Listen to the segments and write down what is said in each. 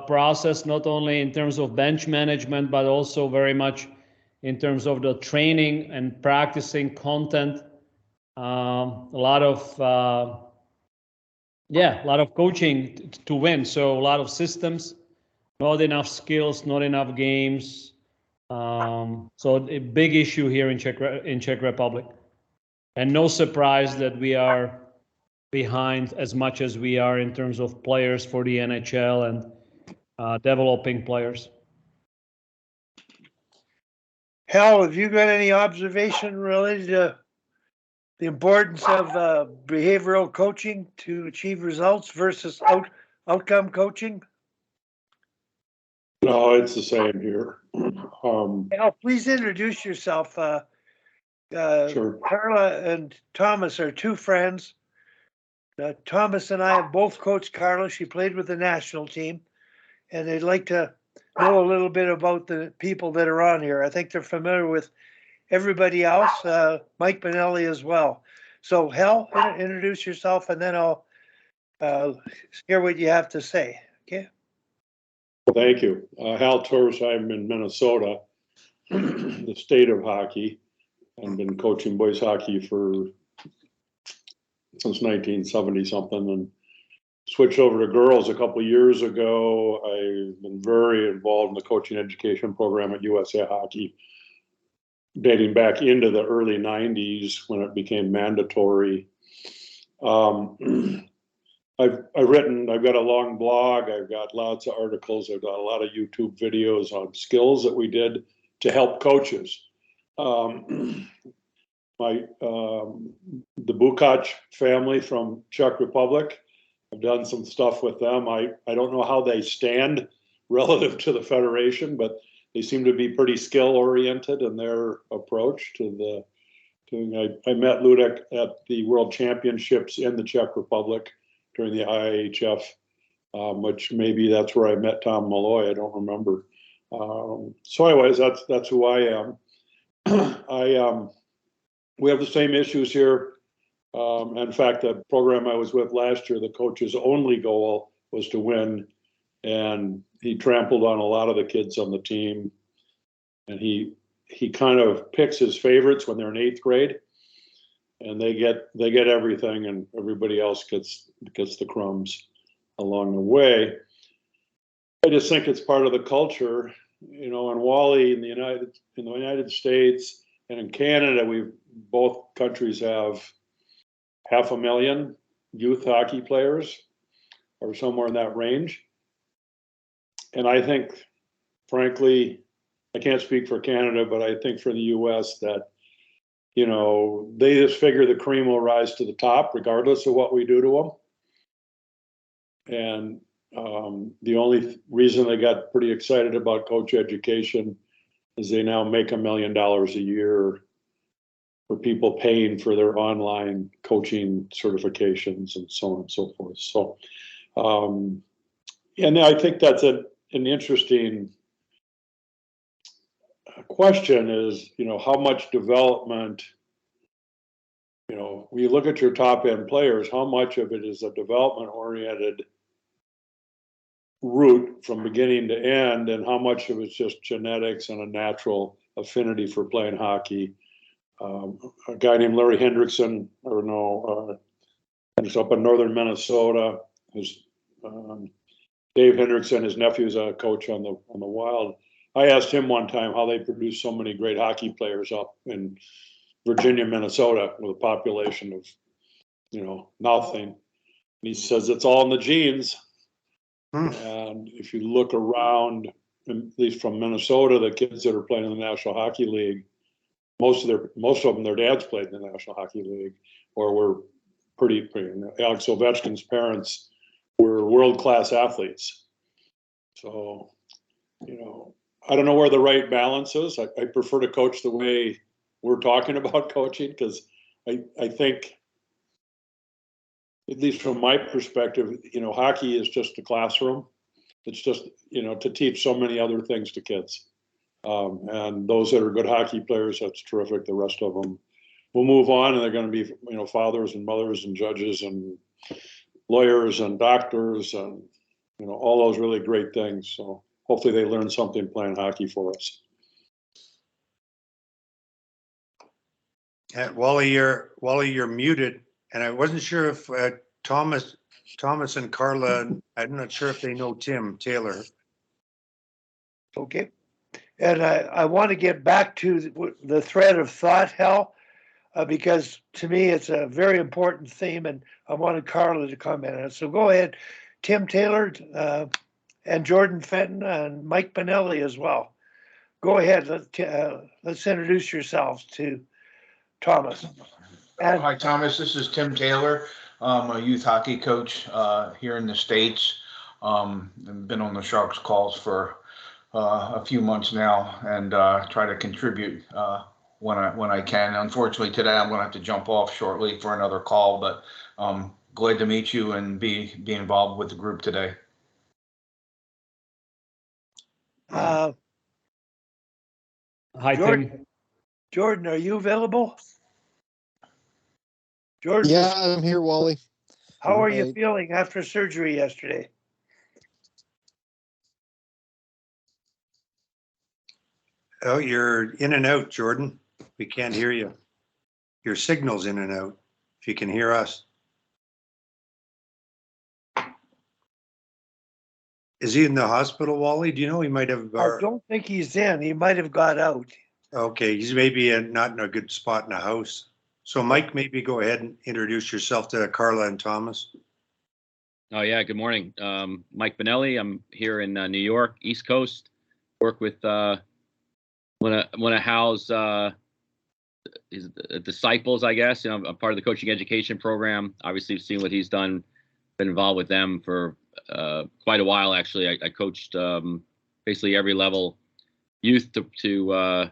process, not only in terms of bench management, but also very much in terms of the training and practicing content. A lot of coaching to win. So a lot of systems, not enough skills, not enough games. So a big issue here in Czech Republic, and no surprise that we are behind as much as we are in terms of players for the NHL and developing players. Hal, have you got any observation related to the importance of behavioral coaching to achieve results versus outcome coaching? No, it's the same here. Hal, please introduce yourself. Sure. Carla and Thomas are two friends. Thomas and I have both coached Carla. She played with the national team, and they'd like to know a little bit about the people that are on here. I think they're familiar with everybody else, Mike Benelli as well. So Hal, introduce yourself, and then I'll hear what you have to say. Okay. Thank you. Hal Torres, I'm in Minnesota, the state of hockey, and been coaching boys hockey since 1970 something, and switched over to girls a couple of years ago. I've been very involved in the coaching education program at USA Hockey, dating back into the early 90s when it became mandatory. I've got a long blog, I've got lots of articles, I've got a lot of YouTube videos on skills that we did to help coaches. The Bukac family from Czech Republic, I've done some stuff with them. I don't know how they stand relative to the Federation, but they seem to be pretty skill oriented in their approach to the doing. I met Ludek at the World Championships in the Czech Republic during the IIHF, which maybe that's where I met Tom Malloy. I don't remember. So anyways, that's who I am. We have the same issues here. In fact, the program I was with last year, the coach's only goal was to win, and he trampled on a lot of the kids on the team. And he kind of picks his favorites when they're in 8th grade, and they get everything, and everybody else gets the crumbs along the way. I just think it's part of the culture, you know. And Wally in the United States and in Canada, both countries have 500,000 youth hockey players, or somewhere in that range. And I think, frankly, I can't speak for Canada, but I think for the U.S. that, you know, they just figure the cream will rise to the top regardless of what we do to them. And the only reason they got pretty excited about coach education is they now make $1 million a year for people paying for their online coaching certifications and so on and so forth. So, and I think that's an interesting question is, you know, how much development, you know, when you look at your top end players, how much of it is a development oriented route from beginning to end, and how much of it's just genetics and a natural affinity for playing hockey. A guy named Larry Hendrickson, he's up in northern Minnesota. Dave Hendrickson, his nephew's a coach on the Wild. I asked him one time how they produce so many great hockey players up in Virginia, Minnesota, with a population of, you know, nothing. And he says it's all in the genes. And if you look around, at least from Minnesota, the kids that are playing in the National Hockey League, most of them, their dads played in the National Hockey League, or were pretty. Alex Ovechkin's parents were world-class athletes. So, you know, I don't know where the right balance is. I prefer to coach the way we're talking about coaching, because I think, at least from my perspective, you know, hockey is just a classroom. It's just, you know, to teach so many other things to kids. And those that are good hockey players, that's terrific. The rest of them will move on, and they're going to be, you know, fathers and mothers and judges and lawyers and doctors and all those really great things. So hopefully they learn something playing hockey for us. Wally, you're muted, and I wasn't sure if Tomas and Carla. I'm not sure if they know Tim Taylor. Okay. And I want to get back to the thread of thought, Hal, because to me it's a very important theme, and I wanted Carla to comment on it. So go ahead, Tim Taylor and Jordan Fenton and Mike Benelli as well. Go ahead. Let's introduce yourselves to Tomas. And Hi, Thomas. This is Tim Taylor. I'm a youth hockey coach here in the States. I've been on the Sharks calls for a few months now, and try to contribute when I can. Unfortunately, today I'm going to have to jump off shortly for another call, but glad to meet you and be involved with the group today. Hi, Jordan, Tim. Jordan, are you available? Jordan, Yeah, I'm here, Wally. how are you Right. feeling after surgery yesterday? Oh, you're in and out, Jordan. We can't hear you. Your signal's in and out. If you can hear us. Is he in the hospital, Wally? Do you know he might have? I don't think he's in. He might have got out. Okay, he's maybe not in a good spot in the house. So, Mike, maybe go ahead and introduce yourself to Carla and Thomas. Oh yeah, good morning. Mike Benelli. I'm here in New York, East Coast. Work with one of Hal's his disciples, I guess. I'm part of the coaching education program. Obviously, you've seen what he's done. Been involved with them for quite a while, actually. I coached basically every level, youth to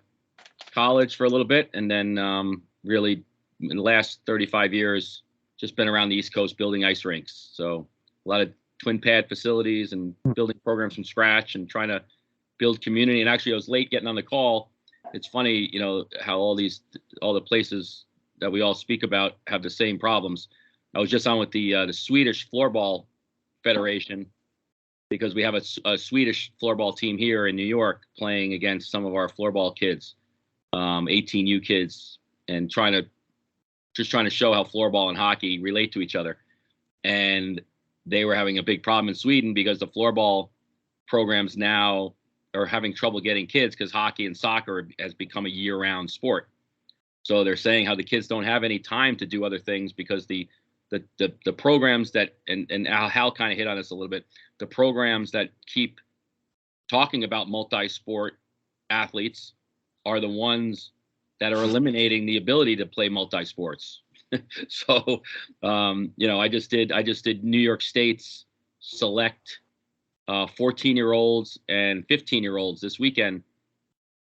college for a little bit, and then really in the last 35 years, just been around the East Coast building ice rinks. So a lot of twin pad facilities and building programs from scratch and trying to build community. And actually, I was late getting on the call. It's funny, how all the places that we all speak about have the same problems. I was just on with the Swedish Floorball Federation because we have a Swedish floorball team here in New York playing against some of our floorball kids, 18U kids, and trying to show how floorball and hockey relate to each other. And they were having a big problem in Sweden because the floorball programs now are having trouble getting kids because hockey and soccer has become a year-round sport. So they're saying how the kids don't have any time to do other things because the programs that, and Hal kind of hit on this a little bit, the programs that keep talking about multi-sport athletes are the ones that are eliminating the ability to play multi-sports. So, I just did New York State's select 14-year-olds and 15-year-olds this weekend.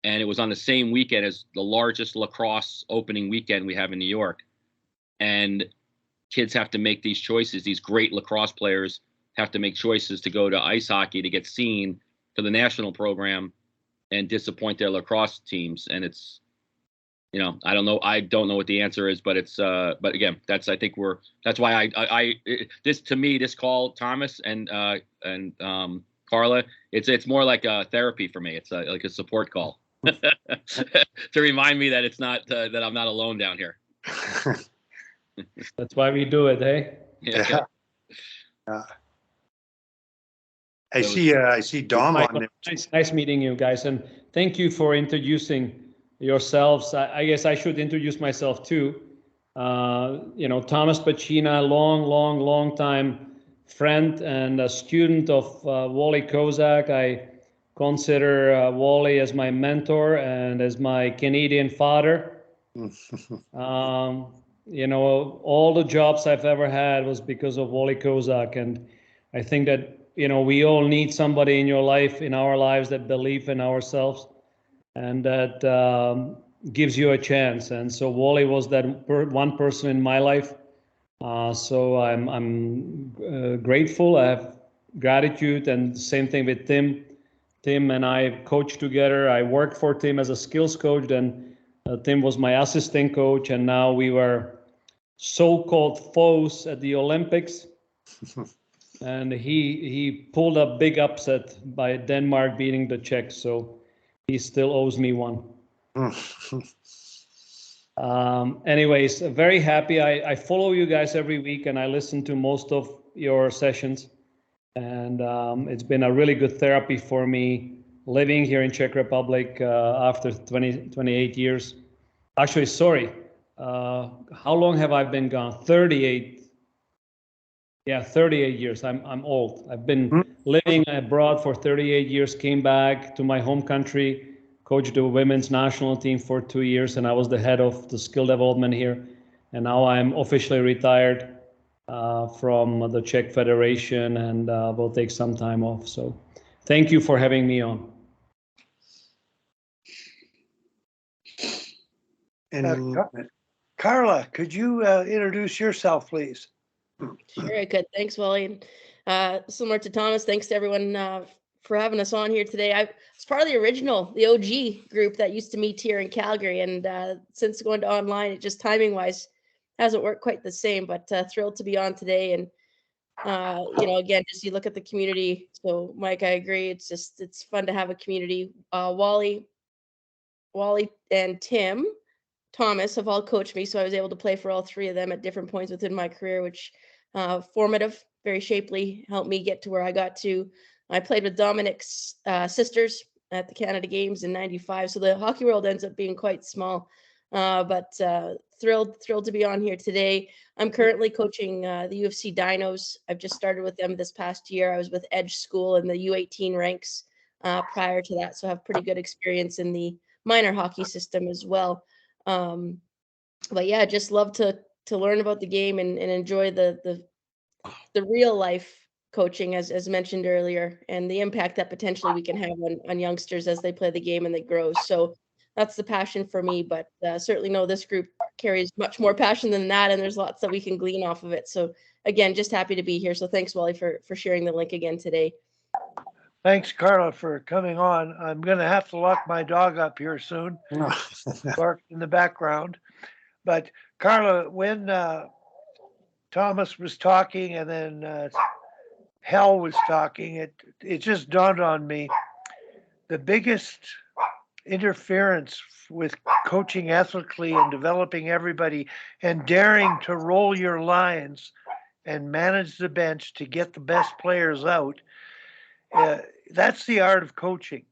And it was on the same weekend as the largest lacrosse opening weekend we have in New York. And kids have to make these choices. These great lacrosse players have to make choices to go to ice hockey to get seen for the national program and disappoint their lacrosse teams. And it's, I don't know what the answer is, but it's, but again, that's why this call, Thomas and Carla, it's more like a therapy for me. It's like a support call to remind me that it's not, that I'm not alone down here. That's why we do it, eh? Yeah. I see Dom on there. Nice meeting you guys, and thank you for introducing yourselves. I guess I should introduce myself too. Tomas Pacina, long time friend and a student of Wally Kozak. I consider Wally as my mentor and as my Canadian father. All the jobs I've ever had was because of Wally Kozak, and I think that we all need somebody in our lives that believe in ourselves and that gives you a chance. And so Wally was that one person in my life. So I'm grateful. I have gratitude, and same thing with Tim. Tim and I coached together. I worked for Tim as a skills coach, and Tim was my assistant coach, and now we were so-called foes at the Olympics. and he pulled a big upset by Denmark beating the Czechs, so he still owes me one. Anyways, very happy. I follow you guys every week, and I listen to most of your sessions, and it's been a really good therapy for me living here in Czech Republic after 28 years. Actually, sorry, how long have I been gone? 38. Yeah, 38 years. I'm old. I've been living abroad for 38 years, came back to my home country, coached the women's national team for 2 years, and I was the head of the skill development here. And now I'm officially retired from the Czech Federation, and will take some time off. So thank you for having me on. And Carla, could you introduce yourself, please? Sure, I could. Thanks, Wally. Similar to Thomas, thanks to everyone for having us on here today. I was part of the original, the OG group that used to meet here in Calgary, and since going to online, it just timing-wise hasn't worked quite the same. But thrilled to be on today, and again, just you look at the community. So, Mike, I agree. It's fun to have a community. Wally, and Thomas have all coached me, so I was able to play for all three of them at different points within my career, which formative, very shapely, helped me get to where I got to. I played with Dominic's sisters at the Canada Games in '95, so the hockey world ends up being quite small. But thrilled to be on here today. I'm currently coaching the UFC Dinos. I've just started with them this past year. I was with Edge School in the U18 ranks prior to that, so I have pretty good experience in the minor hockey system as well. But yeah, just love to learn about the game and enjoy the real life coaching as mentioned earlier, and the impact that potentially we can have on youngsters as they play the game and they grow. So that's the passion for me, but certainly know this group carries much more passion than that, and there's lots that we can glean off of it. So again, just happy to be here. So thanks, Wally, for sharing the link again today. Thanks, Carla, for coming on. I'm going to have to lock my dog up here soon. Barked in the background. But Carla, when Thomas was talking and then Hal was talking, it just dawned on me the biggest interference with coaching ethically and developing everybody and daring to roll your lines and manage the bench to get the best players out. That's the art of coaching.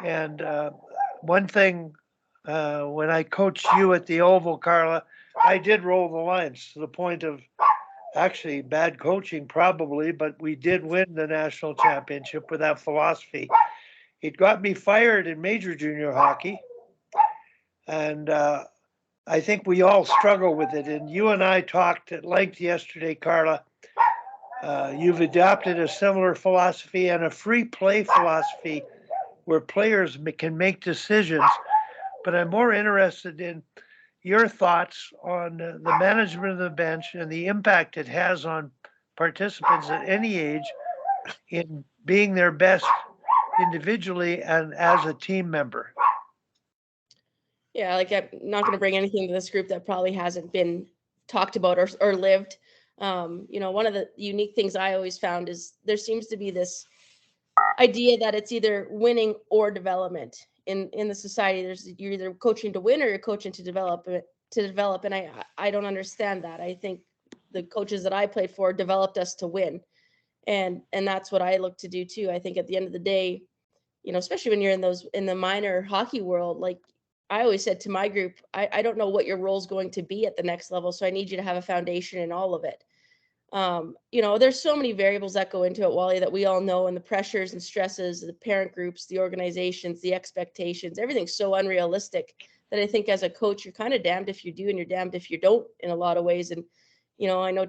And one thing, when I coached you at the Oval, Carla, I did roll the lines to the point of actually bad coaching probably, but we did win the national championship with that philosophy. It got me fired in major junior hockey. And I think we all struggle with it. And you and I talked at length yesterday, Carla. You've adopted a similar philosophy and a free play philosophy where players can make decisions. But I'm more interested in your thoughts on the management of the bench and the impact it has on participants at any age in being their best individually and as a team member. Yeah, like I'm not going to bring anything to this group that probably hasn't been talked about or lived. One of the unique things I always found is there seems to be this idea that it's either winning or development in the society. You're either coaching to win or you're coaching to develop. And I don't understand that. I think the coaches that I played for developed us to win, and that's what I look to do too. I think at the end of the day, especially when you're in the minor hockey world, like I always said to my group, I don't know what your role is going to be at the next level, so I need you to have a foundation in all of it. There's so many variables that go into it, Wally, that we all know, and the pressures and stresses, the parent groups, the organizations, the expectations, everything's so unrealistic that I think as a coach, you're kind of damned if you do and you're damned if you don't in a lot of ways. And, I know,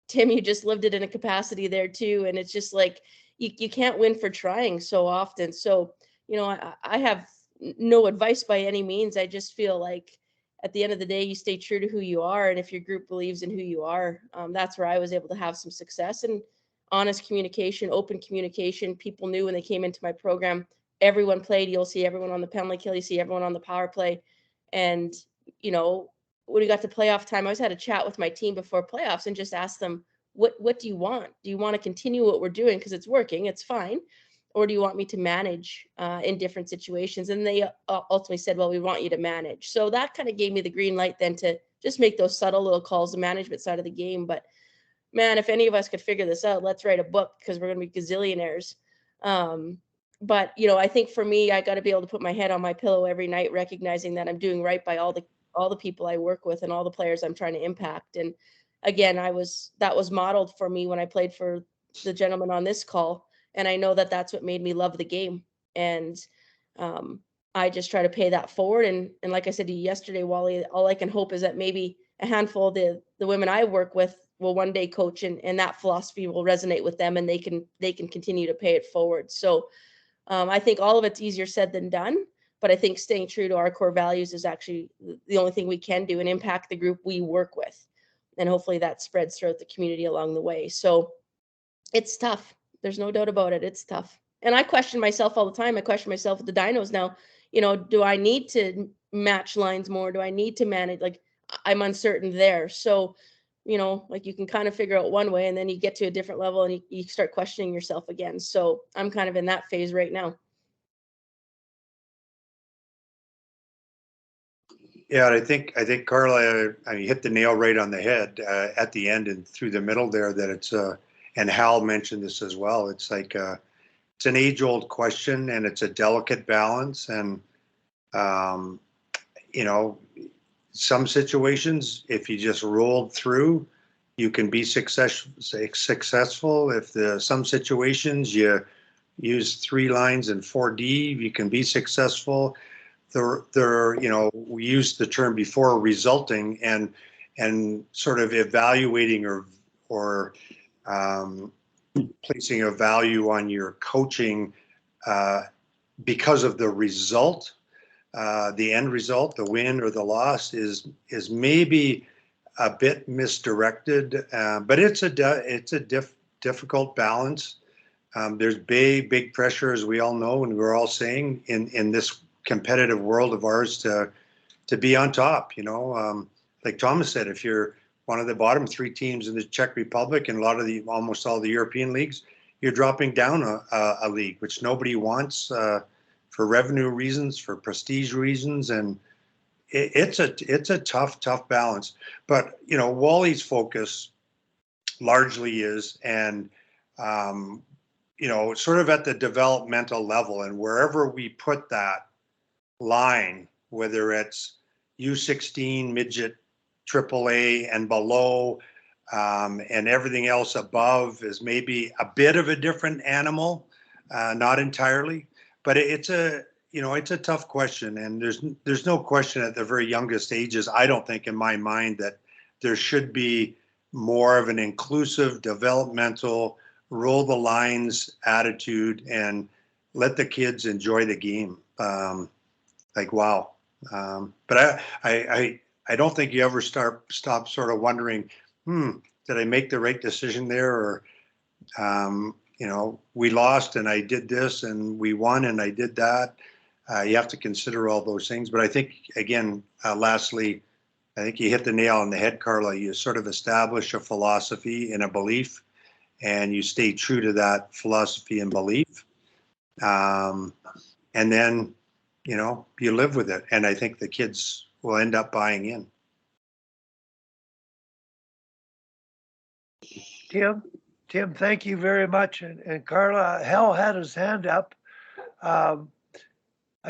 Tim, you just lived it in a capacity there too. And it's just like, you can't win for trying so often. So, I have no advice by any means. I just feel like at the end of the day, you stay true to who you are. And if your group believes in who you are, that's where I was able to have some success. And honest communication, open communication. People knew when they came into my program, everyone played. You'll see everyone on the penalty kill. You see everyone on the power play. And, when we got to playoff time, I always had a chat with my team before playoffs and just asked them, what do you want? Do you want to continue what we're doing because it's working, it's fine, or do you want me to manage in different situations? And they ultimately said, well, we want you to manage. So that kind of gave me the green light then to just make those subtle little calls, the management side of the game. But man, if any of us could figure this out, let's write a book, because we're going to be gazillionaires. But I think for me, I got to be able to put my head on my pillow every night, recognizing that I'm doing right by all the people I work with and all the players I'm trying to impact. And again, that was modeled for me when I played for the gentleman on this call. And I know that that's what made me love the game. And I just try to pay that forward. And like I said to you yesterday, Wally, all I can hope is that maybe a handful of the women I work with will one day coach, and that philosophy will resonate with them, and they can continue to pay it forward. So I think all of it's easier said than done, but I think staying true to our core values is actually the only thing we can do and impact the group we work with. And hopefully that spreads throughout the community along the way. So it's tough. There's no doubt about it. It's tough. And I question myself all the time. I question myself with the Dinos now. Do I need to match lines more? Do I need to manage? Like, I'm uncertain there. So, like, you can kind of figure out one way, and then you get to a different level and you start questioning yourself again. So I'm kind of in that phase right now. Yeah, I think Carla, hit the nail right on the head at the end and through the middle there, that it's and Hal mentioned this as well. It's like it's an age-old question, and it's a delicate balance. And some situations, if you just rolled through, you can be successful. If some situations you use 3 lines and 4D, you can be successful. We used the term before, resulting, and sort of evaluating or placing a value on your coaching because of the result. The end result, the win or the loss, is maybe a bit misdirected, but it's a difficult balance. There's big pressure, as we all know, and we're all saying, in this competitive world of ours, to be on top. Like Thomas said, if you're one of the bottom 3 teams in the Czech Republic and almost all the European leagues, you're dropping down a league, which nobody wants. For revenue reasons, for prestige reasons, and it's a tough balance. But Wally's focus largely is, and sort of at the developmental level, and wherever we put that line, whether it's U16, midget, AAA, and below, and everything else above is maybe a bit of a different animal, not entirely. But it's a tough question, and there's no question at the very youngest ages, I don't think in my mind, that there should be more of an inclusive, developmental, roll the lines attitude and let the kids enjoy the game. Wow. But I don't think you ever stop sort of wondering, did I make the right decision there? Or we lost and I did this, and we won and I did that. You have to consider all those things. But I think, again, lastly, I think you hit the nail on the head, Carla. You sort of establish a philosophy and a belief, and you stay true to that philosophy and belief. And then, you live with it. And I think the kids will end up buying in. Tim, thank you very much. And Carla, Hal had his hand up. I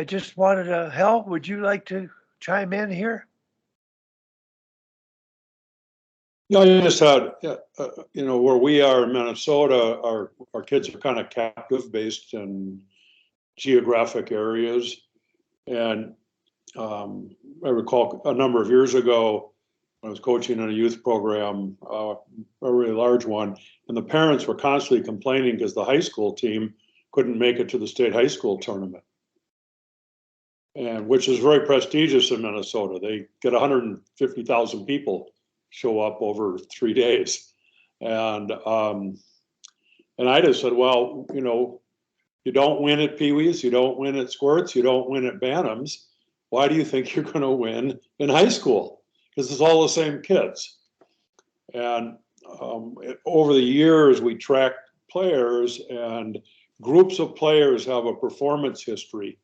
just wanted to, Hal, would you like to chime in here? No, I just had, where we are in Minnesota, our kids are kind of captive based in geographic areas. And I recall a number of years ago, I was coaching in a youth program, a really large one, and the parents were constantly complaining because the high school team couldn't make it to the state high school tournament, and which is very prestigious in Minnesota. They get 150,000 people show up over 3 days, and I just said, well, you don't win at Pee-wees, you don't win at squirts, you don't win at Bantams. Why do you think you're going to win in high school? Because it's all the same kids. And over the years, we track players, and groups of players have a performance history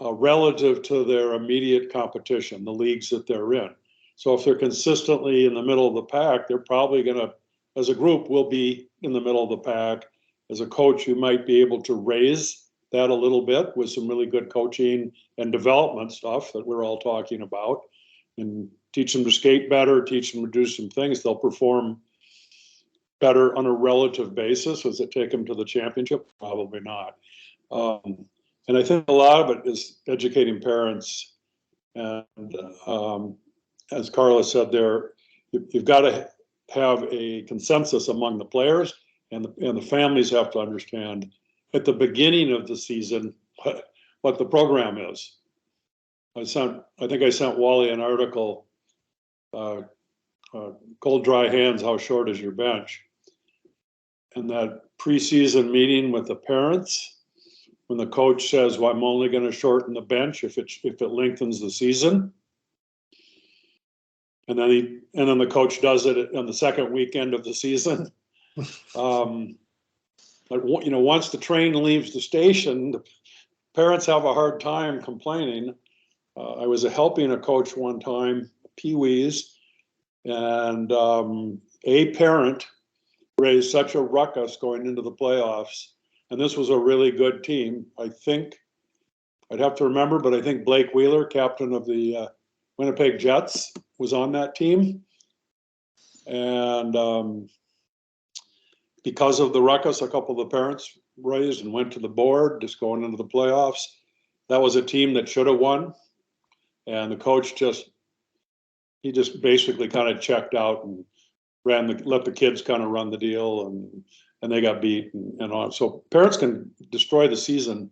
relative to their immediate competition, the leagues that they're in. So if they're consistently in the middle of the pack, they're probably going to, as a group, will be in the middle of the pack. As a coach, you might be able to raise that a little bit with some really good coaching and development stuff that we're all talking about, and teach them to skate better, teach them to do some things. They'll perform better on a relative basis. Does it take them to the championship? Probably not. And I think a lot of it is educating parents. And as Carla said there, you've got to have a consensus among the players, and the families have to understand at the beginning of the season what the program is. I think I sent Wally an article, Cold Dry Hands, How Short Is Your Bench? And that preseason meeting with the parents, when the coach says, well, I'm only going to shorten the bench if it lengthens the season. And then the coach does it on the second weekend of the season. But once the train leaves the station, the parents have a hard time complaining. I was helping a coach one time, Pee-wees, and a parent raised such a ruckus going into the playoffs. And this was a really good team. I think, I'd have to remember, but I think Blake Wheeler, captain of the Winnipeg Jets, was on that team. And because of the ruckus, a couple of the parents raised and went to the board, just going into the playoffs. That was a team that should have won. And the coach just basically kind of checked out and let the kids kind of run the deal, and they got beat and on. So parents can destroy the season,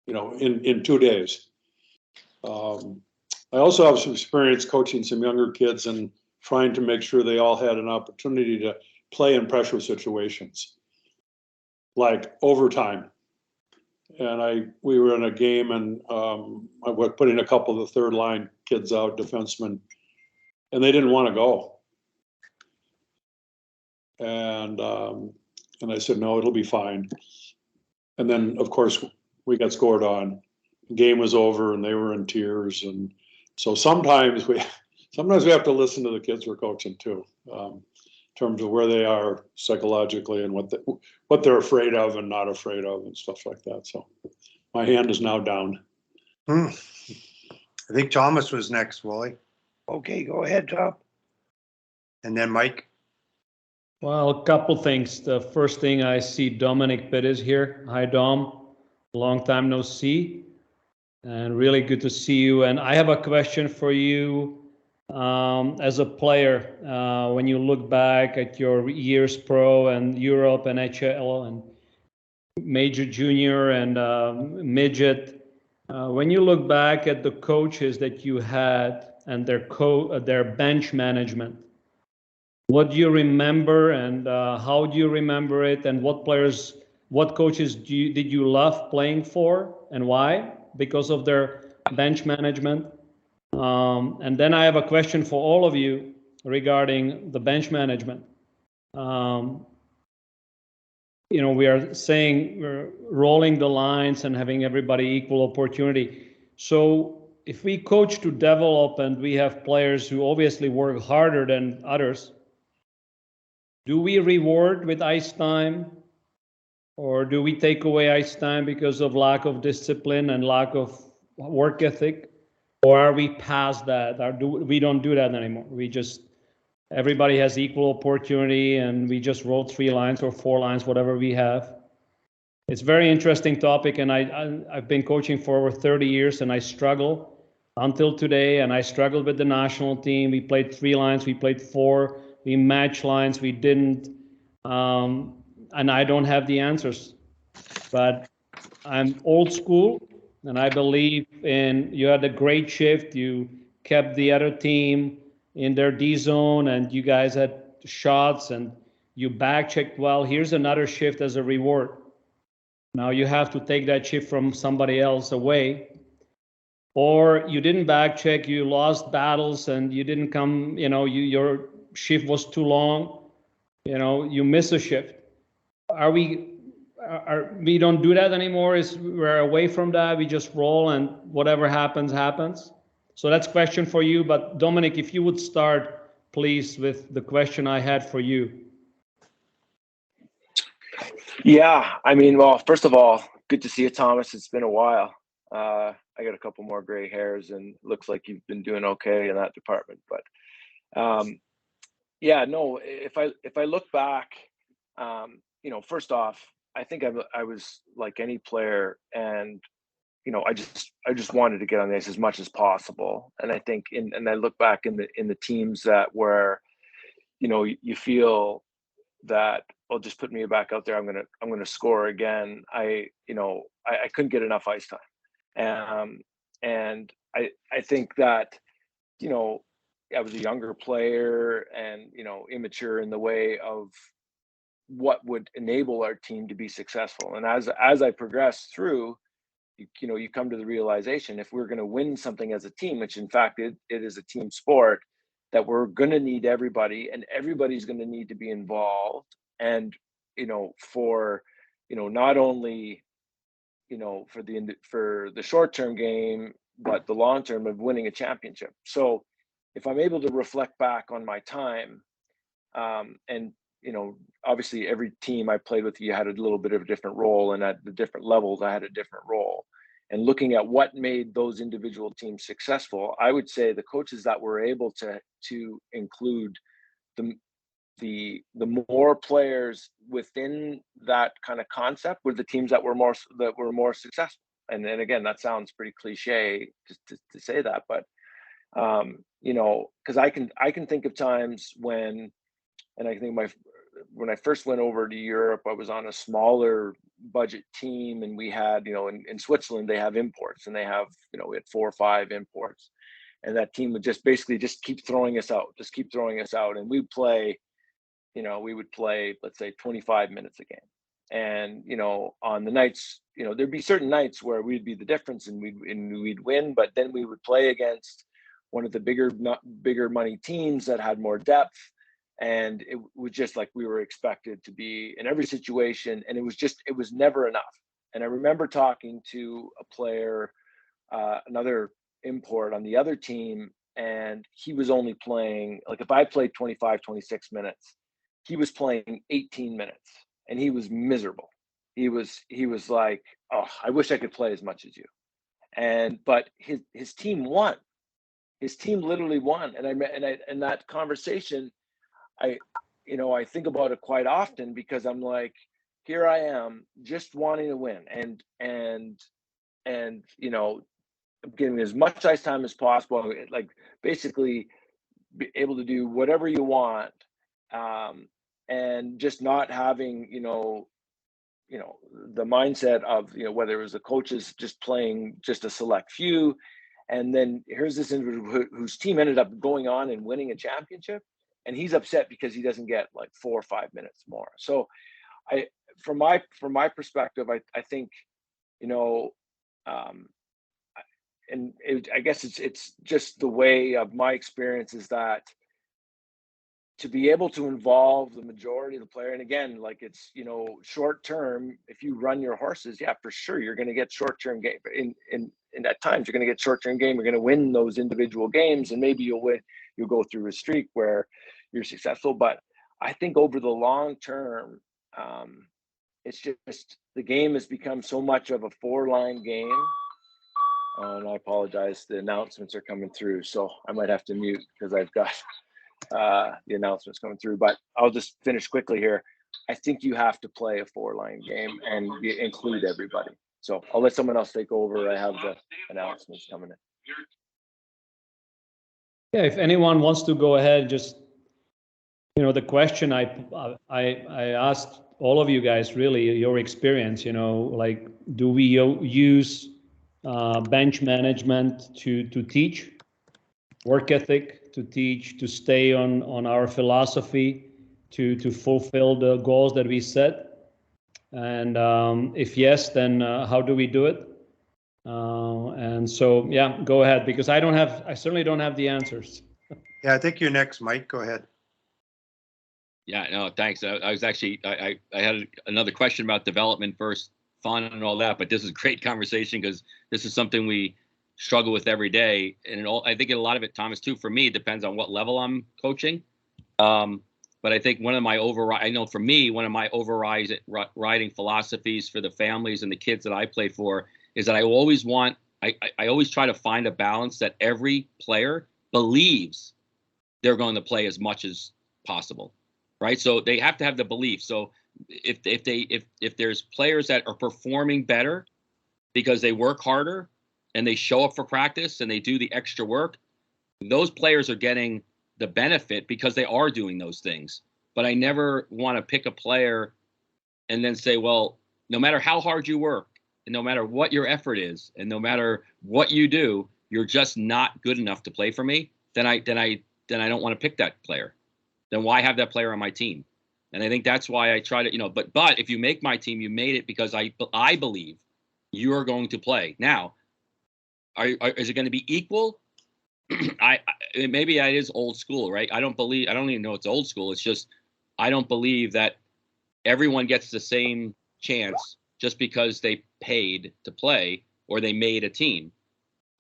in 2 days. I also have some experience coaching some younger kids and trying to make sure they all had an opportunity to play in pressure situations, like overtime. And we were in a game, and I was putting a couple of the third line kids out, defensemen, and they didn't want to go. And I said, no, it'll be fine. And then, of course, we got scored on. The game was over, and they were in tears. And so sometimes we have to listen to the kids we're coaching too, in terms of where they are psychologically and what they're afraid of and not afraid of and stuff like that. So my hand is now down. I think Thomas was next, Wally. Okay, go ahead, Tom. And then Mike. Well, a couple things. The first thing, I see Dominic Pitt is here. Hi, Dom. Long time no see. And really good to see you. And I have a question for you as a player. When you look back at your years pro and Europe and NHL and major junior and midget, when you look back at the coaches that you had and their bench management, what do you remember, and how do you remember it, and what coaches did you love playing for, and why? Because of their bench management. And then I have a question for all of you regarding the bench management. We are saying we're rolling the lines and having everybody equal opportunity. So if we coach to develop and we have players who obviously work harder than others, do we reward with ice time, or do we take away ice time because of lack of discipline and lack of work ethic? Or are we past that? We don't do that anymore. Everybody has equal opportunity, and we just roll 3 lines or 4 lines, whatever we have. It's a very interesting topic, and I've been coaching for over 30 years, and I struggle until today, and I struggled with the national team. We played 3 lines, we played 4, we matched lines, we didn't, and I don't have the answers. But I'm old school, and I believe you had a great shift. You kept the other team in their D zone, and you guys had shots, and you back checked well. Here's another shift as a reward. Now you have to take that shift from somebody else away, or you didn't back check, you lost battles, and you didn't come, shift was too long, you miss a shift. We don't do that anymore? We're away from that? We just roll and whatever happens, happens? So that's a question for you. But Dominic, if you would start, please, with the question I had for you. Yeah, I mean, well, first of all, good to see you, Thomas. It's been a while. I got a couple more gray hairs, and looks like you've been doing okay in that department. But yeah, no. If I look back, first off, I think I was like any player, and I just wanted to get on the ice as much as possible. And I think, and I look back in the teams that where, you feel that, well, just put me back out there. I'm gonna score again. I couldn't get enough ice time, and I think that, I was a younger player and immature in the way of what would enable our team to be successful. And as I progressed through, you come to the realization, if we're going to win something as a team, which in fact it is a team sport, that we're going to need everybody, and everybody's going to need to be involved. And for not only for the short-term game, but the long term of winning a championship. So if I'm able to reflect back on my time, and obviously every team I played with, you had a little bit of a different role, and at the different levels I had a different role. And looking at what made those individual teams successful, I would say the coaches that were able to include the more players within that kind of concept were the teams that were more successful. And then again, that sounds pretty cliche to say that, but because I can think of times when, and I think when I first went over to Europe, I was on a smaller budget team, and we had, in Switzerland, they have imports, and they have, we had 4 or 5 imports, and that team would just basically keep throwing us out, and we'd play, we would play, let's say 25 minutes a game. And, on the nights, there'd be certain nights where we'd be the difference and we'd win, but then we would play against one of the bigger money teams that had more depth. And it was just like we were expected to be in every situation, and it was never enough. And I remember talking to a player, another import on the other team, and he was only playing, like if I played 25, 26 minutes, he was playing 18 minutes, and he was miserable. He was like, oh, I wish I could play as much as you. But his team won. His team literally won. And that conversation, I think about it quite often, because I'm like, here I am just wanting to win, and getting as much ice time as possible, like basically be able to do whatever you want, and just not having the mindset of whether it was the coaches just playing just a select few, and then here's this individual whose team ended up going on and winning a championship, and he's upset because he doesn't get like 4 or 5 minutes more. So from my perspective, I think, I guess it's just the way of my experience is that to be able to involve the majority of the player, and again, like it's, short term, if you run your horses, yeah, for sure, you're going to get short-term game. In at times, you're going to get short-term game. You're going to win those individual games, and maybe you'll go through a streak where you're successful. But I think over the long term, it's just the game has become so much of a 4-line game. And I apologize, the announcements are coming through, so I might have to mute because I've got the announcements coming through. But I'll just finish quickly here. I think you have to play a 4-line game and include everybody. So I'll let someone else take over. I have the announcements coming in. Yeah, if anyone wants to go ahead, just the question I asked all of you guys, really, your experience. Like, do we use bench management to teach work ethic, to teach, to stay on our philosophy, to fulfill the goals that we set? And if yes, then how do we do it? And so, yeah, go ahead, because I certainly don't have the answers. Yeah, I think you're next, Mike. Go ahead. Yeah, no, thanks. I was actually, I had another question about development first, fun and all that, but this is a great conversation because this is something we struggle with every day. And I think a lot of it, Thomas, too, for me, depends on what level I'm coaching. But I think one of my overriding philosophies for the families and the kids that I play for is that I always try to find a balance that every player believes they're going to play as much as possible, right? So they have to have the belief. So if there's players that are performing better because they work harder and they show up for practice and they do the extra work, those players are getting the benefit because they are doing those things. But I never want to pick a player and then say, well, no matter how hard you work and no matter what your effort is and no matter what you do, you're just not good enough to play for me. Then I don't want to pick that player. Then why have that player on my team? And I think that's why I try to, but if you make my team, you made it because I believe you are going to play. Now, is it going to be equal? Maybe it is old school, right? I don't even know it's old school. It's just, I don't believe that everyone gets the same chance just because they paid to play or they made a team.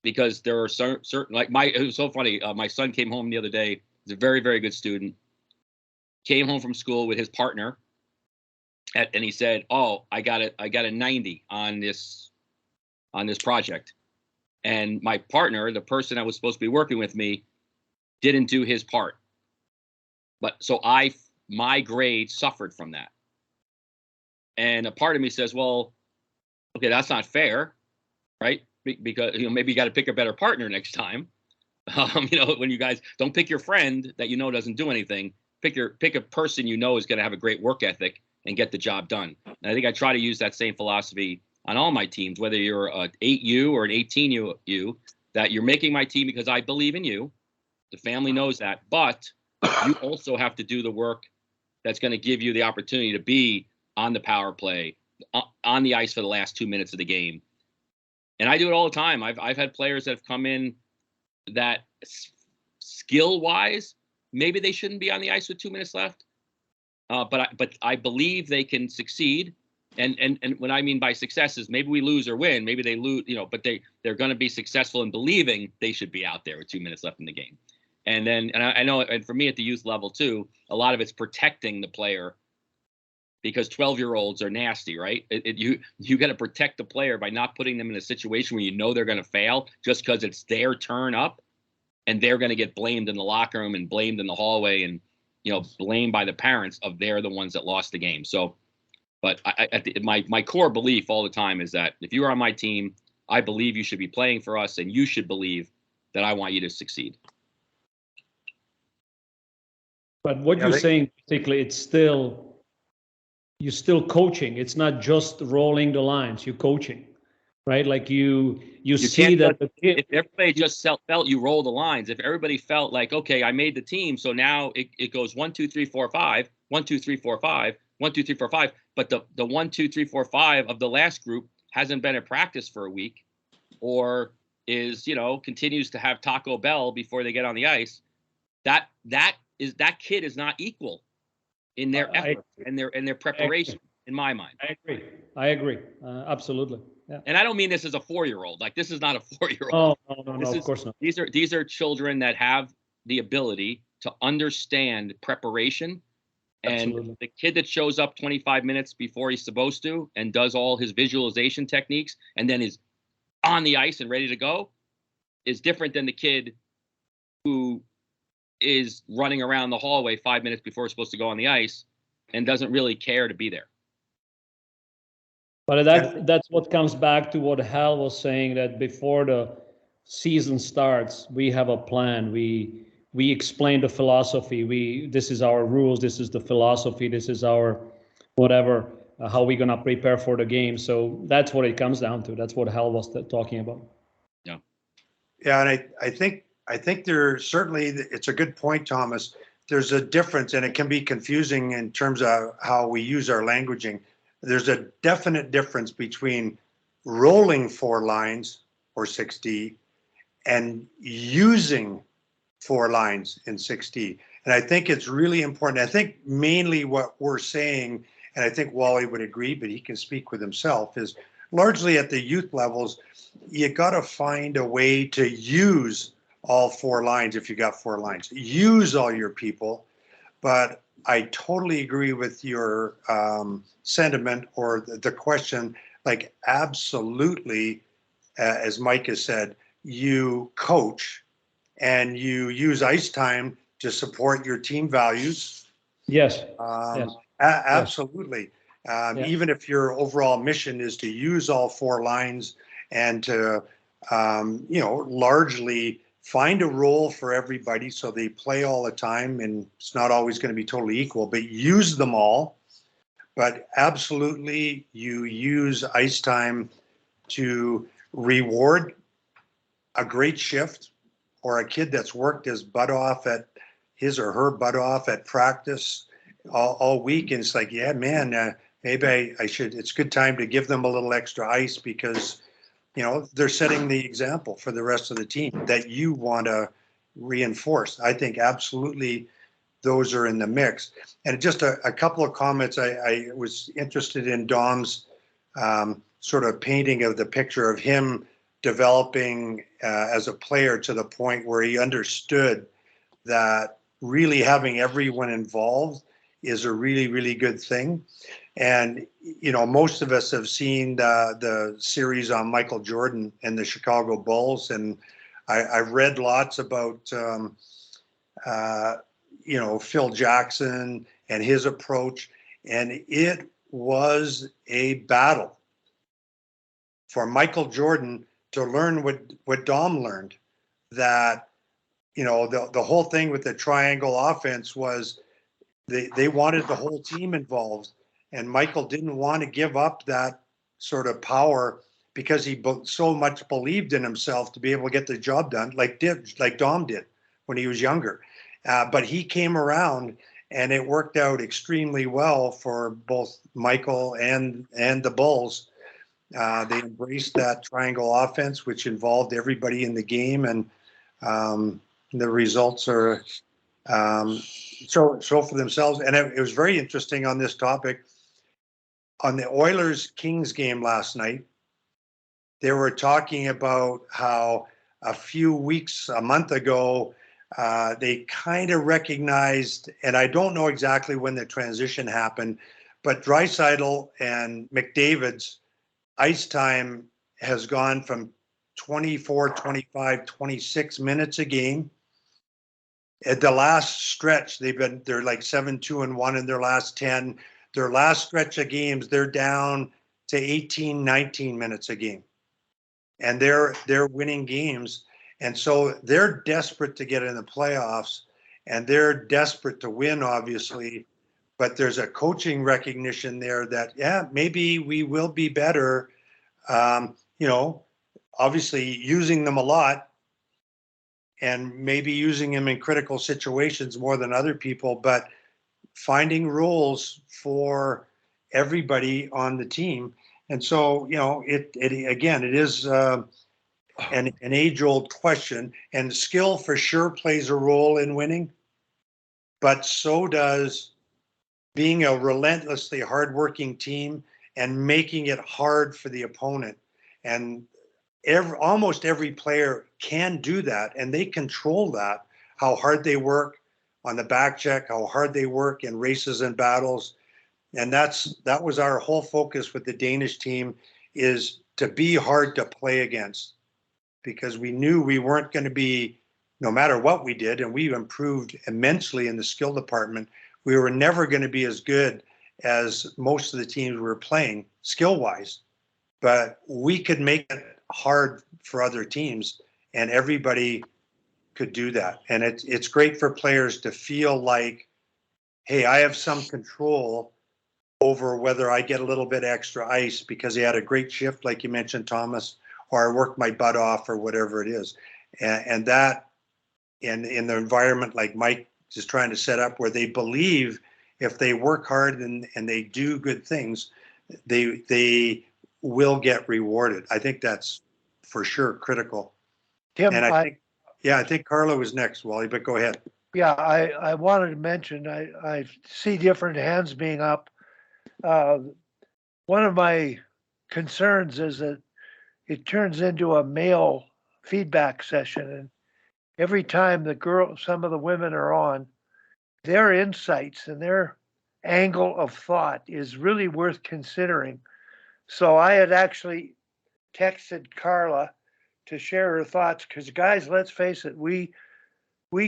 Because there are certain, it was so funny. My son came home the other day. He's a very, very good student. Came home from school with his partner, and he said, "Oh, I got a 90 on this project." And my partner, the person that was supposed to be working with me, didn't do his part. But so my grade suffered from that. And a part of me says, well, okay, that's not fair, right? Because maybe you got to pick a better partner next time. When you guys don't pick your friend that doesn't do anything, pick a person is going to have a great work ethic and get the job done. And I think I try to use that same philosophy on all my teams, whether you're an 8U or an 18U, that you're making my team because I believe in you. The family knows that, but you also have to do the work that's going to give you the opportunity to be on the power play, on the ice for the last 2 minutes of the game. And I do it all the time. I've had players that have come in that skill-wise, maybe they shouldn't be on the ice with 2 minutes left, but I believe they can succeed. And what I mean by success is maybe we lose or win, maybe they lose, but they're going to be successful in believing they should be out there with 2 minutes left in the game. And I know, and for me at the youth level too, a lot of it's protecting the player because 12-year-olds are nasty, right? You got to protect the player by not putting them in a situation where they're going to fail just because it's their turn up, and they're going to get blamed in the locker room and blamed in the hallway and blamed by the parents of they're the ones that lost the game. So. But my core belief all the time is that if you are on my team, I believe you should be playing for us, and you should believe that I want you to succeed. But what you're saying, particularly, you're still coaching. It's not just rolling the lines. You're coaching, right? Like you see that if everybody just felt you roll the lines, if everybody felt like, okay, I made the team, so now it goes 1, 2, 3, 4, 5, 1, 2, 3, 4, 5. 1, 2, 3, 4, 5. But the 1, 2, 3, 4, 5 of the last group hasn't been at practice for a week, or is continues to have Taco Bell before they get on the ice. That kid is not equal in their effort and their preparation, in my mind. I agree. Absolutely. Yeah. And I don't mean this as a 4-year-old. Like, this is not a 4-year-old. No, of course not. These are children that have the ability to understand preparation. And Absolutely. the kid that shows up 25 minutes before he's supposed to and does all his visualization techniques and then is on the ice and ready to go is different than the kid who is running around the hallway 5 minutes before he's supposed to go on the ice and doesn't really care to be there. But that's what comes back to what Hal was saying, that before the season starts, we have a plan. We explain the philosophy. This is our rules. This is the philosophy. This is our whatever, how we're going to prepare for the game. So that's what it comes down to. That's what Hal was talking about. Yeah. Yeah. And I think there certainly, it's a good point, Thomas. There's a difference, and it can be confusing in terms of how we use our languaging. There's a definite difference between rolling 4 lines or 6D and using 4 lines in 6D. And I think it's really important. I think mainly what we're saying, and I think Wally would agree, but he can speak with himself, is largely at the youth levels, you got to find a way to use all 4 lines if you got 4 lines. Use all your people. But I totally agree with your sentiment or the question, like absolutely, as Mike has said, you coach and you use ice time to support your team values. Yes. Yes. Yes. Absolutely. Yeah. Even if your overall mission is to use all 4 lines and to, largely find a role for everybody so they play all the time, and it's not always going to be totally equal, but use them all. But absolutely, you use ice time to reward a great shift or a kid that's worked his butt off at his or her butt off at practice all week. And it's like, yeah, man, maybe I should, it's good time to give them a little extra ice because, they're setting the example for the rest of the team that you want to reinforce. I think absolutely those are in the mix. And just a couple of comments. I was interested in Dom's sort of painting of the picture of him developing as a player to the point where he understood that really having everyone involved is a really, really good thing. And, most of us have seen the series on Michael Jordan and the Chicago Bulls. And I've read lots about, Phil Jackson and his approach. And it was a battle for Michael Jordan to learn what Dom learned, that, the whole thing with the triangle offense was they wanted the whole team involved. And Michael didn't want to give up that sort of power because he so much believed in himself to be able to get the job done, like Dom did when he was younger. But he came around and it worked out extremely well for both Michael and the Bulls. They embraced that triangle offense, which involved everybody in the game, and the results are show for themselves. And it was very interesting on this topic. On the Oilers-Kings game last night, they were talking about how a month ago, they kind of recognized, and I don't know exactly when the transition happened, but Draisaitl and McDavid's ice time has gone from 24, 25, 26 minutes a game. At the last stretch, they're like 7-2-1 in their last 10. Their last stretch of games, they're down to 18, 19 minutes a game. And they're winning games. And so they're desperate to get in the playoffs, and they're desperate to win, obviously. But there's a coaching recognition there that, yeah, maybe we will be better. Obviously using them a lot and maybe using them in critical situations more than other people, but finding roles for everybody on the team. And so, it is an age-old question, and skill for sure plays a role in winning, but so does being a relentlessly hardworking team and making it hard for the opponent. And almost every player can do that, and they control that, how hard they work on the back check, how hard they work in races and battles. And that was our whole focus with the Danish team, is to be hard to play against, because we knew we weren't going to be, no matter what we did, and we improved immensely in the skill department, we were never going to be as good as most of the teams we were playing skill-wise. But we could make it hard for other teams, and everybody could do that. And it's great for players to feel like, hey, I have some control over whether I get a little bit extra ice because he had a great shift, like you mentioned, Thomas, or I worked my butt off, or whatever it is. And that, in the environment like Mike is trying to set up, where they believe if they work hard and they do good things, they will get rewarded. I think that's for sure critical. Tim, And I think Carla was next, Wally, but go ahead. Yeah, I wanted to mention, I see different hands being up. One of my concerns is that it turns into a male feedback session. And every time some of the women are on, their insights and their angle of thought is really worth considering. So I had actually texted Carla to share her thoughts because, guys, let's face it, we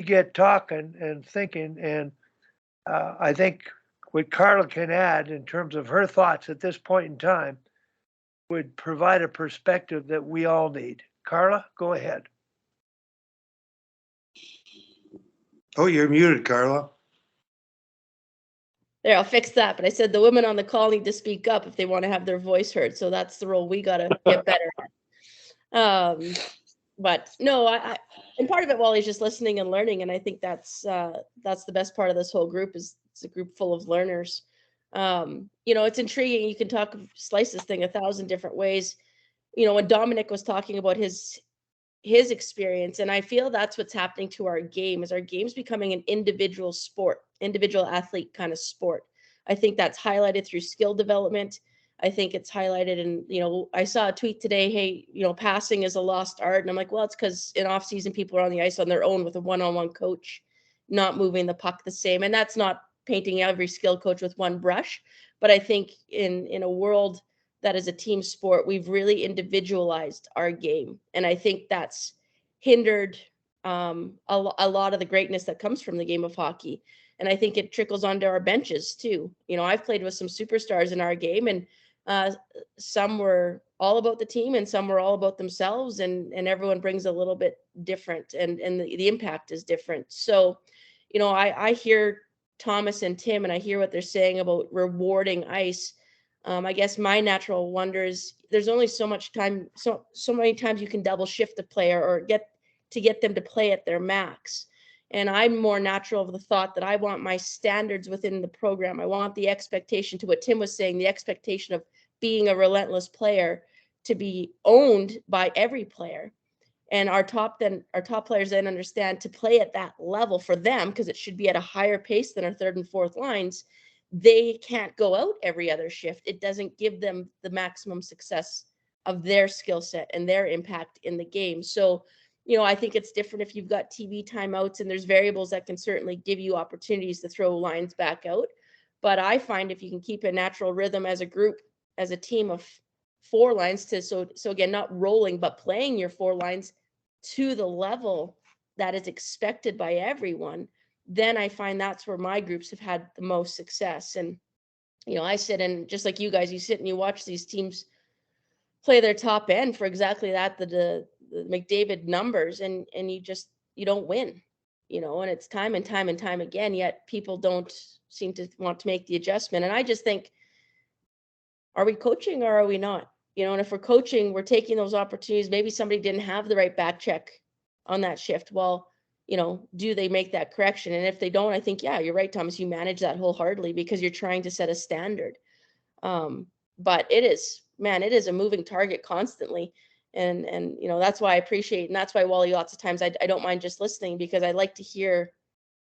get talking and thinking, and I think what Carla can add in terms of her thoughts at this point in time would provide a perspective that we all need. Carla, go ahead. Oh, you're muted, Carla. There, I'll fix that. But I said the women on the call need to speak up if they want to have their voice heard. So that's the role we got to get better at. But no, and part of it, Wally, is just listening and learning. And I think that's the best part of this whole group is it's a group full of learners. It's intriguing. You can slice this thing 1,000 different ways. When Dominic was talking about his experience, and I feel that's what's happening to our game, is our game's becoming an individual sport, individual athlete kind of sport. I think that's highlighted through skill development. I think it's highlighted in, I saw a tweet today, hey, passing is a lost art. And I'm like, well, it's because in off season, people are on the ice on their own with a one-on-one coach, not moving the puck the same. And that's not painting every skilled coach with one brush. But I think in a world that is a team sport, we've really individualized our game. And I think that's hindered a lot of the greatness that comes from the game of hockey. And I think it trickles onto our benches too. I've played with some superstars in our game, and some were all about the team and some were all about themselves, and everyone brings a little bit different, and the impact is different. So, I hear Tomas and Tim, and I hear what they're saying about rewarding ice. I guess my natural wonder is there's only so much time, so many times you can double shift a player or get them to play at their max. And I'm more natural of the thought that I want my standards within the program. I want the expectation, to what Tim was saying, the expectation of being a relentless player to be owned by every player. And our top players then understand to play at that level for them, because it should be at a higher pace than our third and fourth lines. They can't go out every other shift. It doesn't give them the maximum success of their skill set and their impact in the game. So, I think it's different if you've got TV timeouts, and there's variables that can certainly give you opportunities to throw lines back out. But I find if you can keep a natural rhythm as a group, as a team of 4 lines, so again, not rolling, but playing your 4 lines to the level that is expected by everyone, then I find that's where my groups have had the most success. And, I sit and just like you guys, you sit and you watch these teams play their top end for exactly that, the McDavid numbers, and you don't win, and it's time and time and time again, yet people don't seem to want to make the adjustment. And I just think, are we coaching or are we not? And if we're coaching, we're taking those opportunities. Maybe somebody didn't have the right back check on that shift. Well, do they make that correction? And if they don't, I think, yeah, you're right, Thomas, you manage that wholeheartedly because you're trying to set a standard. But it is a moving target constantly. And that's why I appreciate, and that's why, Wally, lots of times I don't mind just listening, because I like to hear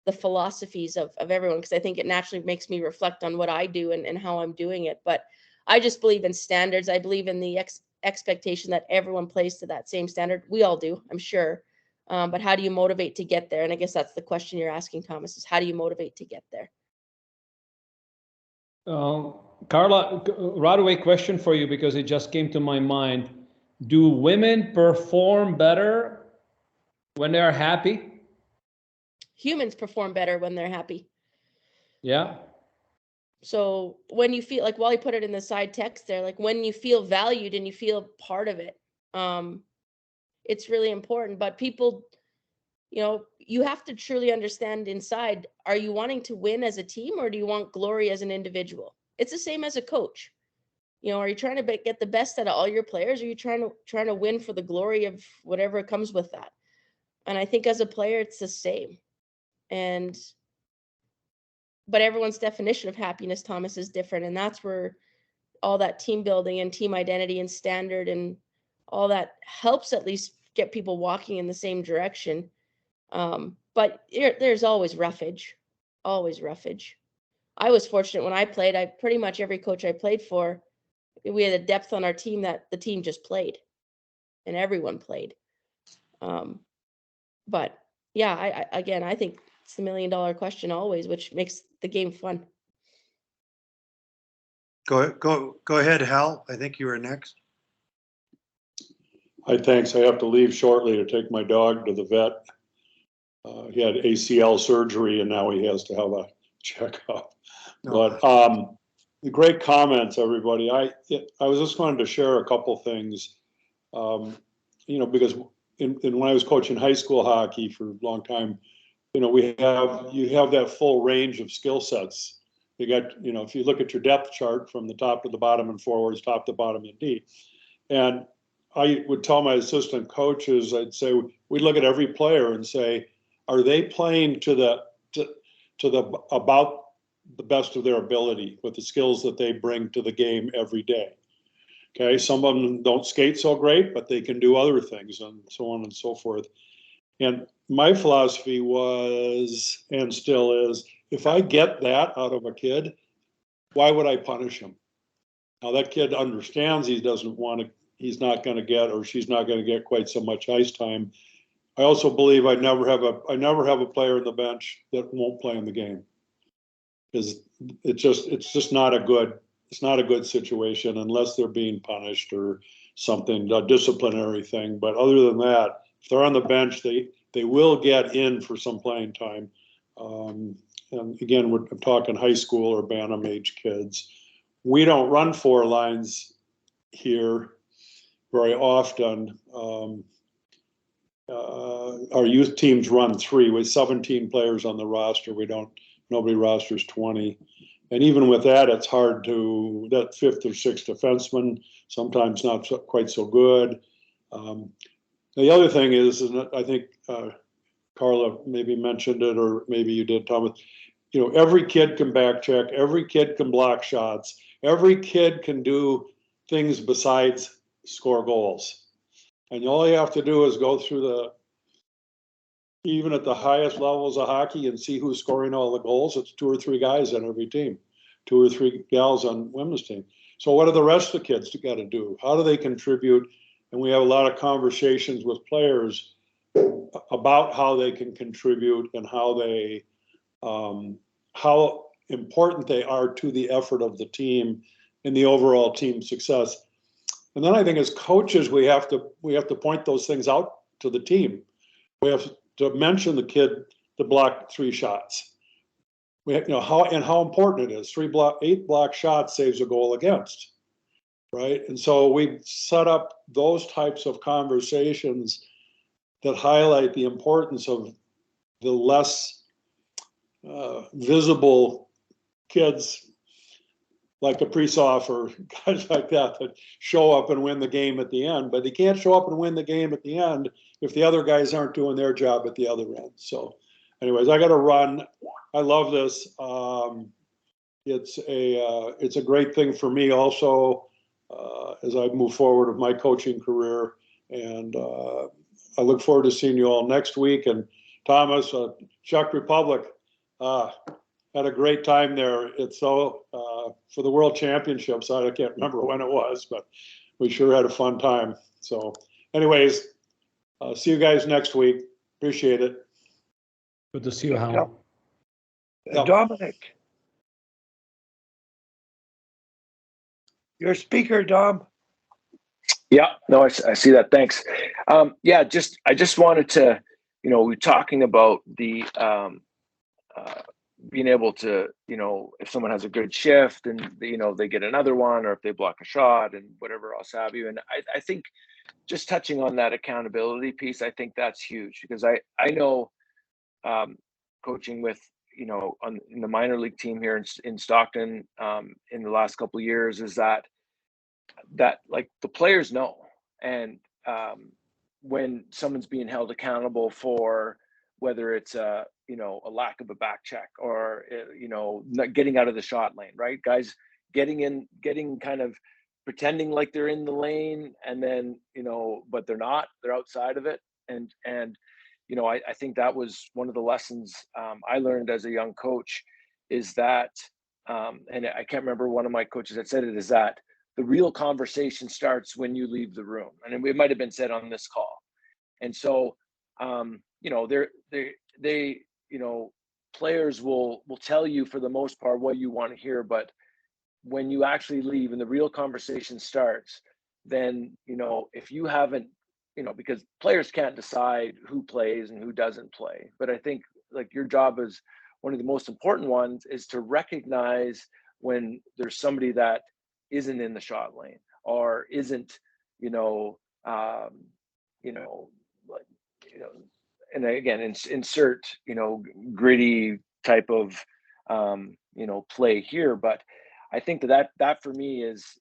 the philosophies of everyone, because I think it naturally makes me reflect on what I do and how I'm doing it. But I just believe in standards. I believe in the expectation that everyone plays to that same standard. We all do, I'm sure. But how do you motivate to get there? And I guess that's the question you're asking, Thomas, is how do you motivate to get there? Carla, right away question for you, because it just came to my mind. Do women perform better when they're happy? Humans perform better when they're happy. Yeah. So when you feel, like Wally put it in the side text there, like when you feel valued and you feel part of it, it's really important. But people, you have to truly understand inside, are you wanting to win as a team, or do you want glory as an individual? It's the same as a coach. Are you trying to get the best out of all your players? Or are you trying to win for the glory of whatever comes with that? And I think as a player, it's the same. But everyone's definition of happiness, Thomas, is different. And that's where all that team building and team identity and standard and all that helps at least get people walking in the same direction. But but there's always roughage, always roughage. I was fortunate when I played. I pretty much every coach I played for, we had a depth on our team that the team just played, and everyone played. But yeah, I think it's the $1 million question always, which makes the game fun. Go ahead, Hal. I think you were next. Hi, thanks. I have to leave shortly to take my dog to the vet. He had ACL surgery and now he has to have a checkup. But great comments, everybody. I was just wanted to share a couple things. Because when I was coaching high school hockey for a long time, you have that full range of skill sets. You got, if you look at your depth chart from the top to the bottom and forwards, top to bottom and D. And I would tell my assistant coaches, I'd say, we'd look at every player and say, are they playing to the about the best of their ability with the skills that they bring to the game every day? Okay, some of them don't skate so great, but they can do other things and so on and so forth. And my philosophy was, and still is, if I get that out of a kid, why would I punish him? Now that kid understands he's not going to get, or she's not going to get quite so much ice time. I also believe I never have a player in the bench that won't play in the game, because it's just not a good situation unless they're being punished or something, a disciplinary thing. But other than that, if they're on the bench, they will get in for some playing time. And again, I'm talking high school or bantam age kids. We don't run 4 lines here very often. Our youth teams run 3 with 17 players on the roster. Nobody rosters 20. And even with that, it's hard that 5th or 6th defenseman, sometimes not quite so good. The other thing is, and I think Carla maybe mentioned it, or maybe you did, Thomas, every kid can back check, every kid can block shots, every kid can do things besides score goals. And all you have to do is go through even at the highest levels of hockey and see who's scoring all the goals. It's 2 or 3 guys on every team, 2 or 3 gals on women's team. So what do the rest of the kids got to do? How do they contribute? And we have a lot of conversations with players about how they can contribute and how important they are to the effort of the team and the overall team success. And then I think as coaches, we have to point those things out to the team. We have to mention the kid to block 3 shots. How important it is. 8 block shots saves a goal against, right? And so we set up those types of conversations that highlight the importance of the less visible kids like Kaprizov or guys like that show up and win the game at the end. But they can't show up and win the game at the end if the other guys aren't doing their job at the other end. So anyways, I got to run. I love this. It's a great thing for me also as I move forward with my coaching career. And I look forward to seeing you all next week. And Thomas, Czech Republic, had a great time there. It's so for the World Championships. I can't remember when it was, but we sure had a fun time. So anyways, see you guys next week. Appreciate it. Good to see you, Hal. Dominic, your speaker, Dom. Yeah, no, I see that. Thanks. I just wanted to, we're talking about the being able to, if someone has a good shift and, they get another one, or if they block a shot and whatever else have you. And I think just touching on that accountability piece, I think that's huge, because I know coaching with, in the minor league team here in Stockton in the last couple of years, is that like the players know. And when someone's being held accountable for whether it's a lack of a back check, or not getting out of the shot lane, right? Guys getting kind of pretending like they're in the lane, and then but they're not, they're outside of it. And I think that was one of the lessons I learned as a young coach, is that, and I can't remember, one of my coaches that said it, is that the real conversation starts when you leave the room. And it might have been said on this call. And so, players will tell you for the most part what you want to hear, but when you actually leave and the real conversation starts, then, if you haven't, because players can't decide who plays and who doesn't play. But I think, like, your job is one of the most important ones, is to recognize when there's somebody that isn't in the shot lane, or isn't, and again, insert, gritty type of, play here. But I think that for me is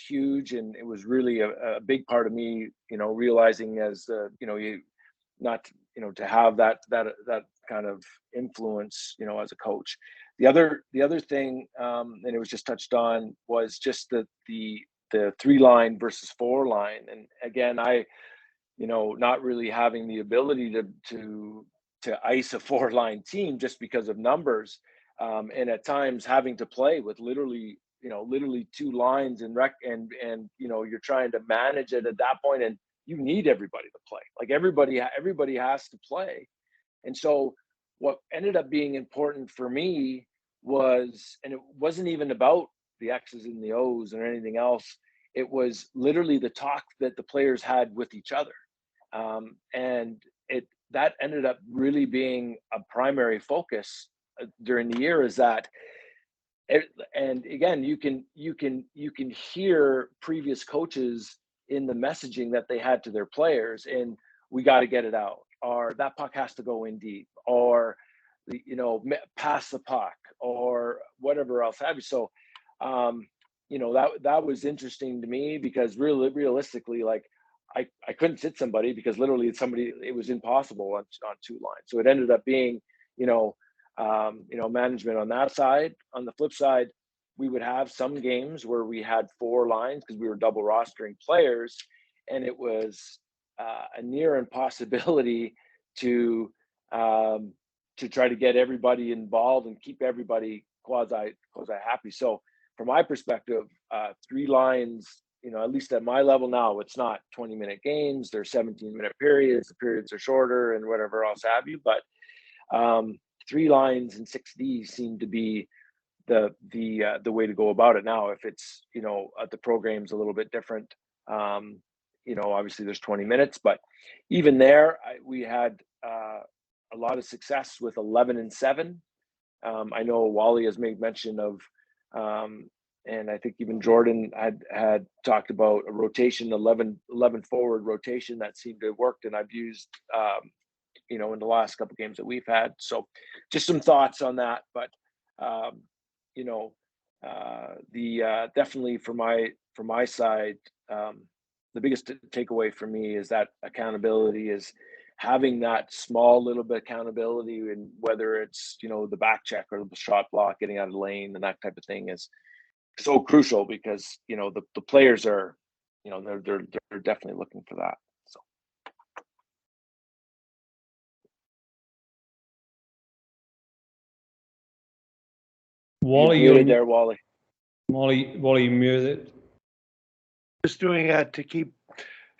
huge, and it was really a big part of me, realizing as you not to have that kind of influence, as a coach. The other thing, and it was just touched on, was just the 3-line versus 4-line, and again, I not really having the ability to ice a 4-line team just because of numbers. And at times having to play with literally 2 lines and you're trying to manage it at that point, and you need everybody to play. Like, everybody has to play. And so what ended up being important for me was, and it wasn't even about the X's and the O's or anything else, it was literally the talk that the players had with each other. And that ended up really being a primary focus during the year, is that, and again, you can hear previous coaches in the messaging that they had to their players, and we got to get it out, or that puck has to go in deep, or pass the puck, or whatever else have you. So that was interesting to me, because realistically, like, I couldn't sit somebody, because literally it was impossible on 2 lines. So it ended up being, management on that side. On the flip side, we would have some games where we had 4 lines, because we were double rostering players, and it was a near impossibility to try to get everybody involved and keep everybody quasi happy. So from my perspective, 3 lines, at least at my level now, it's not 20-minute games. They're 17-minute periods. The periods are shorter and whatever else have you. But 3 lines and 6D seem to be the way to go about it now. If it's, the program's a little bit different, obviously there's 20 minutes, but even there, we had a lot of success with 11 and 7. I know Wally has made mention of, and I think even Jordan had talked about a rotation, 11 forward rotation that seemed to have worked, and I've used, in the last couple of games that we've had. So just some thoughts on that. But definitely from my side, the biggest takeaway for me is that accountability, is having that small little bit of accountability, and whether it's the back check or the shot block, getting out of the lane, and that type of thing is so crucial, because the players are they're definitely looking for that. So Wally, you're muted there, Wally. Wally, muted. Just doing that to keep,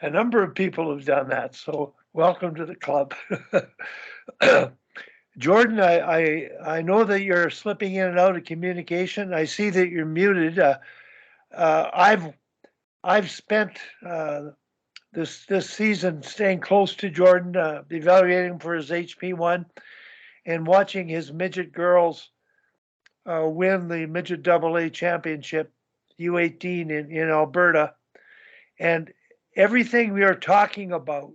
a number of people have done that. So welcome to the club. Jordan, I know that you're slipping in and out of communication. I see that you're muted. I've spent this season staying close to Jordan, evaluating for his HP1, and watching his midget girls win the midget AA championship, U18 in Alberta. And everything we are talking about,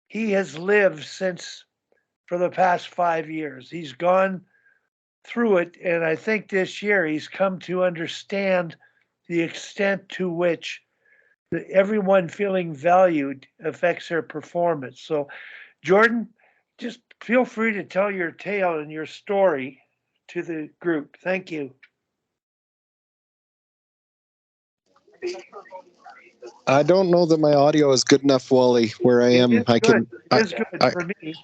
he has lived since, for the past 5 years. He's gone through it, and I think this year he's come to understand the extent to which everyone feeling valued affects their performance. So, Jordan, just feel free to tell your tale and your story to the group. Thank you. I don't know that my audio is good enough, Wally, where I am. It's I good. can. It's good for me.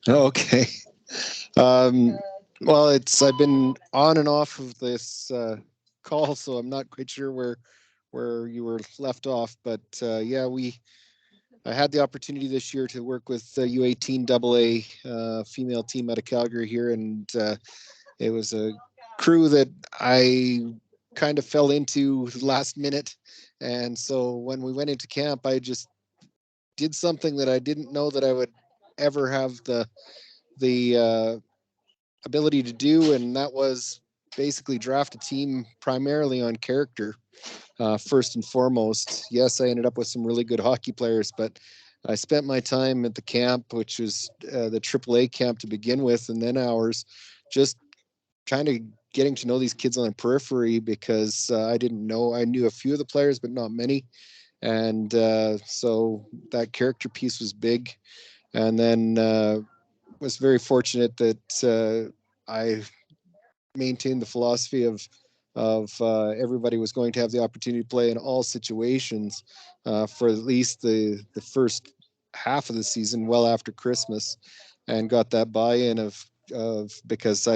Okay. Well, I've been on and off of this call, so I'm not quite sure where you were left off. But yeah, I had the opportunity this year to work with U18 AA female team out of Calgary here, and it was a crew that I kind of fell into last minute. And so when we went into camp, I just did something that I didn't know that I would ever have the ability to do, and that was basically draft a team primarily on character. First and foremost, yes, I ended up with some really good hockey players, but I spent my time at the camp, which was the AAA camp to begin with, and then ours, just kind of getting to know these kids on the periphery because I didn't know. I knew a few of the players, but not many. And so that character piece was big. And then was very fortunate that I maintained the philosophy of everybody was going to have the opportunity to play in all situations for at least the first half of the season, well after Christmas, and got that buy-in of because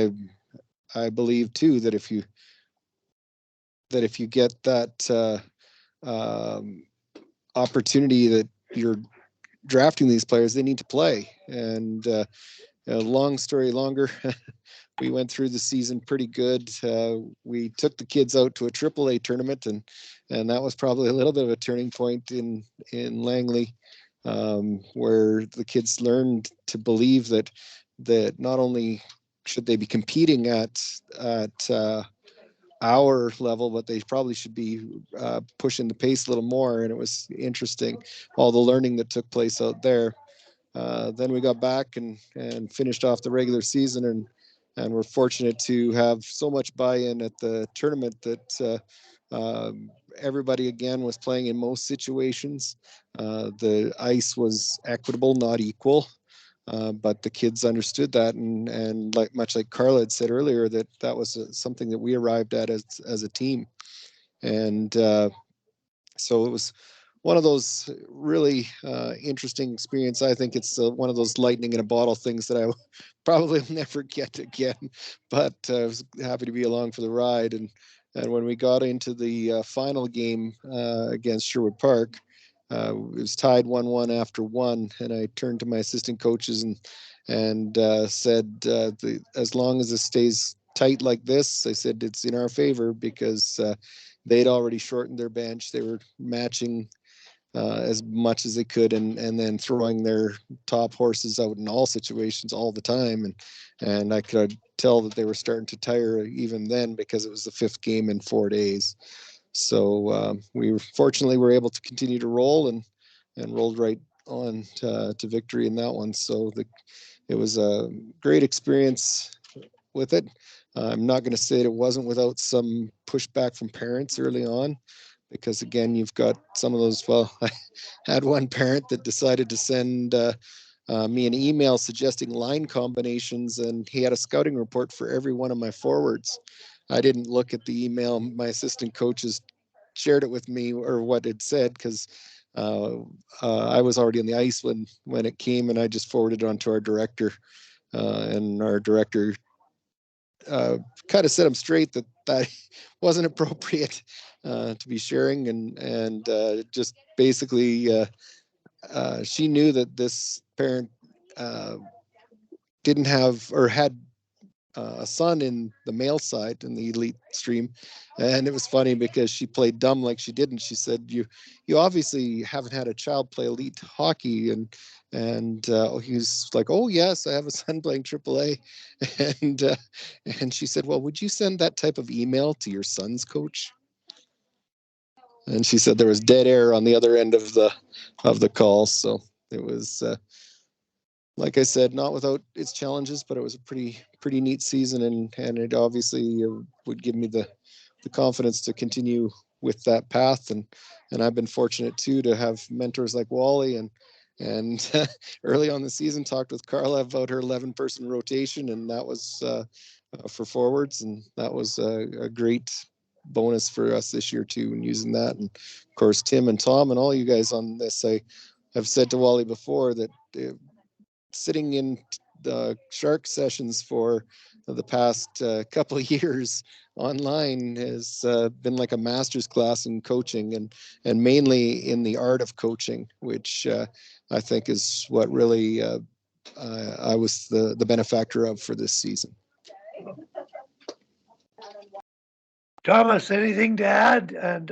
I believe too that if you get that opportunity that you're drafting these players, they need to play. And long story longer, we went through the season pretty good. We took the kids out to a AAA tournament, and that was probably a little bit of a turning point in Langley, where the kids learned to believe that not only should they be competing at our level, but they probably should be pushing the pace a little more. And it was interesting, all the learning that took place out there. Then we got back and finished off the regular season, and we're fortunate to have so much buy-in at the tournament that everybody again was playing in most situations. The ice was equitable, not equal. But the kids understood that, and much like Carla had said earlier, that was something that we arrived at as a team. And so it was one of those really interesting experience. I think it's one of those lightning in a bottle things that I probably will never get again, but I was happy to be along for the ride. And when we got into the final game against Sherwood Park, it was tied 1-1 after one, and I turned to my assistant coaches and said, as long as it stays tight like this, I said it's in our favor, because they'd already shortened their bench. They were matching as much as they could, and then throwing their top horses out in all situations all the time. And I could tell that they were starting to tire even then, because it was the fifth game in 4 days. So we fortunately were able to continue to roll and rolled right on to victory in that one. So it was a great experience with it. I'm not going to say that it wasn't without some pushback from parents early on, because again, you've got some of those. Well, I had one parent that decided to send me an email suggesting line combinations, and he had a scouting report for every one of my forwards. I didn't look at the email. My assistant coaches shared it with me, or what it said, because I was already on the ice when it came, and I just forwarded it on to our director, and our director kind of set him straight that wasn't appropriate to be sharing, and just basically she knew that this parent didn't have, or had a son in the male side in the elite stream. And it was funny because she played dumb like she didn't. She said, you obviously haven't had a child play elite hockey. And he's like, oh yes, I have a son playing AAA. And she said, well, would you send that type of email to your son's coach? And she said there was dead air on the other end of the call. So it was like I said, not without its challenges, but it was a pretty neat season, and it obviously would give me the confidence to continue with that path. And I've been fortunate too to have mentors like Wally, and early on the season talked with Carla about her 11-person rotation, and that was for forwards, and that was a great bonus for us this year too, and using that. And of course, Tim and Tom and all you guys on this, I've said to Wally before that sitting in the Shark sessions for the past couple of years online has been like a master's class in coaching, and mainly in the art of coaching, which I think is what really I was the benefactor of for this season. Thomas, anything to add? And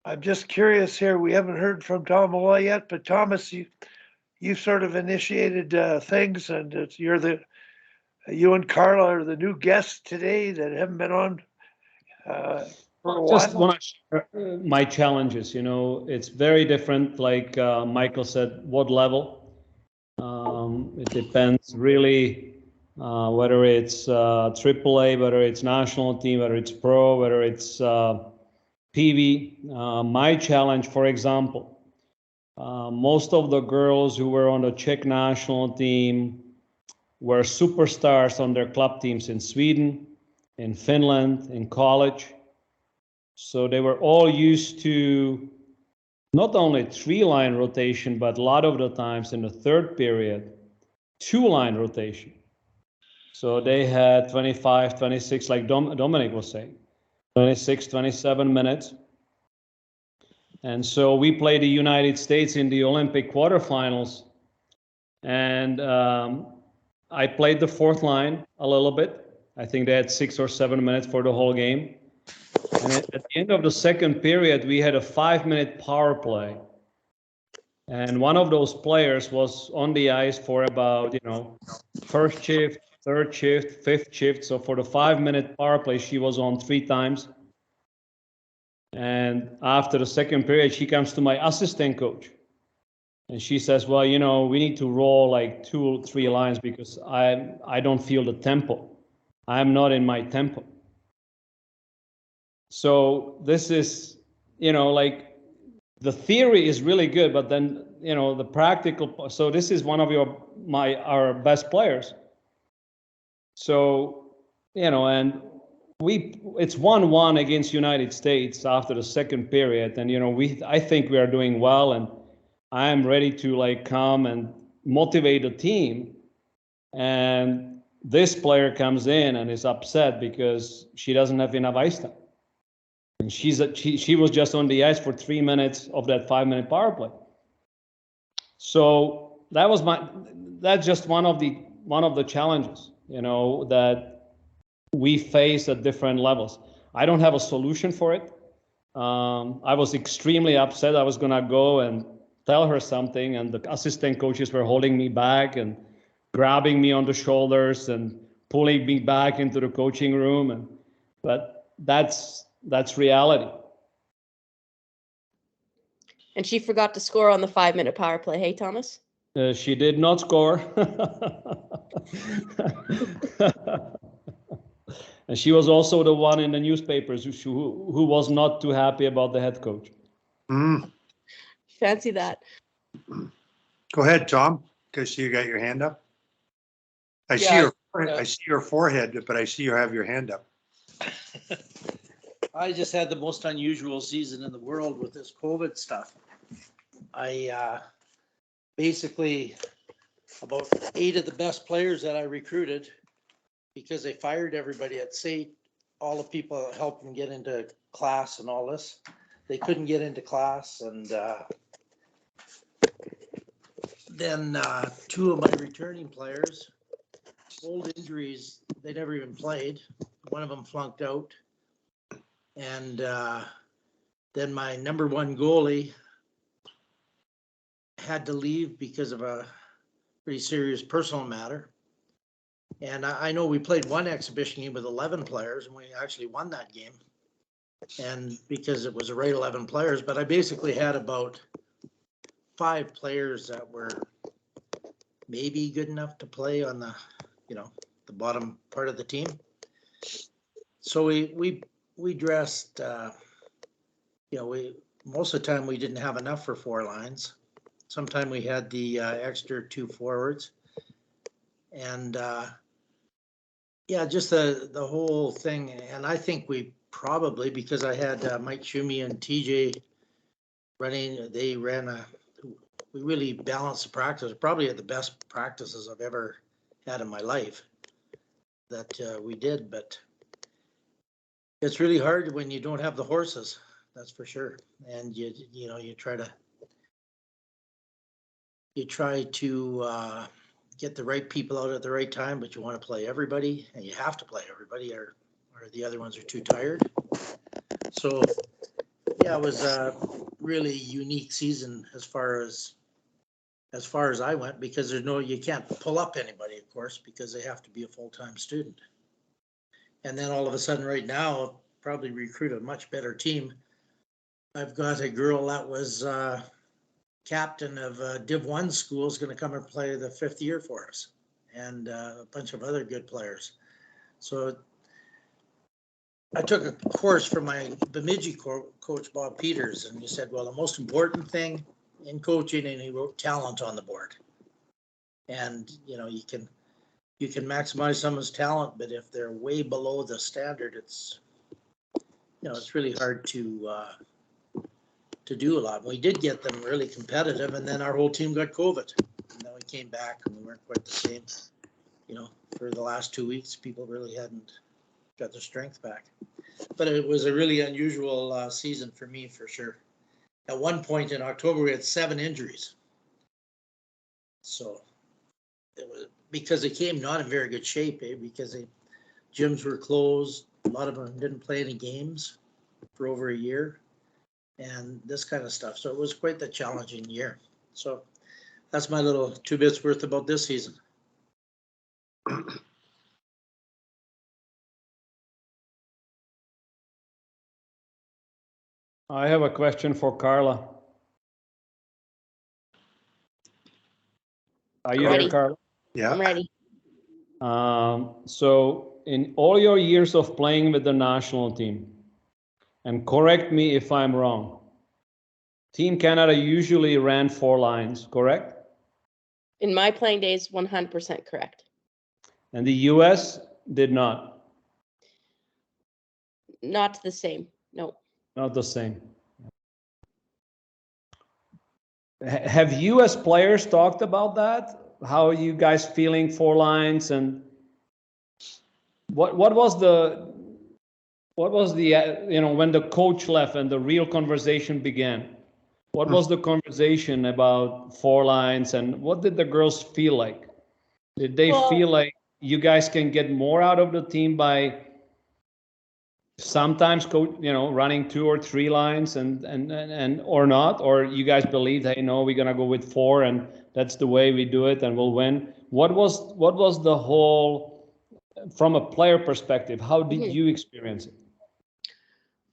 I'm just curious here. We haven't heard from Tom Malloy yet, but Thomas, you sort of initiated things, and you and Carla are the new guests today that haven't been on for a Just while. want to share my challenges. You know, it's very different. Like Michael said, what level? It depends really whether it's AAA, whether it's national team, whether it's pro, whether it's PV. My challenge, for example, most of the girls who were on the Czech national team were superstars on their club teams in Sweden, in Finland, in college. So they were all used to not only 3-line rotation, but a lot of the times in the third period, 2-line rotation. So they had 25, 26, like Dominic was saying, 26, 27 minutes. And so we played the United States in the Olympic quarterfinals. And I played the 4th line a little bit. I think they had 6 or 7 minutes for the whole game. And at the end of the second period, we had a 5-minute power play. And one of those players was on the ice for about, first shift, third shift, fifth shift. So for the 5-minute power play, she was on 3 times. And after the second period, she comes to my assistant coach. And she says, well, we need to roll like 2 or 3 lines because I don't feel the tempo. I'm not in my tempo. So this is, like the theory is really good, but then, the practical, so this is one of our best players. So, and it's 1-1 against United States after the second period. And, I think we are doing well, and I am ready to come and motivate the team. And this player comes in and is upset because she doesn't have enough ice time. And she was just on the ice for 3 minutes of that 5-minute power play. So that's just one of the challenges, that we face at different levels. I don't have a solution for it. I was extremely upset. I was gonna go and tell her something, and the assistant coaches were holding me back and grabbing me on the shoulders and pulling me back into the coaching room. But that's reality. And she forgot to score on the 5-minute power play. Hey, Thomas? She did not score. And she was also the one in the newspapers who was not too happy about the head coach. Fancy that. Go ahead, Tom, because you got your hand up. I see your forehead, but I see you have your hand up. I just had the most unusual season in the world with this COVID stuff. I basically, about 8 of the best players that I recruited, because they fired everybody at SAIT, all the people that helped them get into class and all this, they couldn't get into class. And then 2 of my returning players, old injuries, they never even played. One of them flunked out. And then my number 1 goalie had to leave because of a pretty serious personal matter. And I know we played one exhibition game with 11 players, and we actually won that game. And because it was a right 11 players, but I basically had about 5 players that were maybe good enough to play on the, the bottom part of the team. So we dressed, most of the time we didn't have enough for 4 lines. Sometime we had the extra 2 forwards. And just the whole thing. And I think we Probably because I had Mike Schumi and TJ running. They ran we really balanced the practice. Probably at the best practices I've ever had in my life that we did. But it's really hard when you don't have the horses. That's for sure. And you try to get the right people out at the right time, but you want to play everybody, and you have to play everybody, or the other ones are too tired. So yeah, it was a really unique season as far as I went, because you can't pull up anybody, of course, because they have to be a full-time student. And then all of a sudden right now, I'll probably recruit a much better team. I've got a girl that was captain of Div 1 school is going to come and play the 5th year for us, and a bunch of other good players. So I took a course from my Bemidji coach, Bob Peters, and he said, well, the most important thing in coaching, and he wrote talent on the board. And, you can maximize someone's talent, but if they're way below the standard, it's really hard to do a lot. We did get them really competitive, and then our whole team got COVID. And then we came back and we weren't quite the same. For the last 2 weeks, people really hadn't got their strength back. But it was a really unusual season for me, for sure. At one point in October, we had 7 injuries. So it was because they came not in very good shape, because gyms were closed. A lot of them didn't play any games for over a year, and this kind of stuff. So it was quite the challenging year. So that's my little 2 bits worth about this season. I have a question for Carla. Are you Ready. there, Carla? Yeah. I'm ready. So in all your years of playing with the national team, and correct me if I'm wrong, Team Canada usually ran 4 lines, correct? In my playing days, 100% correct. And the US did not. Not the same. No. Not the same. Have you as players talked about that? How are you guys feeling 4 lines, and what was the when the coach left and the real conversation began? What was the conversation about 4 lines, and what did the girls feel like? Did they feel like you guys can get more out of the team by sometimes running 2 or 3 lines and or not, or you guys believe, hey, no, we're gonna go with 4 and that's the way we do it and we'll win? What was the whole, from a player perspective, how did you experience it?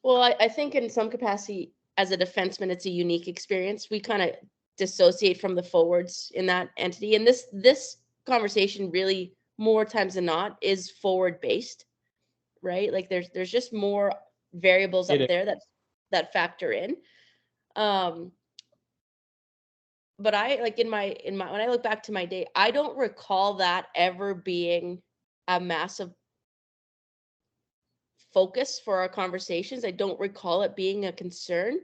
Well, I think in some capacity as a defenseman, it's a unique experience. We kind of dissociate from the forwards in that entity, and this conversation really more times than not is forward based. Right? Like there's just more variables up there that factor in. But I like in my when I look back to my day, I don't recall that ever being a massive focus for our conversations. I don't recall it being a concern.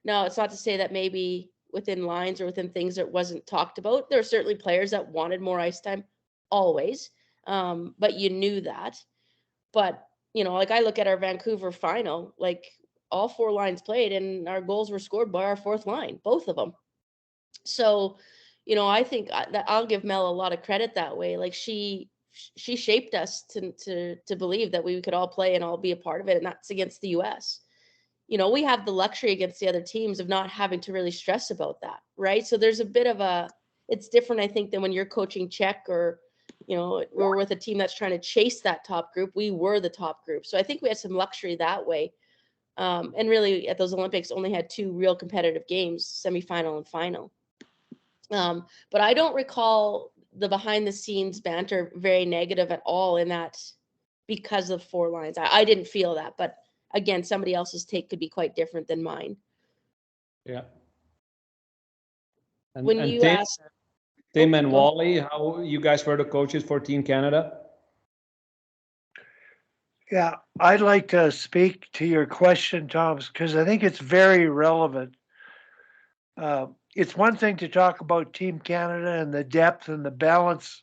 Now, it's not to say that maybe within lines or within things it wasn't talked about. There are certainly players that wanted more ice time always. But you knew that. But like I look at our Vancouver final, like all 4 lines played and our goals were scored by our 4th line, both of them. So, I think that I'll give Mel a lot of credit that way. Like she shaped us to believe that we could all play and all be a part of it. And that's against the US. We have the luxury against the other teams of not having to really stress about that. Right. So there's a bit of it's different, I think, than when you're coaching Czech or, we're with a team that's trying to chase that top group. We were the top group. So I think we had some luxury that way. And really at those Olympics only had 2 real competitive games, semifinal and final. But I don't recall the behind the scenes banter very negative at all in that because of 4 lines. I didn't feel that, but again, somebody else's take could be quite different than mine. Yeah. When you asked Tim and Wally, how you guys were the coaches for Team Canada? Yeah, I'd like to speak to your question, Thomas, because I think it's very relevant. It's one thing to talk about Team Canada and the depth and the balance,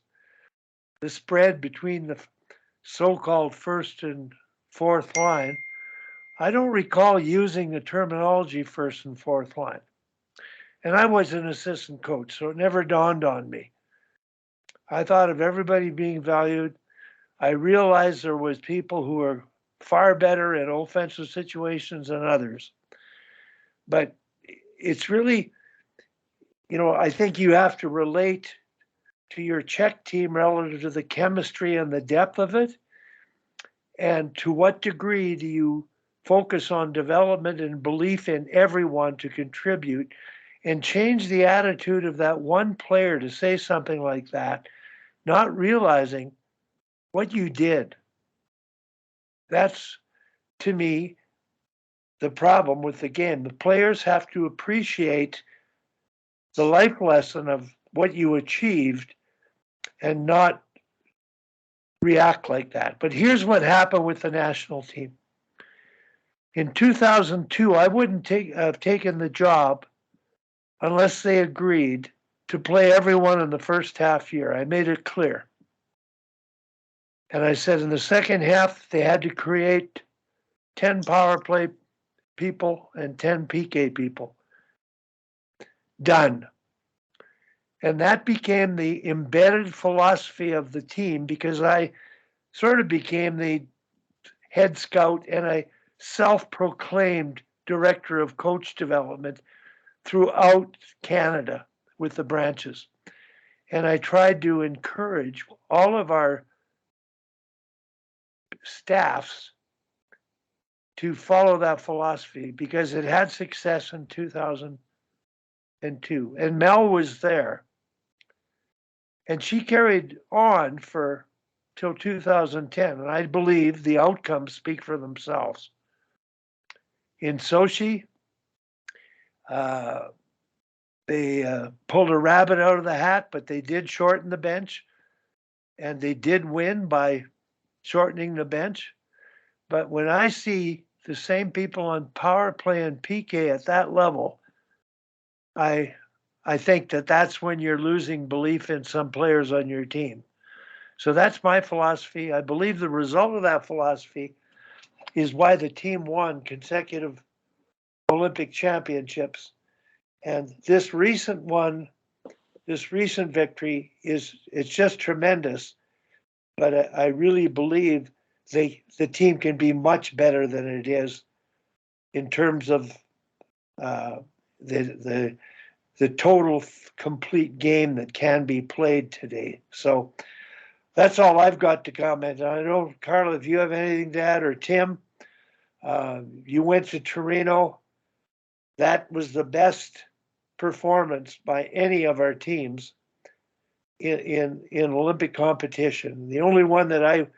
the spread between the so-called first and fourth line. I don't recall using the terminology first and fourth line. And I was an assistant coach, so it never dawned on me. I thought of everybody being valued. I realized there was people who were far better in offensive situations than others. But it's really, I think you have to relate to your Czech team relative to the chemistry and the depth of it. And to what degree do you focus on development and belief in everyone to contribute and change the attitude of that one player to say something like that, not realizing what you did. That's, to me, the problem with the game. The players have to appreciate the life lesson of what you achieved and not react like that. But here's what happened with the national team. In 2002, I wouldn't have taken the job unless they agreed to play everyone in the first half year. I made it clear. And I said in the second half, they had to create 10 power play people and 10 PK people. Done. And that became the embedded philosophy of the team because I sort of became the head scout and a self-proclaimed director of coach development throughout Canada with the branches. And I tried to encourage all of our staffs to follow that philosophy because it had success in 2002. And Mel was there. And she carried on for till 2010. And I believe the outcomes speak for themselves. In Sochi, they pulled a rabbit out of the hat, but they did shorten the bench. And they did win by shortening the bench. But when I see the same people on power play and PK at that level, I think that that's when you're losing belief in some players on your team. So that's my philosophy. I believe the result of that philosophy is why the team won consecutive Olympic championships. And this recent victory it's just tremendous. But I really believe the team can be much better than it is in terms of the total complete game that can be played today. So that's all I've got to comment. I know, Carla, if you have anything to add, or Tim, you went to Torino. That was the best performance by any of our teams in Olympic competition. The only one that I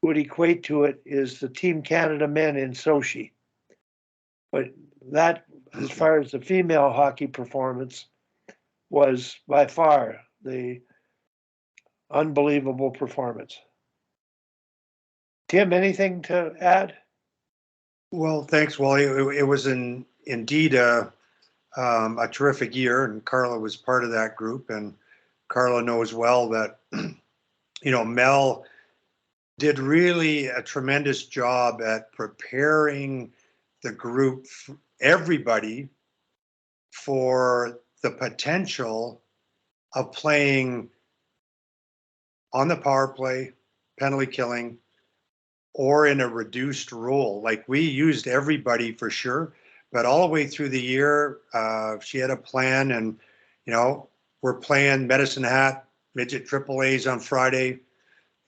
would equate to it is the Team Canada men in Sochi. But that, as far as the female hockey performance, was by far the unbelievable performance. Tim, anything to add? Well, thanks, Wally. It was indeed a terrific year, and Carla was part of that group. And Carla knows well that, Mel did really a tremendous job at preparing the group, everybody, for the potential of playing on the power play, penalty killing, or in a reduced role. Like, we used everybody for sure, but all the way through the year, she had a plan, and, we're playing Medicine Hat, midget AAAs on Friday.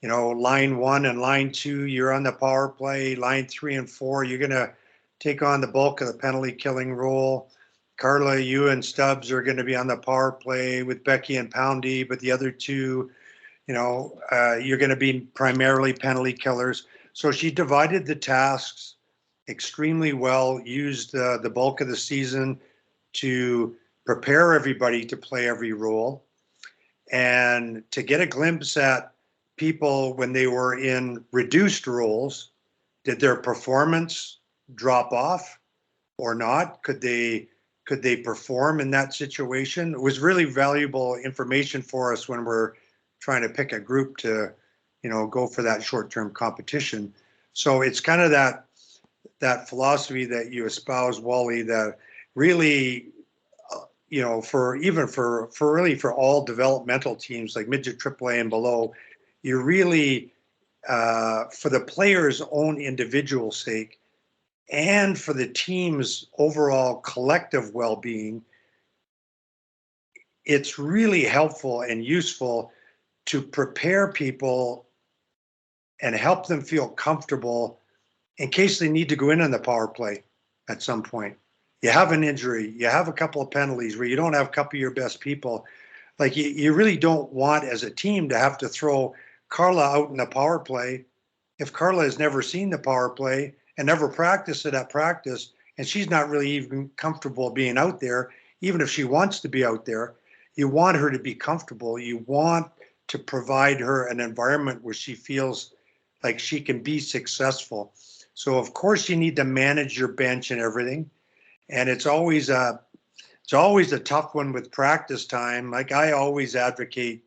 Line 1 and line 2, you're on the power play. Line 3 and 4, you're going to take on the bulk of the penalty killing role. Carla, you and Stubbs are going to be on the power play with Becky and Poundy, but the other two, you're going to be primarily penalty killers. So she divided the tasks extremely well, used the bulk of the season to prepare everybody to play every role, and to get a glimpse at people when they were in reduced roles did their performance drop off or not? Could they perform in that situation? It was really valuable information for us when we're trying to pick a group to, go for that short-term competition. So it's kind of that philosophy that you espouse, Wally, that really, for all developmental teams like midget AAA and below, you really, for the player's own individual sake and for the team's overall collective well-being, it's really helpful and useful to prepare people and help them feel comfortable in case they need to go in on the power play at some point. You have an injury, you have a couple of penalties where you don't have a couple of your best people. Like you really don't want as a team to have to throw Carla out in the power play if Carla has never seen the power play and never practiced it at practice, and she's not really even comfortable being out there, even if she wants to be out there. You want her to be comfortable. You want to provide her an environment where she feels like she can be successful. So of course you need to manage your bench and everything. And it's always a tough one with practice time. Like I always advocate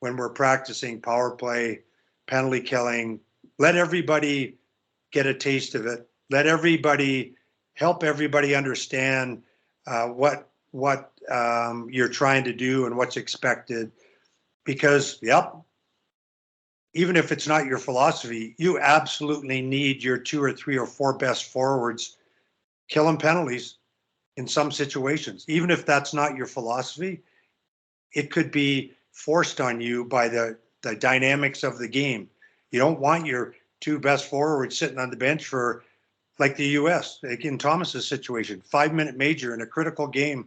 when we're practicing power play, penalty killing, let everybody get a taste of it. Let everybody, help everybody understand what you're trying to do and what's expected. Because, even if it's not your philosophy, you absolutely need your 2 or 3 or 4 best forwards killing penalties in some situations. Even if that's not your philosophy, it could be forced on you by the dynamics of the game. You don't want your 2 best forwards sitting on the bench for, like the U.S., like in Thomas's situation, 5-minute major in a critical game.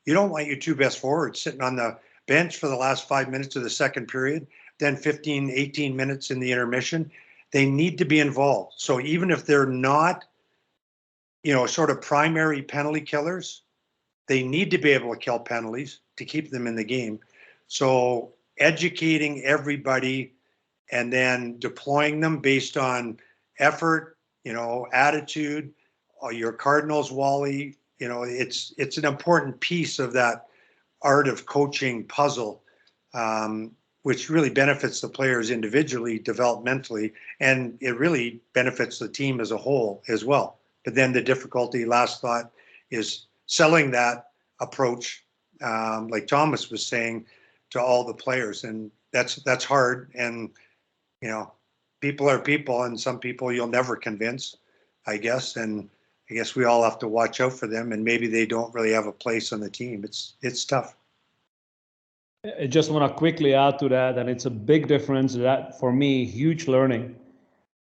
You don't want your 2 best forwards sitting on the bench for the last 5 minutes of the second period, then 15, 18 minutes in the intermission. They need to be involved. So even if they're not, sort of primary penalty killers, they need to be able to kill penalties to keep them in the game. So educating everybody and then deploying them based on effort, attitude, your Cardinals, Wally, it's an important piece of that art of coaching puzzle, which really benefits the players individually, developmentally, and it really benefits the team as a whole as well. But then the difficulty, last thought, is selling that approach, like Thomas was saying, to all the players, and that's hard. And people are people, and some people you'll never convince, I guess. And I guess we all have to watch out for them, and maybe they don't really have a place on the team. It's tough. I just want to quickly add to that, and it's a big difference. That for me, huge learning.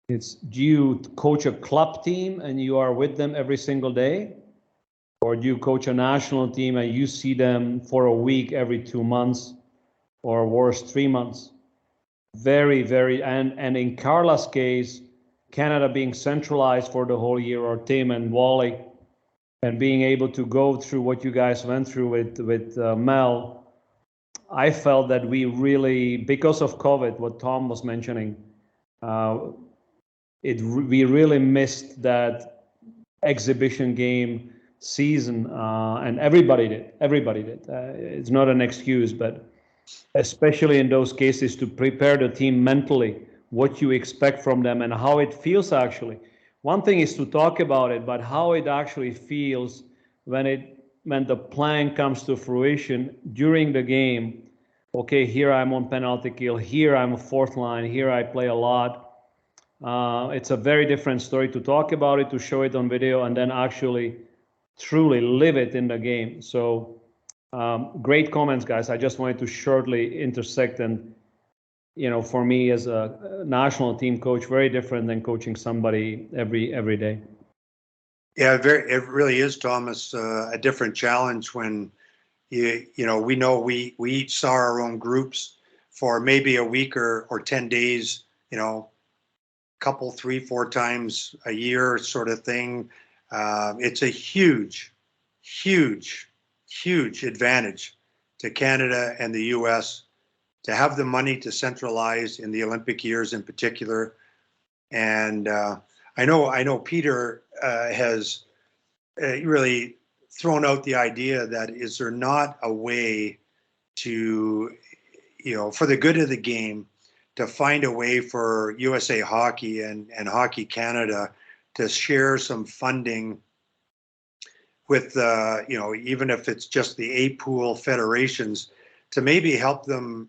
It's, do you coach a club team and you are with them every single day? Or do you coach a national team and you see them for a week every 2 months, or worse, 3 months? Very, very, and in Carla's case, Canada being centralized for the whole year, or Tim and Wally, and being able to go through what you guys went through with Mel, I felt that we really, because of COVID, what Tom was mentioning, we really missed that exhibition game season, and everybody did. It's not an excuse, but especially in those cases, to prepare the team mentally, what you expect from them and how it feels actually. One thing is to talk about it, but how it actually feels when the plan comes to fruition during the game. Okay, here I'm on penalty kill, here I'm a 4th line, here I play a lot. It's a very different story to talk about it, to show it on video, and then actually truly live it in the game. So great comments, guys. I just wanted to shortly intersect, and for me as a national team coach, very different than coaching somebody every day. Yeah, it really is, Thomas, a different challenge when we know we each saw our own groups for maybe a week or 10 days, couple, 3-4 times a year sort of thing. It's a huge advantage to Canada and the US to have the money to centralize in the Olympic years in particular. And I know Peter has really thrown out the idea that is there not a way to, for the good of the game, to find a way for USA Hockey and Hockey Canada to share some funding with, even if it's just the A-pool federations, to maybe help them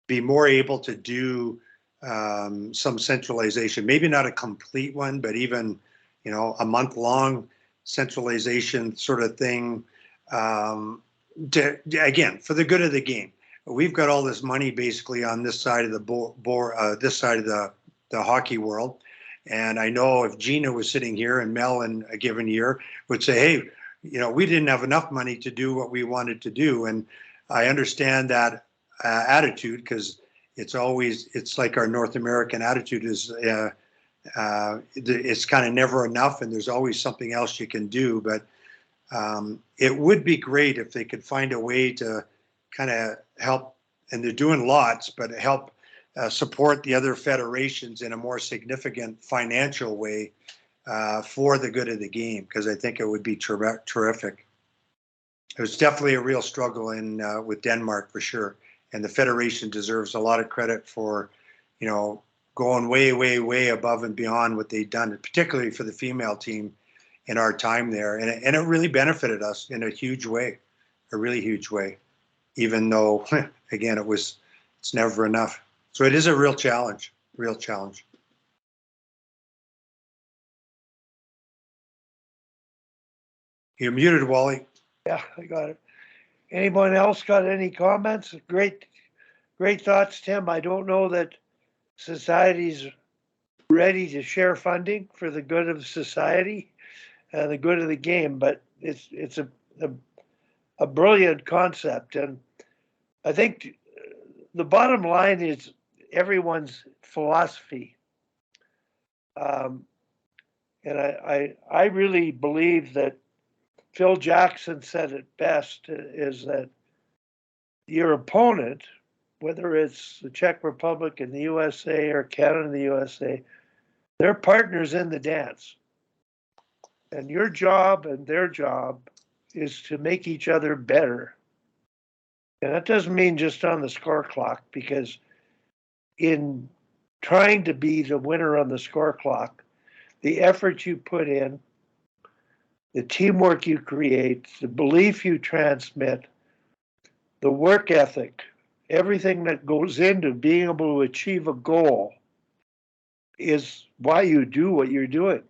be more able to do some centralization, maybe not a complete one, but even, a month-long centralization sort of thing, again, for the good of the game. We've got all this money basically on this side of the this side of the hockey world. And I know if Gina was sitting here and Mel in a given year would say, hey, we didn't have enough money to do what we wanted to do. And I understand that attitude, because it's like our North American attitude is it's kind of never enough and there's always something else you can do. But it would be great if they could find a way to kind of help, and they're doing lots, but help support the other federations in a more significant financial way for the good of the game, because I think it would be terrific. It was definitely a real struggle with Denmark for sure, and the federation deserves a lot of credit for, going way, way, way above and beyond what they've done, particularly for the female team in our time there, and it really benefited us in a huge way, a really huge way, even though again it's never enough. So it is a real challenge, real challenge. You're muted, Wally. Yeah, I got it. Anyone else got any comments? Great thoughts, Tim. I don't know that society's ready to share funding for the good of society and the good of the game, but it's a brilliant concept. And I think the bottom line is everyone's philosophy. And I really believe that Phil Jackson said it best, is that your opponent, whether it's the Czech Republic and the USA or Canada and the USA, they're partners in the dance. And your job and their job is to make each other better. And that doesn't mean just on the score clock, because in trying to be the winner on the score clock, the effort you put in, the teamwork you create, the belief you transmit, the work ethic, everything that goes into being able to achieve a goal is why you do what you're doing.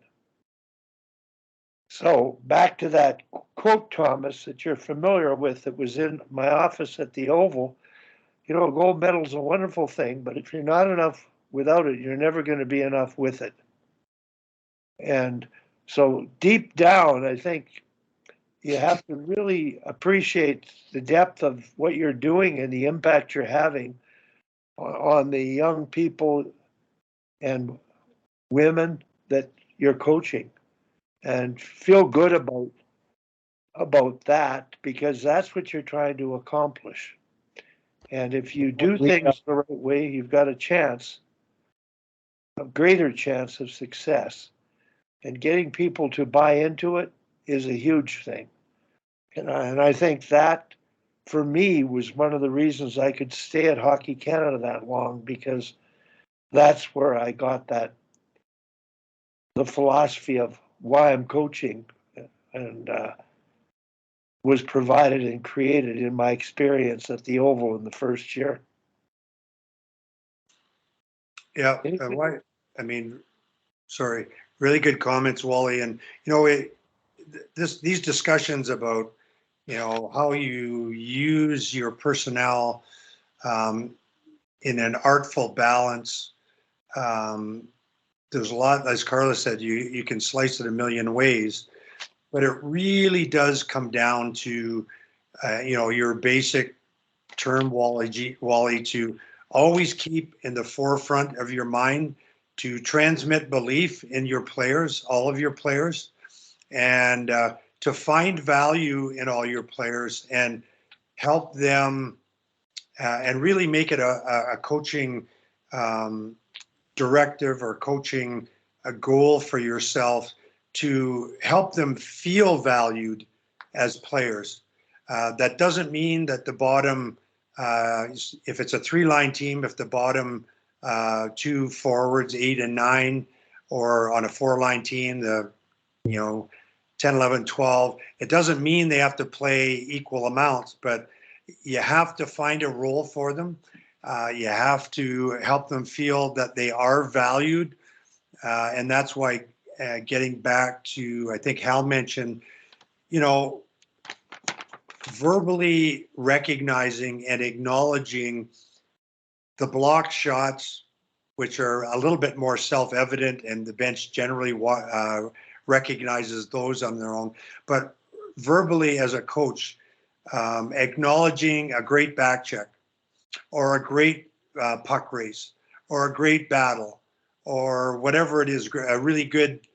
So back to that quote, Thomas, that you're familiar with, that was in my office at the Oval. A gold medal's a wonderful thing, but if you're not enough without it, you're never going to be enough with it. And so deep down, I think you have to really appreciate the depth of what you're doing and the impact you're having on the young people and women that you're coaching, and feel good about that, because that's what you're trying to accomplish. And if you do things the right way, you've got a greater chance of success. And getting people to buy into it is a huge thing. And I think that, for me, was one of the reasons I could stay at Hockey Canada that long, because that's where I got the philosophy of why I'm coaching, and was provided and created in my experience at the Oval in the first year. Yeah, sorry, really good comments, Wally. And these discussions about how you use your personnel in an artful balance. There's a lot, as Carla said, you can slice it a million ways, but it really does come down to your basic term, Wally, to always keep in the forefront of your mind, to transmit belief in your players, all of your players, and to find value in all your players and help them and really make it a coaching directive or coaching a goal for yourself to help them feel valued as players. That doesn't mean that the bottom, if it's a 3-line team, if the bottom 2 forwards, 8 and 9, or on a 4-line team, the 10, 11, 12, it doesn't mean they have to play equal amounts, but you have to find a role for them. You have to help them feel that they are valued. And that's why getting back to, I think Hal mentioned, verbally recognizing and acknowledging the blocked shots, which are a little bit more self-evident, and the bench generally recognizes those on their own. But verbally, as a coach, acknowledging a great back check, or a great puck race, or a great battle, or whatever it is, a really good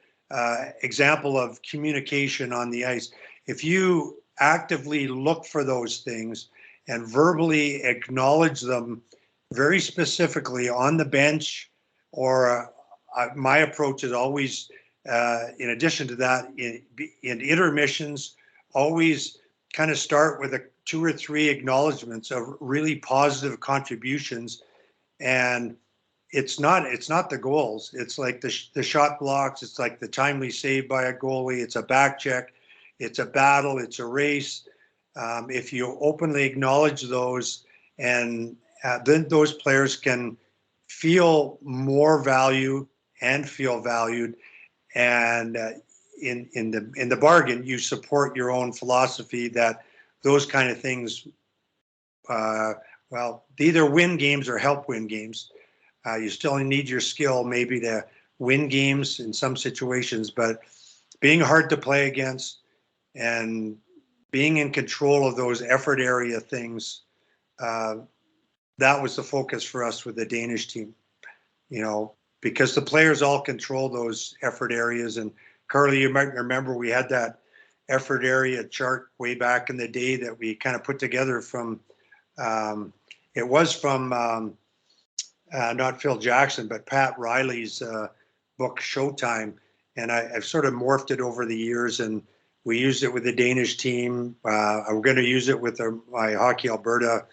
example of communication on the ice. If you actively look for those things and verbally acknowledge them very specifically on the bench, or my approach is always, in addition to that, in intermissions, always kind of start with 2 or 3 acknowledgements of really positive contributions. And it's not the goals. It's like the shot blocks. It's like the timely save by a goalie. It's a back check. It's a battle. It's a race. If you openly acknowledge those, and then those players can feel more value and feel valued. And in the bargain, you support your own philosophy that those kind of things, they either win games or help win games. You still need your skill maybe to win games in some situations, but being hard to play against and being in control of those effort area things, that was the focus for us with the Danish team, because the players all control those effort areas. And Carly, you might remember we had that effort area chart way back in the day that we kind of put together from, it was from not Phil Jackson, but Pat Riley's book Showtime. And I've sort of morphed it over the years, and we used it with the Danish team. I'm going to use it with my Hockey Alberta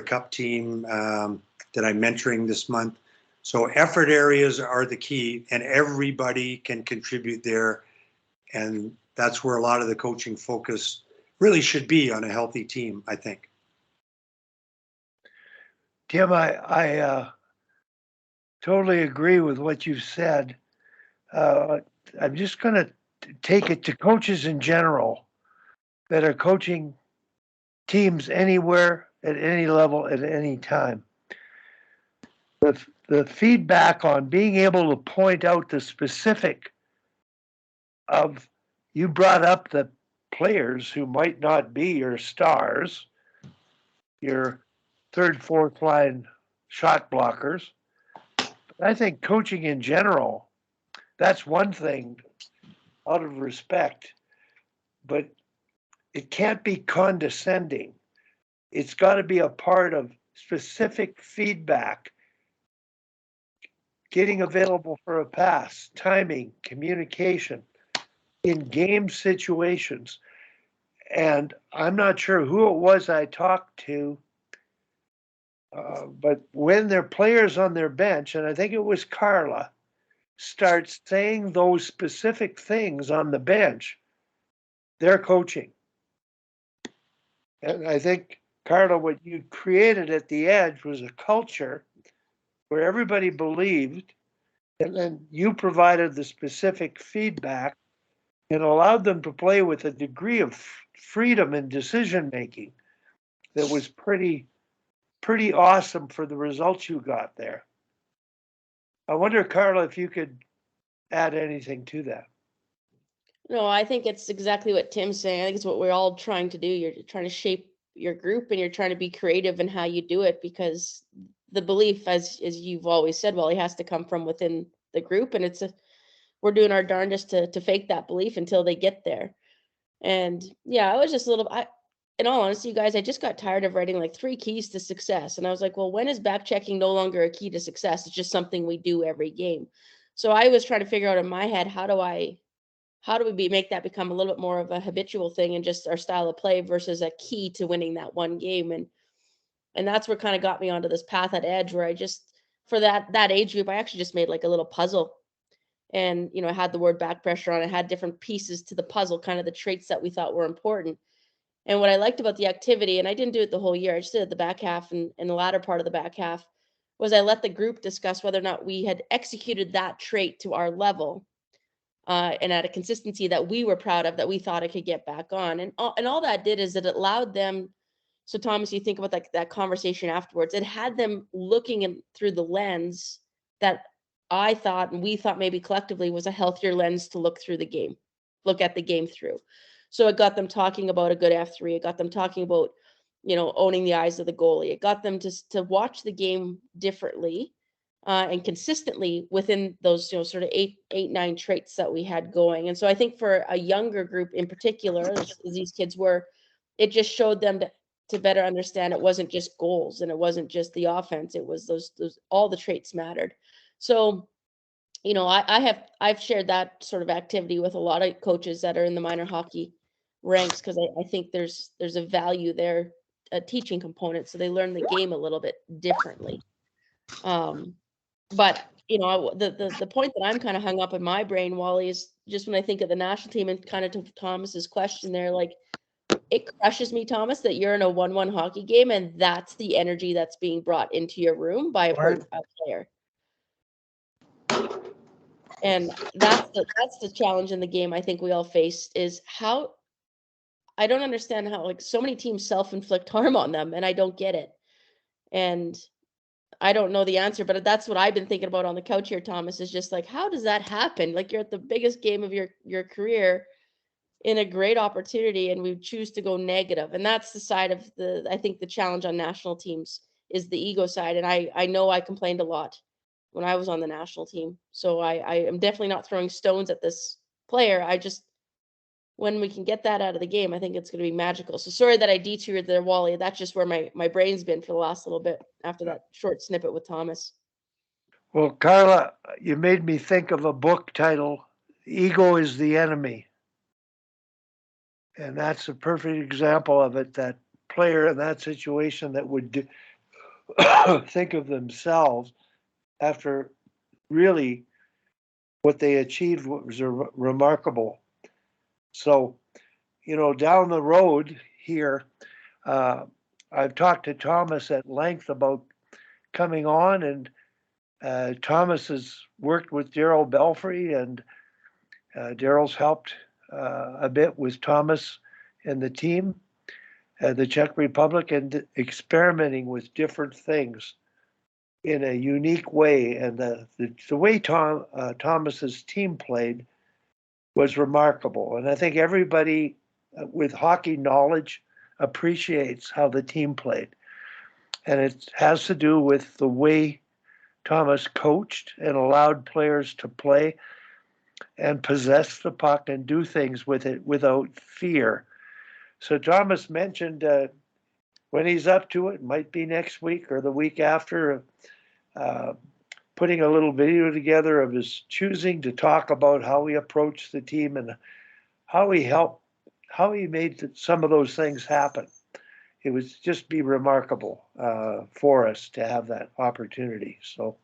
Cup team that I'm mentoring this month. So effort areas are the key, and everybody can contribute there. And that's where a lot of the coaching focus really should be on a healthy team, I think. Tim, I totally agree with what you've said. I'm just going to take it to coaches in general that are coaching teams anywhere, at any level, at any time. The feedback on being able to point out the specific of, you brought up the players who might not be your stars, your 3rd, 4th line shot blockers. But I think coaching in general, that's one thing out of respect, but it can't be condescending. It's got to be a part of specific feedback, getting available for a pass, timing, communication in game situations. And I'm not sure who it was I talked to, but when their players on their bench, and I think it was Carla, starts saying those specific things on the bench, they're coaching. And I think, Carla, what you created at the Edge was a culture where everybody believed, and then you provided the specific feedback and allowed them to play with a degree of freedom in decision making that was pretty awesome for the results you got there. I wonder, Carla, if you could add anything to that. No, I think it's exactly what Tim's saying. I think it's what we're all trying to do. You're trying to shape your group, and you're trying to be creative in how you do it, because the belief, as you've always said, Wally, has to come from within the group, and we're doing our darndest to fake that belief until they get there. And yeah, I was just in all honesty, you guys, I just got tired of writing like 3 keys to success. And I was like, well, when is back checking no longer a key to success? It's just something we do every game. So I was trying to figure out in my head, how do we make that become a little bit more of a habitual thing and just our style of play versus a key to winning that one game. And that's what kind of got me onto this path at Edge, where I just, for that age group, I actually just made like a little puzzle. And, I had the word back pressure on it, had different pieces to the puzzle, kind of the traits that we thought were important. And what I liked about the activity, and I didn't do it the whole year, I just did it the back half and the latter part of the back half, was I let the group discuss whether or not we had executed that trait to our level and at a consistency that we were proud of, that we thought it could get back on. And all that did is it allowed them. So Thomas, you think about that conversation afterwards, it had them looking through the lens that I thought, and we thought maybe collectively, was a healthier lens to look at the game through. So it got them talking about a good F3. It got them talking about, owning the eyes of the goalie. It got them to watch the game differently and consistently within those, sort of eight, 9 traits that we had going. And so I think for a younger group in particular, as these kids were, it just showed them to better understand it wasn't just goals and it wasn't just the offense. It was those all the traits mattered. So, I've shared that sort of activity with a lot of coaches that are in the minor hockey ranks, because I think there's a value there, a teaching component, so they learn the game a little bit differently. But the point that I'm kind of hung up in my brain, Wally, is just when I think of the national team, and kind of to Thomas's question there, like, it crushes me, Thomas, that you're in a 1-1 hockey game and that's the energy that's being brought into your room by a player. And that's the challenge in the game I think we all face, is how I don't understand how, like, so many teams self-inflict harm on them, and I don't get it. And I don't know the answer, but that's what I've been thinking about on the couch here, Thomas, is just like, how does that happen? Like, you're at the biggest game of your career in a great opportunity, and we choose to go negative. And that's the side of I think the challenge on national teams is the ego side. And I know I complained a lot when I was on the national team. So I am definitely not throwing stones at this player. When we can get that out of the game, I think it's going to be magical. So sorry that I detoured there, Wally. That's just where my brain's been for the last little bit after that short snippet with Thomas. Well, Carla, you made me think of a book title, Ego is the Enemy. And that's a perfect example of it, that player in that situation that would think of themselves after really what they achieved was remarkable. So, down the road here, I've talked to Thomas at length about coming on, and Thomas has worked with Daryl Belfry, and Daryl's helped a bit with Thomas and the team, the Czech Republic, and experimenting with different things in a unique way. And the way Thomas's team played was remarkable. And I think everybody with hockey knowledge appreciates how the team played. And it has to do with the way Thomas coached and allowed players to play and possess the puck and do things with it without fear. So Thomas mentioned when he's up to it, might be next week or the week after, putting a little video together of his choosing to talk about how he approached the team and how he made some of those things happen. It would just be remarkable for us to have that opportunity. So,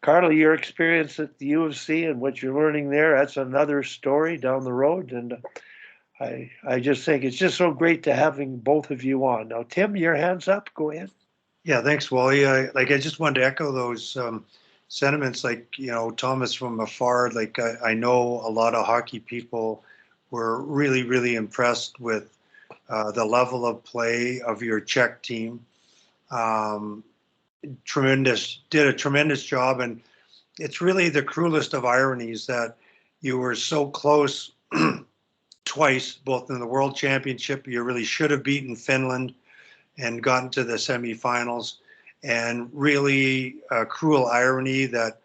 Carla, your experience at the U of C and what you're learning there, that's another story down the road. And I just think it's just so great to having both of you on. Now, Tim, your hand's up. Go ahead. Yeah, thanks, Wally. I just wanted to echo those sentiments. Like, Thomas from afar, like I know a lot of hockey people were really, really impressed with the level of play of your Czech team. Did a tremendous job. And it's really the cruelest of ironies that you were so close twice, both in the World Championship. You really should have beaten Finland and gotten to the semifinals. And really a cruel irony that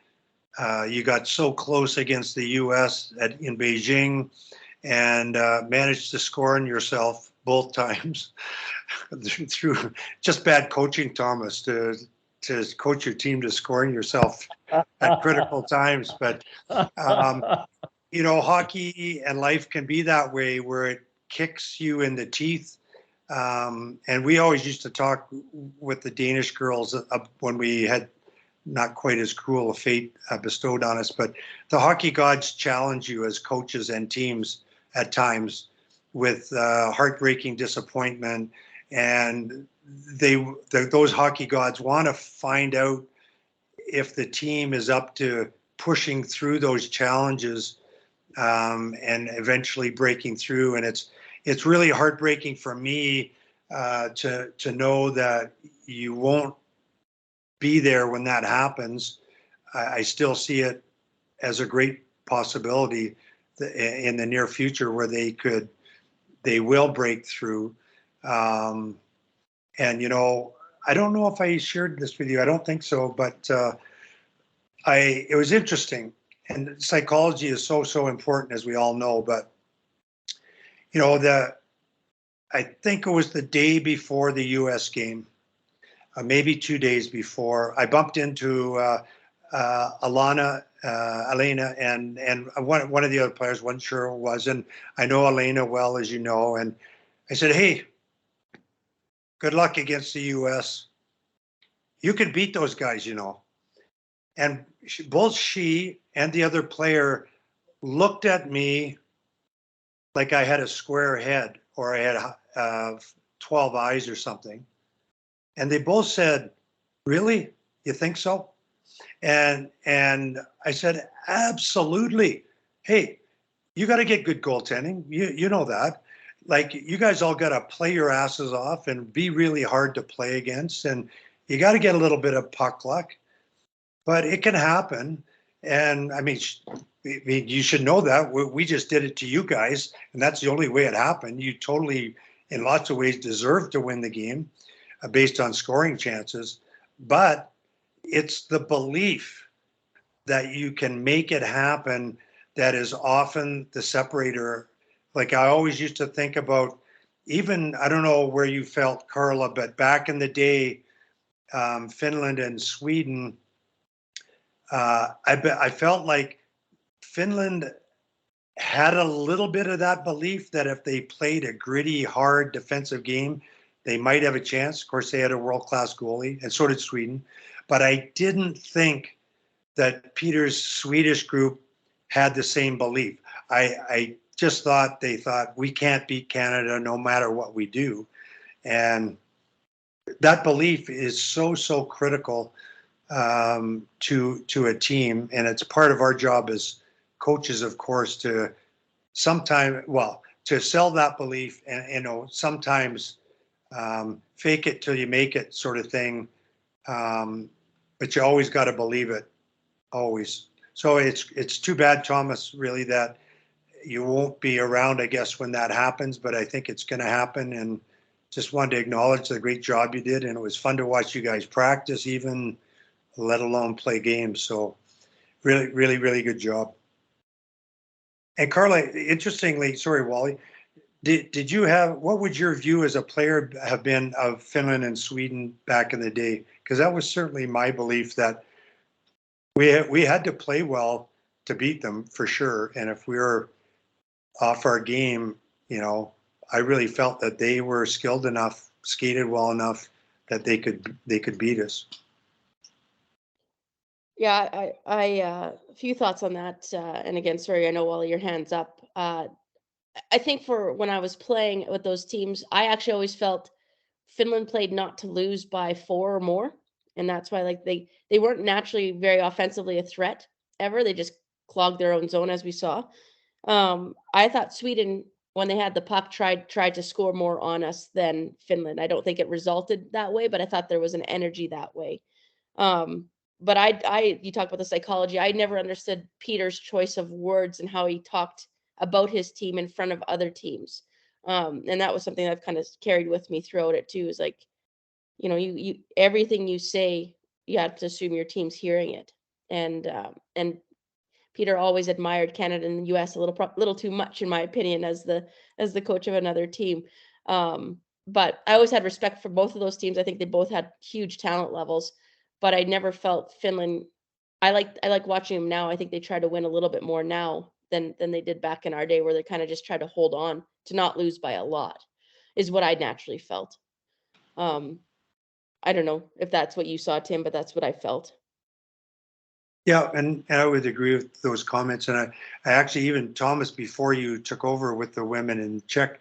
you got so close against the U.S. in Beijing and managed to score on yourself both times through just bad coaching, Thomas, to coach your team to scoring yourself at critical times. But hockey and life can be that way, where it kicks you in the teeth. And we always used to talk with the Danish girls when we had not quite as cruel a fate bestowed on us, but the hockey gods challenge you as coaches and teams at times with heartbreaking disappointment. And those hockey gods want to find out if the team is up to pushing through those challenges and eventually breaking through. And it's really heartbreaking for me to know that you won't be there when that happens. I still see it as a great possibility in the near future where they will break through. And I don't know if I shared this with you. I don't think so, but it was interesting. And psychology is so important, as we all know. But I think it was the day before the U.S. game, maybe 2 days before, I bumped into Elena, and one of the other players. Wasn't sure who it was, and I know Elena well, as you know. And I said, "Hey, good luck against the U.S. You can beat those guys, And both she and the other player looked at me like I had a square head or I had 12 eyes or something. And they both said, "Really? You think so?" And I said, "Absolutely. Hey, you got to get good goaltending. You know that. Like, you guys all got to play your asses off and be really hard to play against. And you got to get a little bit of puck luck. But it can happen." And I mean, you should know that. We just did it to you guys, and that's the only way it happened. You totally, in lots of ways, deserve to win the game based on scoring chances. But it's the belief that you can make it happen that is often the separator. Like, I always used to think about, even, I don't know where you felt, Carla, but back in the day, Finland and Sweden, I felt like Finland had a little bit of that belief that if they played a gritty, hard defensive game, they might have a chance. Of course, they had a world-class goalie, and so did Sweden. But I didn't think that Peter's Swedish group had the same belief. I just thought they thought, we can't beat Canada no matter what we do. And that belief is so critical to a team. And it's part of our job as coaches, of course, to sell that belief and, sometimes fake it till you make it sort of thing. But you always got to believe it, always. So it's too bad, Thomas, really, that you won't be around, I guess, when that happens, but I think it's going to happen. And just wanted to acknowledge the great job you did. And it was fun to watch you guys practice, even, let alone play games. So really, really, really good job. And Carla, interestingly, sorry, Wally, what would your view as a player have been of Finland and Sweden back in the day? Because that was certainly my belief, that we had to play well to beat them, for sure. And if we were off our game, I really felt that they were skilled enough, skated well enough, that they could beat us. Yeah, I a few thoughts on that. And again, sorry, I know, Wally, your hand's up. I think for when I was playing with those teams, I actually always felt Finland played not to lose by 4 or more. And that's why, like, they weren't naturally very offensively a threat ever. They just clogged their own zone, as we saw. I thought Sweden, when they had the puck, tried to score more on us than Finland. I don't think it resulted that way, but I thought there was an energy that way. But you talk about the psychology. I never understood Peter's choice of words and how he talked about his team in front of other teams. And that was something I've kind of carried with me throughout it too, is like, you everything you say, you have to assume your team's hearing it. And Peter always admired Canada and the US a little too much, in my opinion, as the coach of another team. But I always had respect for both of those teams. I think they both had huge talent levels, but I never felt Finland. I like watching them now. I think they try to win a little bit more now than they did back in our day, where they kind of just try to hold on to not lose by a lot, is what I naturally felt. I don't know if that's what you saw, Tim, but that's what I felt. Yeah, and I would agree with those comments. And I actually, even Thomas, before you took over with the women in Czech,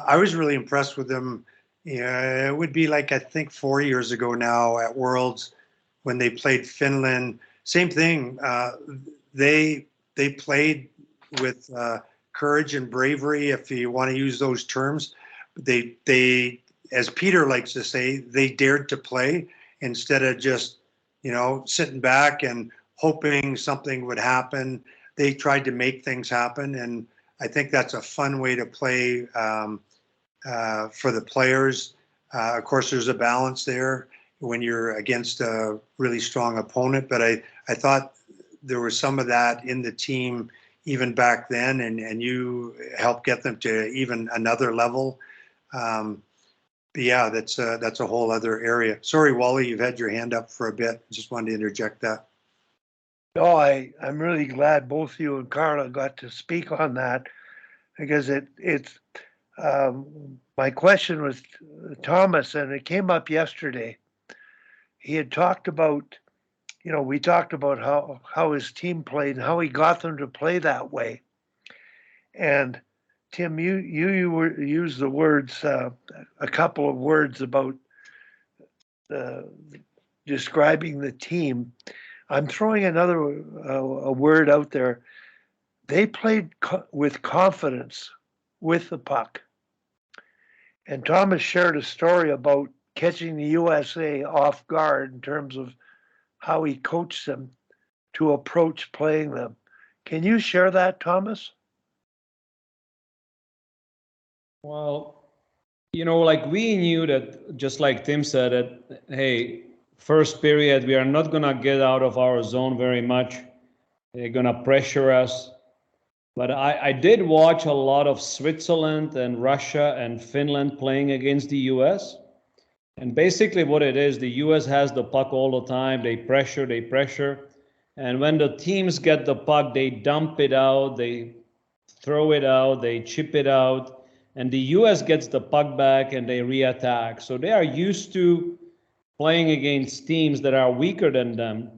I was really impressed with them. Yeah, it would be like, I think 4 years ago now at Worlds when they played Finland. Same thing. They played with courage and bravery, if you want to use those terms. They, as Peter likes to say, they dared to play instead of just, sitting back and hoping something would happen. They tried to make things happen, and I think that's a fun way to play for the players. Of course, there's a balance there when you're against a really strong opponent, but I thought there was some of that in the team even back then, and you helped get them to even another level. But yeah, that's a whole other area. Sorry, Wally, you've had your hand up for a bit. Just wanted to interject that. No, I'm really glad both you and Carla got to speak on that, because it's my question was Thomas, and it came up yesterday. He had talked about, we talked about how his team played and how he got them to play that way. And Tim, you used the words, a couple of words about describing the team. I'm throwing another a word out there. They played with confidence with the puck. And Thomas shared a story about catching the USA off guard in terms of how he coached them to approach playing them. Can you share that, Thomas? Well, like we knew that, just like Tim said, that, hey, first period, we are not going to get out of our zone very much. They're going to pressure us. But I did watch a lot of Switzerland and Russia and Finland playing against the US. And basically what it is, the US has the puck all the time. They pressure. And when the teams get the puck, they dump it out, they throw it out, they chip it out. And the US gets the puck back and they re-attack. So they are used to playing against teams that are weaker than them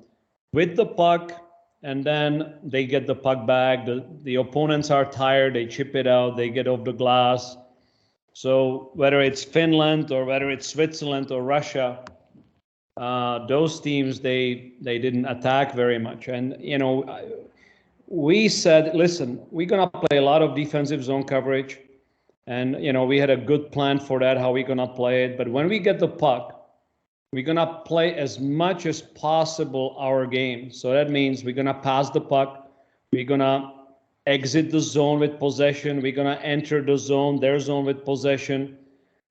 with the puck, and then they get the puck back. The opponents are tired, they chip it out, they get off the glass. So whether it's Finland or whether it's Switzerland or Russia, those teams, they didn't attack very much. And, we said, listen, we're going to play a lot of defensive zone coverage. And, we had a good plan for that, how we're going to play it. But when we get the puck, we're going to play as much as possible our game. So that means we're going to pass the puck. We're going to exit the zone with possession. We're going to enter the zone, their zone with possession.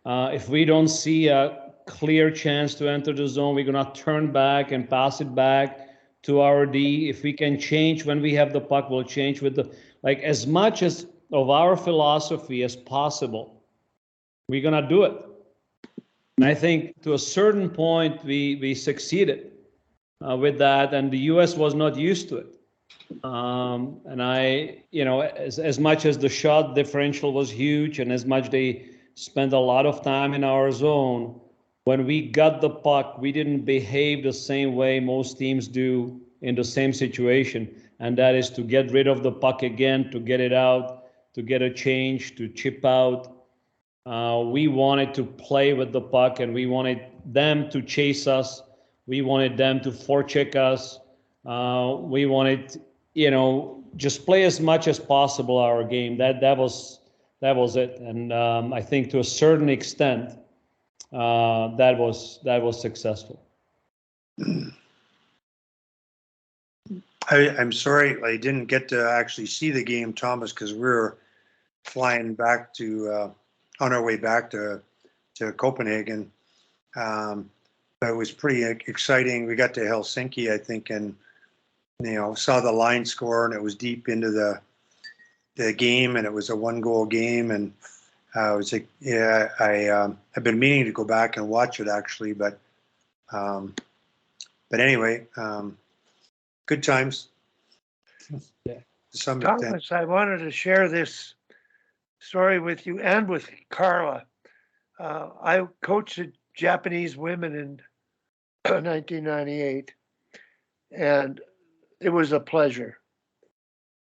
If we don't see a clear chance to enter the zone, we're going to turn back and pass it back to our D. If we can change when we have the puck, we'll change with as much as of our philosophy as possible. We're going to do it. And I think to a certain point, we succeeded with that, and the US was not used to it. And as much as the shot differential was huge, and as much they spent a lot of time in our zone, when we got the puck, we didn't behave the same way most teams do in the same situation. And that is to get rid of the puck again, to get it out, to get a change, to chip out. We wanted to play with the puck, and we wanted them to chase us. We wanted them to forecheck us. We wanted, just play as much as possible our game. That was it. And I think to a certain extent, that was successful. I'm sorry I didn't get to actually see the game, Thomas, because we were flying back to on our way back to Copenhagen. But it was pretty exciting. We got to Helsinki, I think, and saw the line score, and it was deep into the game, and it was a 1-goal game, and I was like, yeah, I've been meaning to go back and watch it actually, but anyway, Good times. Yeah. To some extent. Thomas, I wanted to share this story with you and with Carla. I coached the Japanese women in 1998, and it was a pleasure.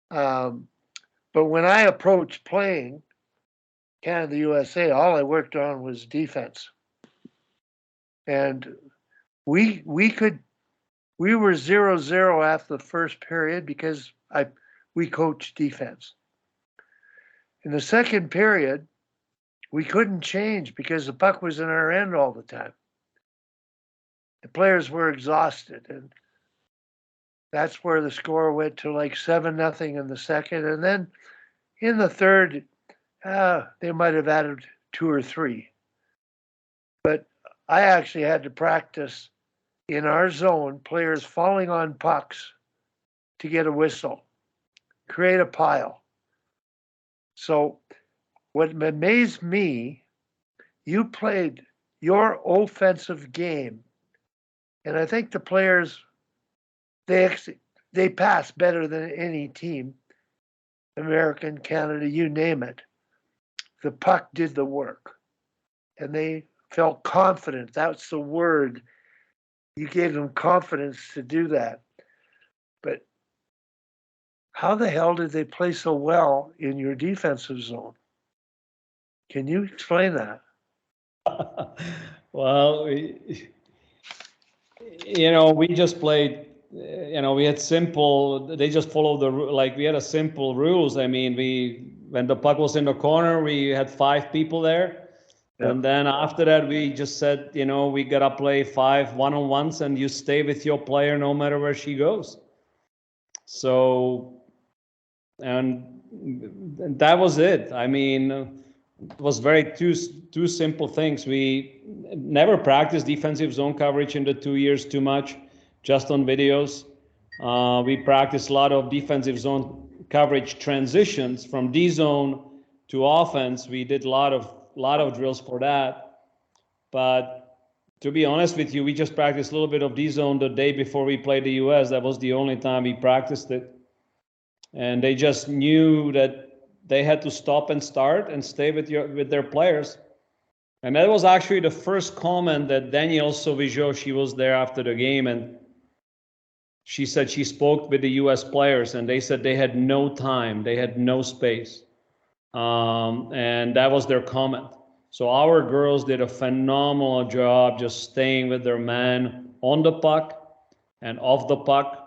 But when I approached playing Canada USA, all I worked on was defense, and we were 0-0 after the first period because we coached defense. In the second period, we couldn't change because the puck was in our end all the time. The players were exhausted, and that's where the score went to like 7-0 in the second. And then in the third, they might have added 2 or 3. But I actually had to practice in our zone, players falling on pucks to get a whistle, create a pile. So what amazed me, you played your offensive game, and I think the players, they pass better than any team, American, Canada, you name it. The puck did the work, and they felt confident. That's the word. You gave them confidence to do that. But how the hell did they play so well in your defensive zone? Can you explain that? Well, we just played, we had simple, they just followed we had a simple rules. I mean, when the puck was in the corner, we had 5 people there. Yeah. And then after that, we just said, we got to play 5 one-on-ones and you stay with your player no matter where she goes. So, and that was it. I mean, it was two simple things. We never practiced defensive zone coverage in the 2 years too much, just on videos. We practiced a lot of defensive zone coverage transitions from D zone to offense. We did a lot of drills for that. But to be honest with you, we just practiced a little bit of D zone the day before we played the US. That was the only time we practiced it. And they just knew that they had to stop and start and stay with their players. And that was actually the first comment that Danielle Sauvigeau, she was there after the game, and she said she spoke with the US players and they said they had no time, they had no space. And that was their comment. So our girls did a phenomenal job just staying with their man on the puck and off the puck.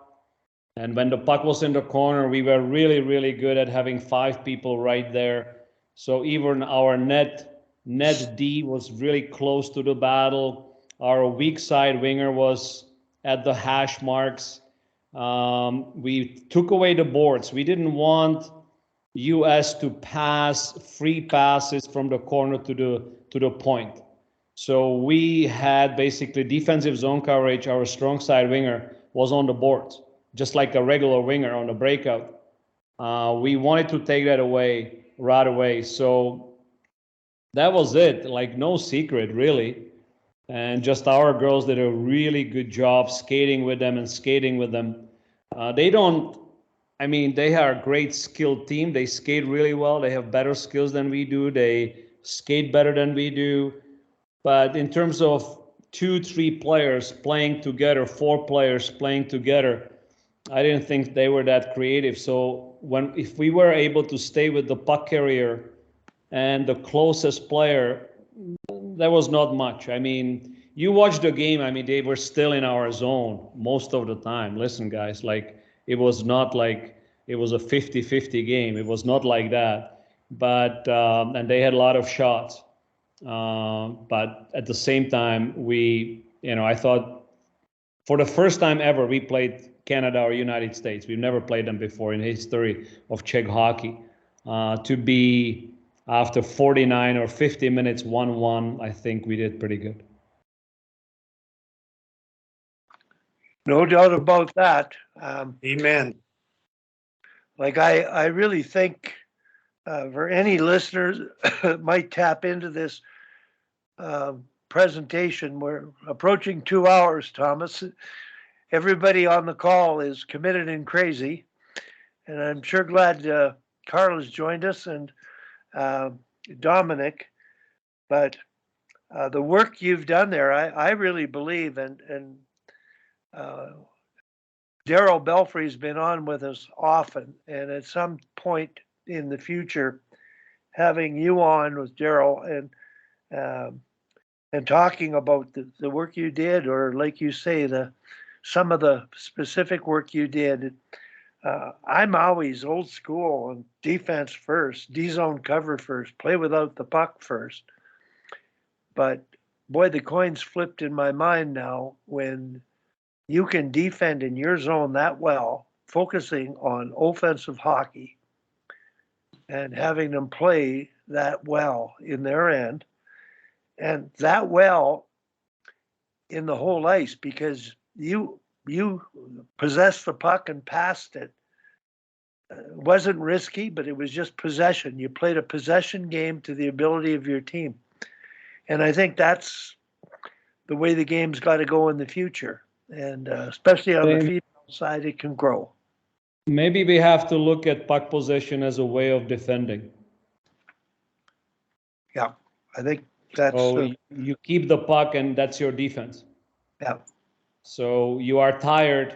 And when the puck was in the corner, we were really, really good at having 5 people right there. So even our net D was really close to the battle. Our weak side winger was at the hash marks. We took away the boards. We didn't want US to pass free passes from the corner to the point. So we had basically defensive zone coverage. Our strong side winger was on the boards, just like a regular winger on the breakout. We wanted to take that away right away. So that was it, like no secret really. And just our girls did a really good job skating with them. They are a great skilled team. They skate really well. They have better skills than we do. They skate better than we do. But in terms of 2-3 players playing together, 4 players playing together, I didn't think they were that creative. So if we were able to stay with the puck carrier and the closest player, there was not much. I mean, you watch the game, they were still in our zone most of the time. Listen, guys, it was not like it was a 50-50 game. It was not like that. But, and they had a lot of shots. But at the same time, I thought for the first time ever, we played Canada or United States. We've never played them before in the history of Czech hockey. To be after 49 or 50 minutes 1-1, I think we did pretty good. No doubt about that. Amen. I really think for any listeners that might tap into this presentation, we're approaching 2 hours, Thomas. everybody on the call is committed and crazy. And I'm sure glad Carla's joined us and Dominic. But the work you've done there, I really believe, and Daryl Belfry's been on with us often, and at some point in the future, having you on with Daryl and talking about the work you did, or like you say, some of the specific work you did. I'm always old school and defense first, D-zone cover first, play without the puck first. But boy, the coin's flipped in my mind now when you can defend in your zone that well, focusing on offensive hockey and having them play that well in their end, and that well in the whole ice, because you possessed the puck and passed it. It wasn't risky, but it was just possession. You played a possession game to the ability of your team. And I think that's the way the game's got to go in the future. And especially on the female side, it can grow. Maybe we have to look at puck possession as a way of defending. Yeah, I think that's... So you keep the puck and that's your defense. Yeah. So you are tired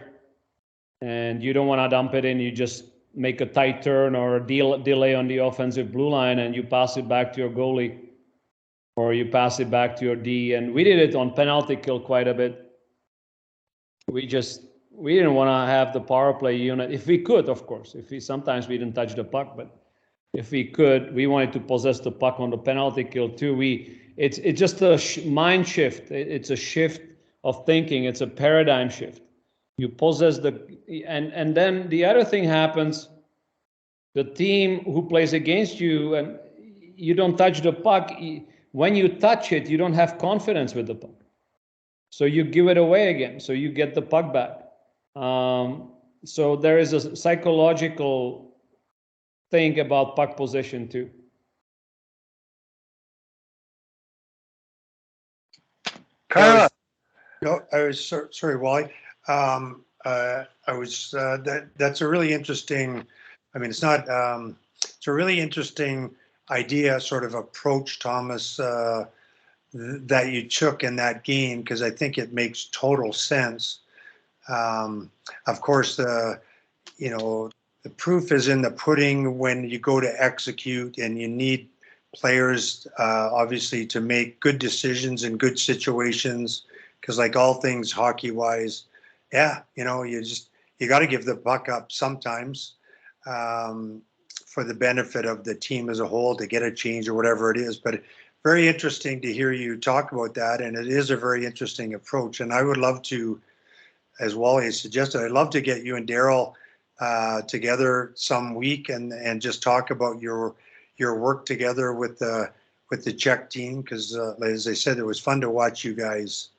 and you don't want to dump it in. You just make a tight turn or a delay on the offensive blue line and you pass it back to your goalie or you pass it back to your D. And we did it on penalty kill quite a bit. We didn't want to have the power play unit. If we could, of course. Sometimes we didn't touch the puck, but if we could, we wanted to possess the puck on the penalty kill too. It's just a mind shift. It's a shift of thinking. It's a paradigm shift. You possess and then the other thing happens. The team who plays against you and you don't touch the puck. When you touch it, you don't have confidence with the puck. So you give it away again. So you get the puck back. So there is a psychological thing about puck possession too. Carla. Sorry, Wally. That's a really interesting, I mean, it's a really interesting idea, sort of approach, Thomas, that you took in that game, because I think it makes total sense. Of course, the proof is in the pudding when you go to execute, and you need players, obviously, to make good decisions in good situations, because like all things hockey-wise, you got to give the puck up sometimes for the benefit of the team as a whole to get a change or whatever it is. But very interesting to hear you talk about that, and it is a very interesting approach. And I would love to, as Wally has suggested, I'd love to get you and Daryl together some week and just talk about your work together with the Czech team, because as I said, it was fun to watch you guys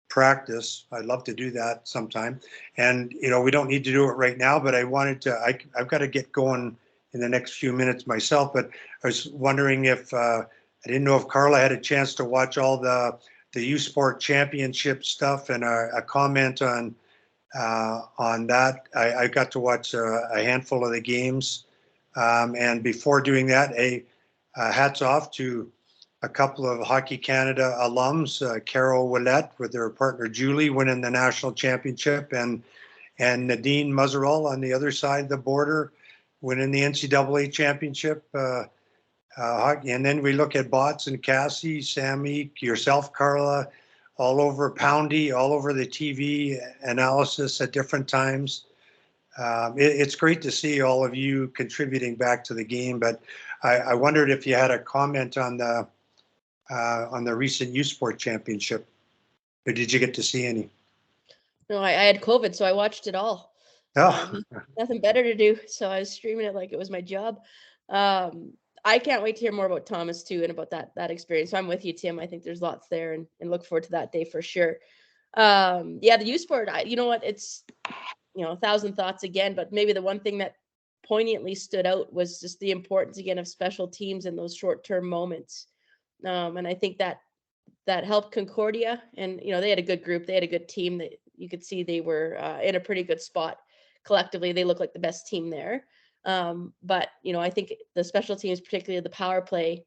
practice. I'd love to do that sometime. And we don't need to do it right now, but I wanted to. I've got to get going in the next few minutes myself. But I was wondering if I didn't know if Carla had a chance to watch all the U Sport Championship stuff and a comment on that. I got to watch a handful of the games, and before doing that, hats off to a couple of Hockey Canada alums, Carol Willette with her partner Julie winning the national championship, and Nadine Muzzerall on the other side of the border winning the NCAA championship. And then we look at Bots and Cassie, Sammy, yourself, Carla, all over Poundy, all over the TV analysis at different times. It's great to see all of you contributing back to the game, but I wondered if you had a comment on the recent U Sport Championship. Or did you get to see any? No, I had COVID, so I watched it all. Oh. Nothing better to do, so I was streaming it like it was my job. I can't wait to hear more about Thomas too and about that experience. So I'm with you, Tim. I think there's lots there, and look forward to that day for sure. The U Sport, you know what? It's 1,000 thoughts again, but maybe the one thing that poignantly stood out was just the importance again of special teams in those short-term moments. And I think that helped Concordia, and they had a good group, they had a good team that you could see they were in a pretty good spot collectively. They look like the best team there. But, you know, I think the special teams, particularly the power play,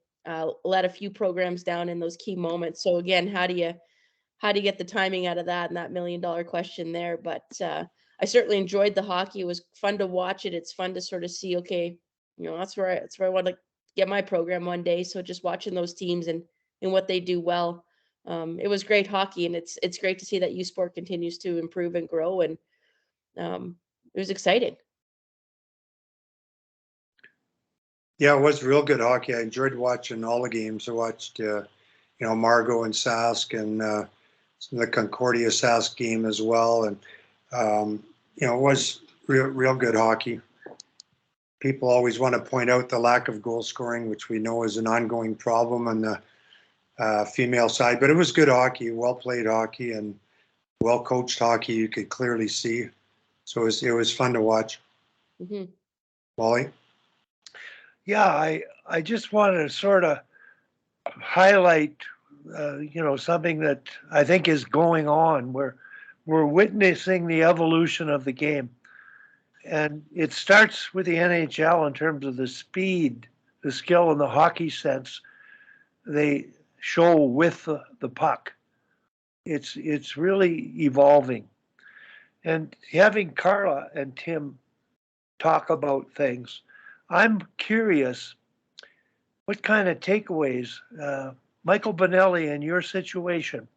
let a few programs down in those key moments. So again, how do you get the timing out of that, and that $1 million question there? But I certainly enjoyed the hockey. It was fun to watch it. It's fun to sort of see, okay, you know, that's where I want to get my program one day. So just watching those teams and what they do well. It was great hockey, and it's great to see that U Sport continues to improve and grow, and it was exciting. Yeah, it was real good hockey. I enjoyed watching all the games. I watched, Margot and Sask, and the Concordia Sask game as well. And, it was real good hockey. People always want to point out the lack of goal scoring, which we know is an ongoing problem on the female side. But it was good hockey, well played hockey, and well coached hockey. You could clearly see. So it was fun to watch. Mm-hmm. Wally? Yeah, I just wanted to sort of highlight, something that I think is going on. We're witnessing the evolution of the game. And it starts with the NHL in terms of the speed, the skill, and the hockey sense they show with the puck. It's really evolving. And having Carla and Tim talk about things, I'm curious what kind of takeaways, Michael Benelli, in your situation,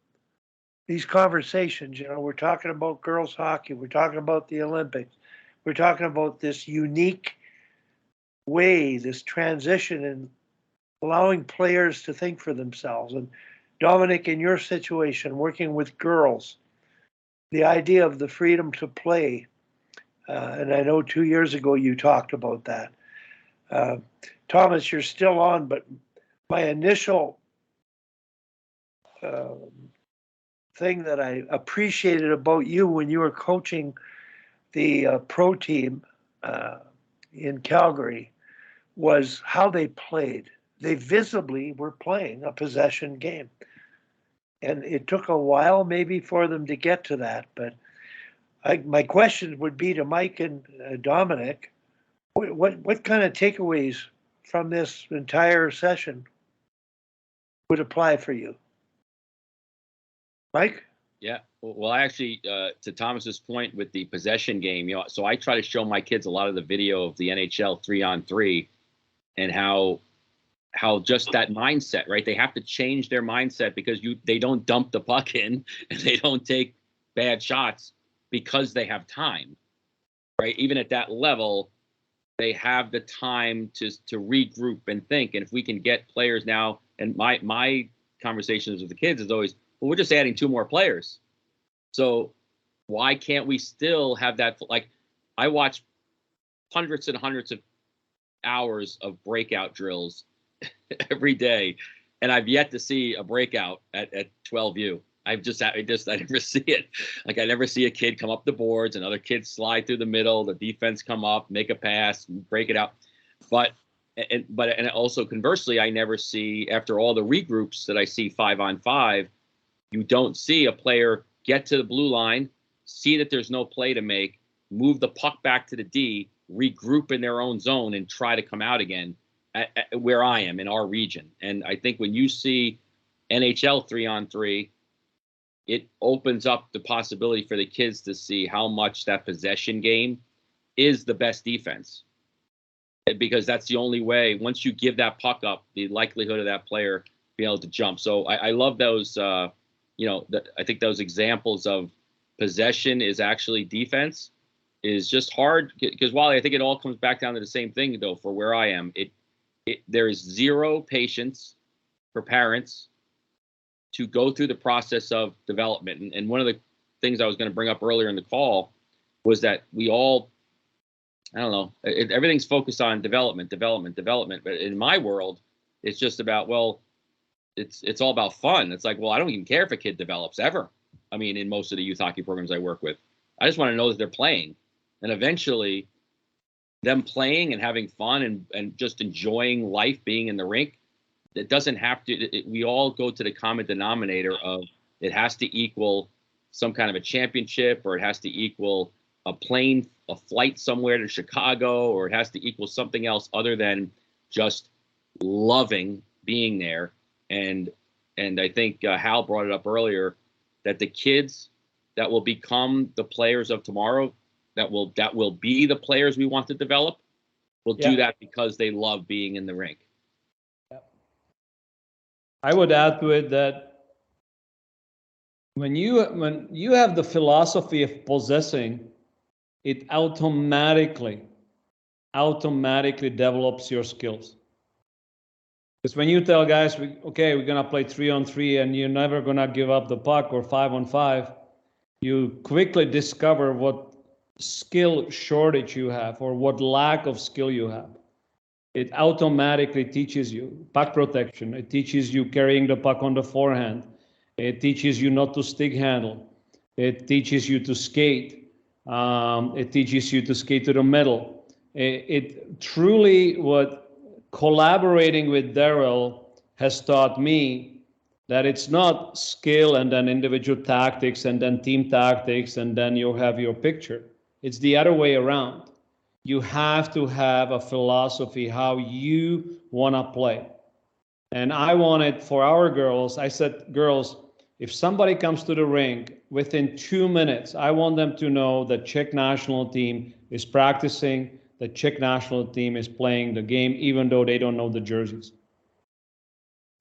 these conversations, we're talking about girls hockey, we're talking about the Olympics, we're talking about this unique way, this transition, and allowing players to think for themselves. And Dominic, in your situation, working with girls, the idea of the freedom to play, and I know 2 years ago you talked about that. Thomas, you're still on, but my initial thing that I appreciated about you when you were coaching the pro team in Calgary was how they played. They visibly were playing a possession game. And it took a while maybe for them to get to that. But my question would be to Mike and Dominic, what kind of takeaways from this entire session would apply for you? Mike? Yeah, well, actually, to Thomas's point with the possession game, so I try to show my kids a lot of the video of the NHL 3-on-3 and how just that mindset, right? They have to change their mindset because they don't dump the puck in and they don't take bad shots because they have time, right? Even at that level, they have the time to regroup and think. And if we can get players now, and my conversations with the kids is always, well, we're just adding 2 more players. So why can't we still have that? Like, I watch hundreds and hundreds of hours of breakout drills every day, and I've yet to see a breakout at 12U. I never see it. Like, I never see a kid come up the boards, another kid slide through the middle, the defense come up, make a pass, break it out. But also conversely, I never see, after all the regroups that I see 5-on-5, you don't see a player get to the blue line, see that there's no play to make, move the puck back to the D, regroup in their own zone, and try to come out again at where I am in our region. And I think when you see NHL 3-on-3, it opens up the possibility for the kids to see how much that possession game is the best defense. Because that's the only way, once you give that puck up, the likelihood of that player being able to jump. So I love those, I think those examples of possession is actually defense is just hard. Because Wally, I think it all comes back down to the same thing, though, for where I am. There is zero patience for parents to go through the process of development. And one of the things I was going to bring up earlier in the call was that we all, I don't know, everything's focused on development. But in my world, it's just about, well, it's all about fun. It's like, well, I don't even care if a kid develops ever. I mean, in most of the youth hockey programs I work with, I just want to know that they're playing. And eventually them playing and having fun and just enjoying life being in the rink, it doesn't have to, we all go to the common denominator of it has to equal some kind of a championship, or it has to equal a flight somewhere to Chicago, or it has to equal something else other than just loving being there. And I think Hal brought it up earlier, that the kids that will become the players of tomorrow, that will be the players we want to develop, will do that because they love being in the rink. I would add to it that when you have the philosophy of possessing, it automatically develops your skills. Because when you tell guys, okay, we're gonna play 3-on-3 and you're never gonna give up the puck, or 5-on-5, you quickly discover what skill shortage you have, or what lack of skill you have. It automatically teaches you puck protection. It teaches you carrying the puck on the forehand. It teaches you not to stick handle. It teaches you to skate. It teaches you to skate to the middle. It truly, what collaborating with Daryl has taught me, that it's not skill and then individual tactics and then team tactics and then you have your picture. It's the other way around. You have to have a philosophy how you want to play. And I wanted for our girls, I said, girls, if somebody comes to the rink within 2 minutes, I want them to know that Czech national team is practicing, the Czech national team is playing the game, even though they don't know the jerseys.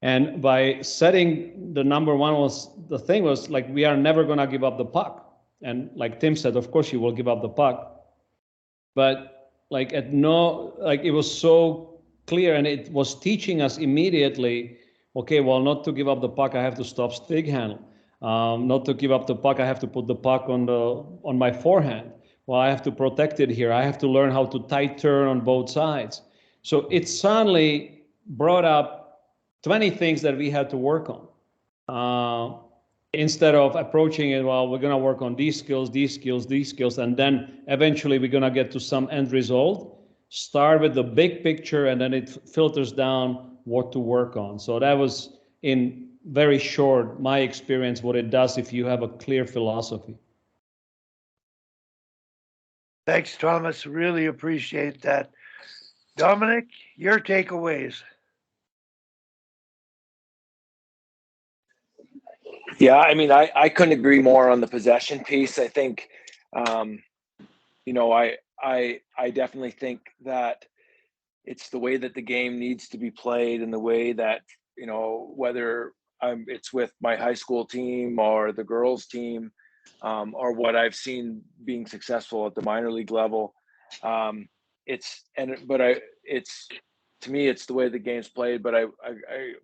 And by setting the number one, the thing was like, we are never going to give up the puck. And like Tim said, of course you will give up the puck. But like it was so clear, and it was teaching us immediately, okay, well, not to give up the puck, I have to stop stick handle. Not to give up the puck, I have to put the puck on my forehand. Well, I have to protect it here. I have to learn how to tight turn on both sides. So it suddenly brought up 20 things that we had to work on. Instead of approaching it, well, we're going to work on these skills, and then eventually we're going to get to some end result. Start with the big picture, and then it filters down what to work on. So that was, in very short, my experience, what it does if you have a clear philosophy. Thanks, Thomas. Really appreciate that. Dominic, your takeaways. Yeah, I mean, I couldn't agree more on the possession piece. I think, you know, I definitely think that it's the way that the game needs to be played, and the way that, you know, whether it's with my high school team or the girls team, or what I've seen being successful at the minor league level. To me, it's the way the game's played, but I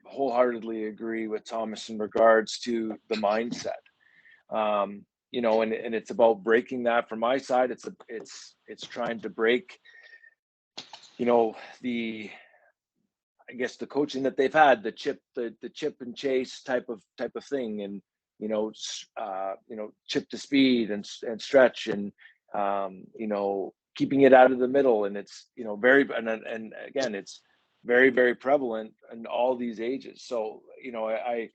wholeheartedly agree with Thomas in regards to the mindset. You know, and it's about breaking that from my side. It's trying to break, you know, I guess the coaching that they've had, the chip and chase type of thing, and you know, chip to speed and stretch, and you know, keeping it out of the middle, and it's, you know, and again, it's very, very prevalent in all these ages. So, you know, I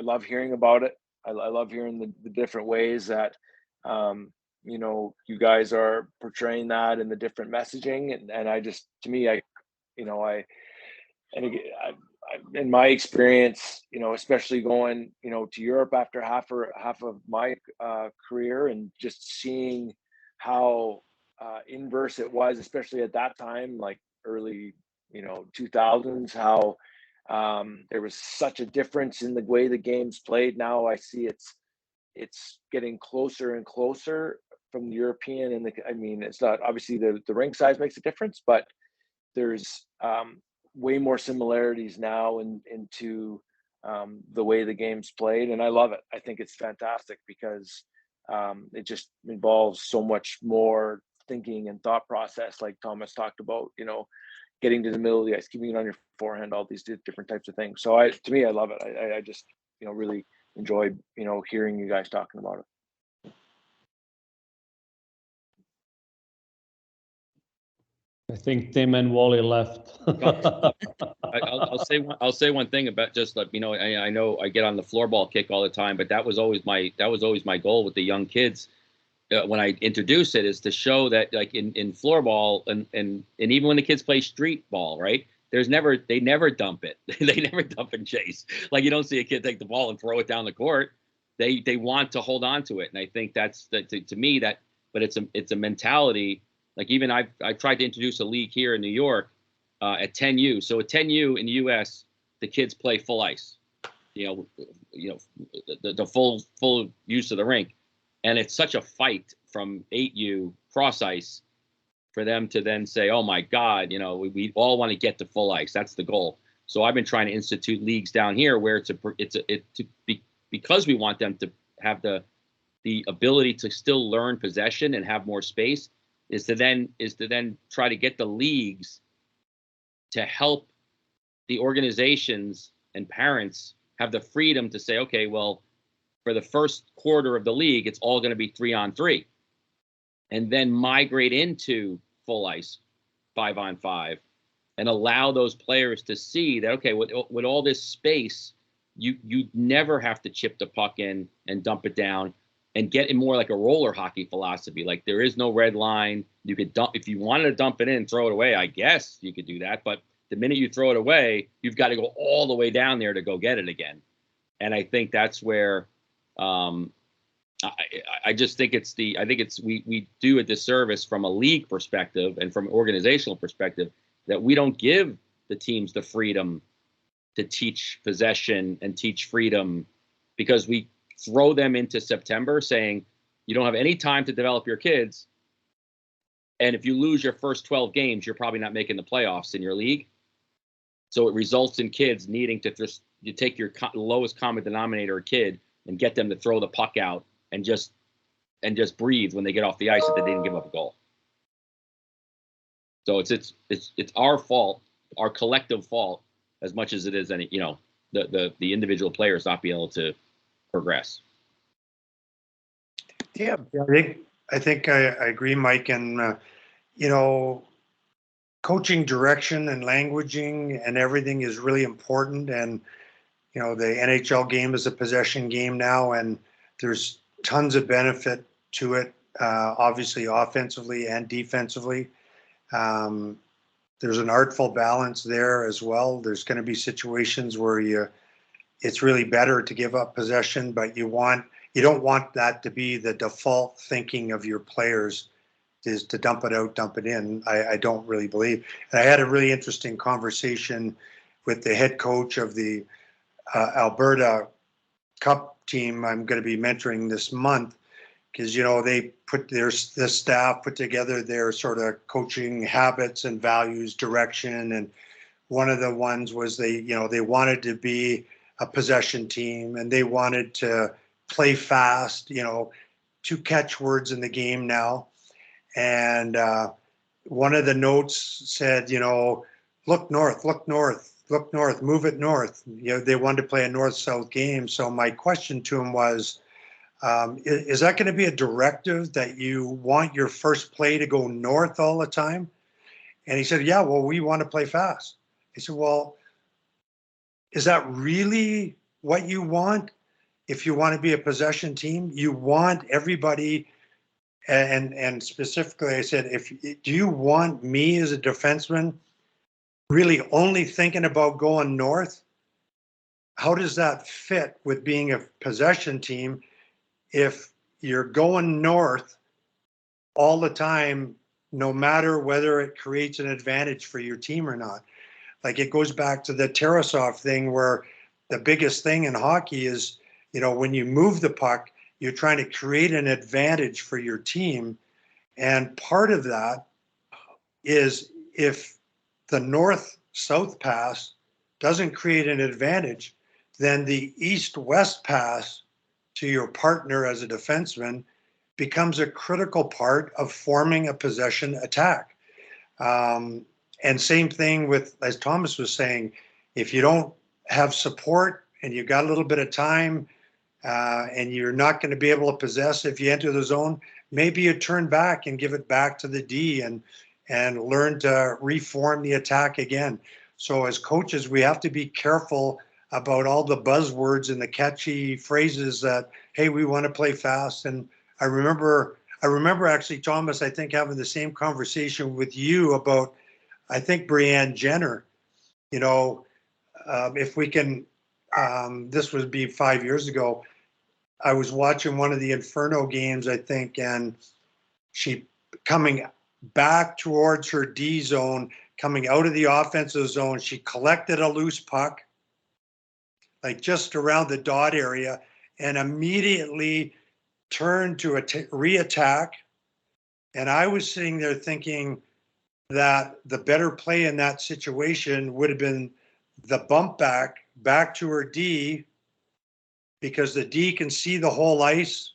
love hearing about it. I love hearing the different ways that you know, you guys are portraying that in the different messaging, and I just, to me, in my experience, you know, especially going, you know, to Europe after half of my career, and just seeing how inverse it was, especially at that time, like early, you know, 2000s, how there was such a difference in the way the game's played. Now I see it's getting closer and closer from the European, and I mean, it's not, obviously the rink size makes a difference, but there's way more similarities now into the way the game's played, and I love it. I think it's fantastic because it just involves so much more thinking and thought process, like Thomas talked about, you know, getting to the middle of the ice, keeping it on your forehand, all these different types of things. So to me, I love it. I just, you know, really enjoy, you know, hearing you guys talking about it. I think Tim and Wally left. I'll say one thing about just like, I know I get on the floorball kick all the time, but that was always my goal with the young kids. When I introduce it, is to show that like in floorball and even when the kids play street ball, right? They never dump it. They never dump and chase. Like you don't see a kid take the ball and throw it down the court. They want to hold on to it. And I think that's to me that, but it's a mentality. Like even I've tried to introduce a league here in New York at 10U. So at 10U in the US, the kids play full ice, the full use of the rink. And it's such a fight from 8U cross ice for them to then say, oh my God, we all want to get to full ice. That's the goal. So I've been trying to institute leagues down here where because we want them to have the ability to still learn possession and have more space, is to then try to get the leagues to help the organizations and parents have the freedom to say, okay, well, for the first quarter of the league, it's all going to be 3-on-3, and then migrate into full ice 5-on-5 and allow those players to see that, okay, with all this space, you never have to chip the puck in and dump it down and get in more like a roller hockey philosophy. Like there is no red line. You could dump, if you wanted to dump it in, throw it away, I guess you could do that. But the minute you throw it away, you've got to go all the way down there to go get it again. And I think that's where I just think we do a disservice from a league perspective and from an organizational perspective that we don't give the teams the freedom to teach possession and teach freedom, because we throw them into September saying you don't have any time to develop your kids. And if you lose your first 12 games, you're probably not making the playoffs in your league. So it results in kids needing to you take your lowest common denominator kid and get them to throw the puck out and just breathe when they get off the ice that they didn't give up a goal. So it's our fault, our collective fault, as much as it is any, the individual players not being able to progress. Yeah, I think I agree, Mike, and coaching direction and languaging and everything is really important. And the NHL game is a possession game now, and there's tons of benefit to it, obviously offensively and defensively. There's an artful balance there as well. There's going to be situations where it's really better to give up possession, but you don't want that to be the default thinking of your players, is to dump it out, dump it in. I don't really believe. And I had a really interesting conversation with the head coach of the Alberta Cup team I'm going to be mentoring this month, because they put the staff put together their sort of coaching habits and values, direction, and one of the ones was they wanted to be a possession team, and they wanted to play fast, 2 catchwords in the game now. And one of the notes said, look north, move it north. They wanted to play a north-south game. So my question to him was, is that going to be a directive that you want your first play to go north all the time? And he said, yeah, well, we want to play fast. I said, well, is that really what you want? If you want to be a possession team, you want everybody, and specifically I said, do you want me as a defenseman really only thinking about going north? How does that fit with being a possession team if you're going north all the time, no matter whether it creates an advantage for your team or not? Like, it goes back to the Tarasov thing, where the biggest thing in hockey is, when you move the puck, you're trying to create an advantage for your team. And part of that is, if the north-south pass doesn't create an advantage, then the east-west pass to your partner as a defenseman becomes a critical part of forming a possession attack. And same thing with, as Thomas was saying, if you don't have support and you've got a little bit of time, and you're not going to be able to possess if you enter the zone, maybe you turn back and give it back to the D, and and learn to reform the attack again. So as coaches, we have to be careful about all the buzzwords and the catchy phrases that, hey, we want to play fast. And I remember actually, Thomas, I think having the same conversation with you about, I think, Brianne Jenner, you know, if we can, this would be 5 years ago, I was watching one of the Inferno games, I think, and she coming back towards her D zone, coming out of the offensive zone, she collected a loose puck, like just around the dot area, and immediately turned to re-attack. And I was sitting there thinking that the better play in that situation would have been the bump back to her D, because the D can see the whole ice,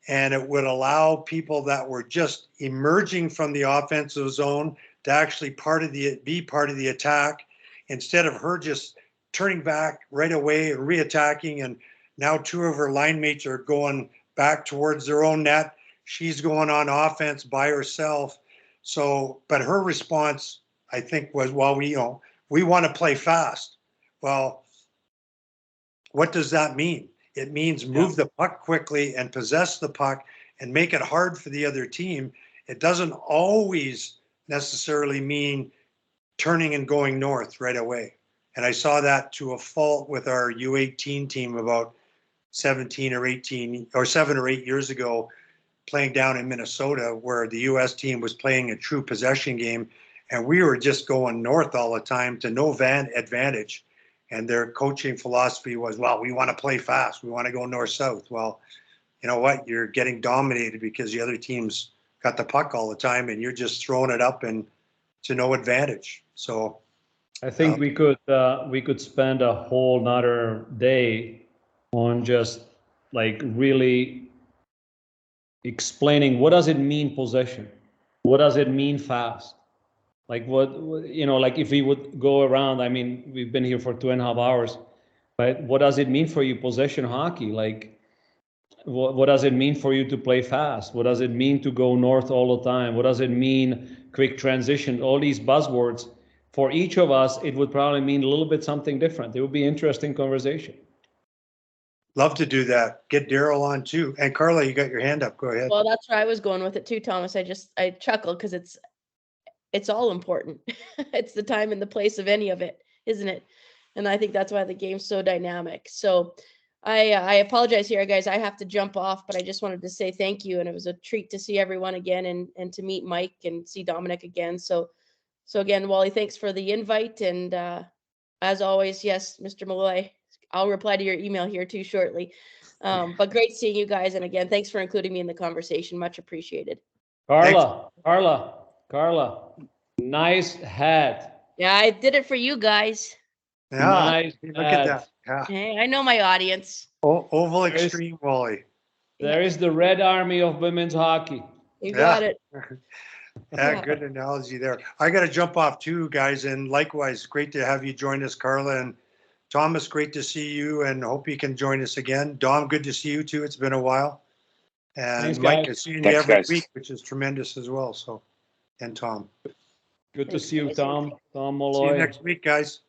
and it would allow people that were just emerging from the offensive zone to actually be part of the attack, instead of her just turning back right away and re-attacking. And now two of her line mates are going back towards their own net. She's going on offense by herself. So, but her response, I think, was, well, we want to play fast. Well, what does that mean? It means move the puck quickly and possess the puck and make it hard for the other team. It doesn't always necessarily mean turning and going north right away. And I saw that to a fault with our U18 team about 17 or 18 or 7 or 8 years ago, playing down in Minnesota, where the US team was playing a true possession game, and we were just going north all the time to no advantage. And their coaching philosophy was, well, we want to play fast. We want to go north-south. Well, you know what? You're getting dominated because the other team's got the puck all the time, and you're just throwing it up and to no advantage. So I think we could spend a whole nother day on just like really explaining what does it mean possession? What does it mean fast? Like what, you know, like if we would go around, I mean, we've been here for 2.5 hours, but what does it mean for you possession hockey? Like what does it mean for you to play fast? What does it mean to go north all the time? What does it mean quick transition? All these buzzwords, for each of us, it would probably mean a little bit something different. It would be interesting conversation. Love to do that. Get Daryl on too. And Carla, you got your hand up. Go ahead. Well, that's where I was going with it too, Thomas. I chuckled because it's all important. It's the time and the place of any of it, isn't it? And I think that's why the game's so dynamic. So I apologize here, guys. I have to jump off, but I just wanted to say thank you. And it was a treat to see everyone again and to meet Mike and see Dominic again. So again, Wally, thanks for the invite. And as always, yes, Mr. Malloy, I'll reply to your email here too shortly. But great seeing you guys. And again, thanks for including me in the conversation. Much appreciated. Carla, nice hat. Yeah, I did it for you guys. Yeah, Nice look at that. Yeah. Hey, I know my audience. Oval Extreme, Wally. There is the Red Army of women's hockey. You got it. Yeah, good analogy there. I got to jump off too, guys. And likewise, great to have you join us, Carla. And Thomas, great to see you, and hope you can join us again. Dom, good to see you too. It's been a while. And Thanks, Mike, guys. is seeing you Thanks, every guys. week, which is tremendous as well. So, and Tom. Good to Thanks, see you, guys. Tom Malloy. See you next week, guys.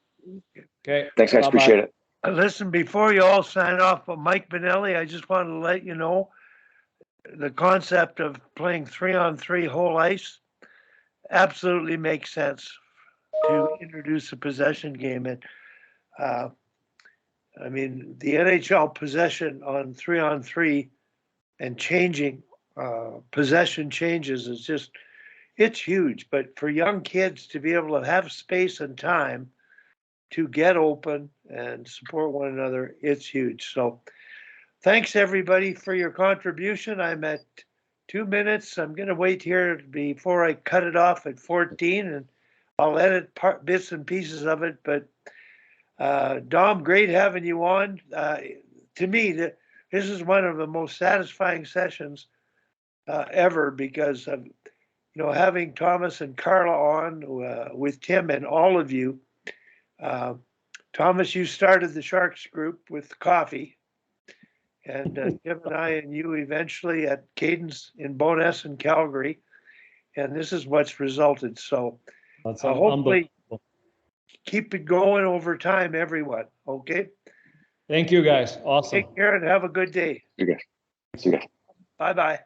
Okay. Thanks, guys. Bye-bye. Appreciate it. Listen, before you all sign off, Mike Benelli, I just wanted to let you know the concept of playing 3-on-3 whole ice absolutely makes sense to introduce a possession game. And I mean, the NHL possession on 3-on-3 and changing possession changes is just, it's huge. But for young kids to be able to have space and time to get open and support one another, it's huge. So thanks everybody for your contribution. I'm at 2 minutes. I'm going to wait here before I cut it off at 14, and I'll edit bits and pieces of it. But Dom, great having you on. To me, this is one of the most satisfying sessions ever, because of having Thomas and Carla on with Tim and all of you. Thomas, you started the Sharks group with coffee, and Tim and I and you eventually at Cadence in Bowness and Calgary. And this is what's resulted. So That's hopefully unbelievable. keep it going over time, everyone. Okay. Thank you, guys. Awesome. Take care and have a good day. You guys. See you guys. Bye-bye.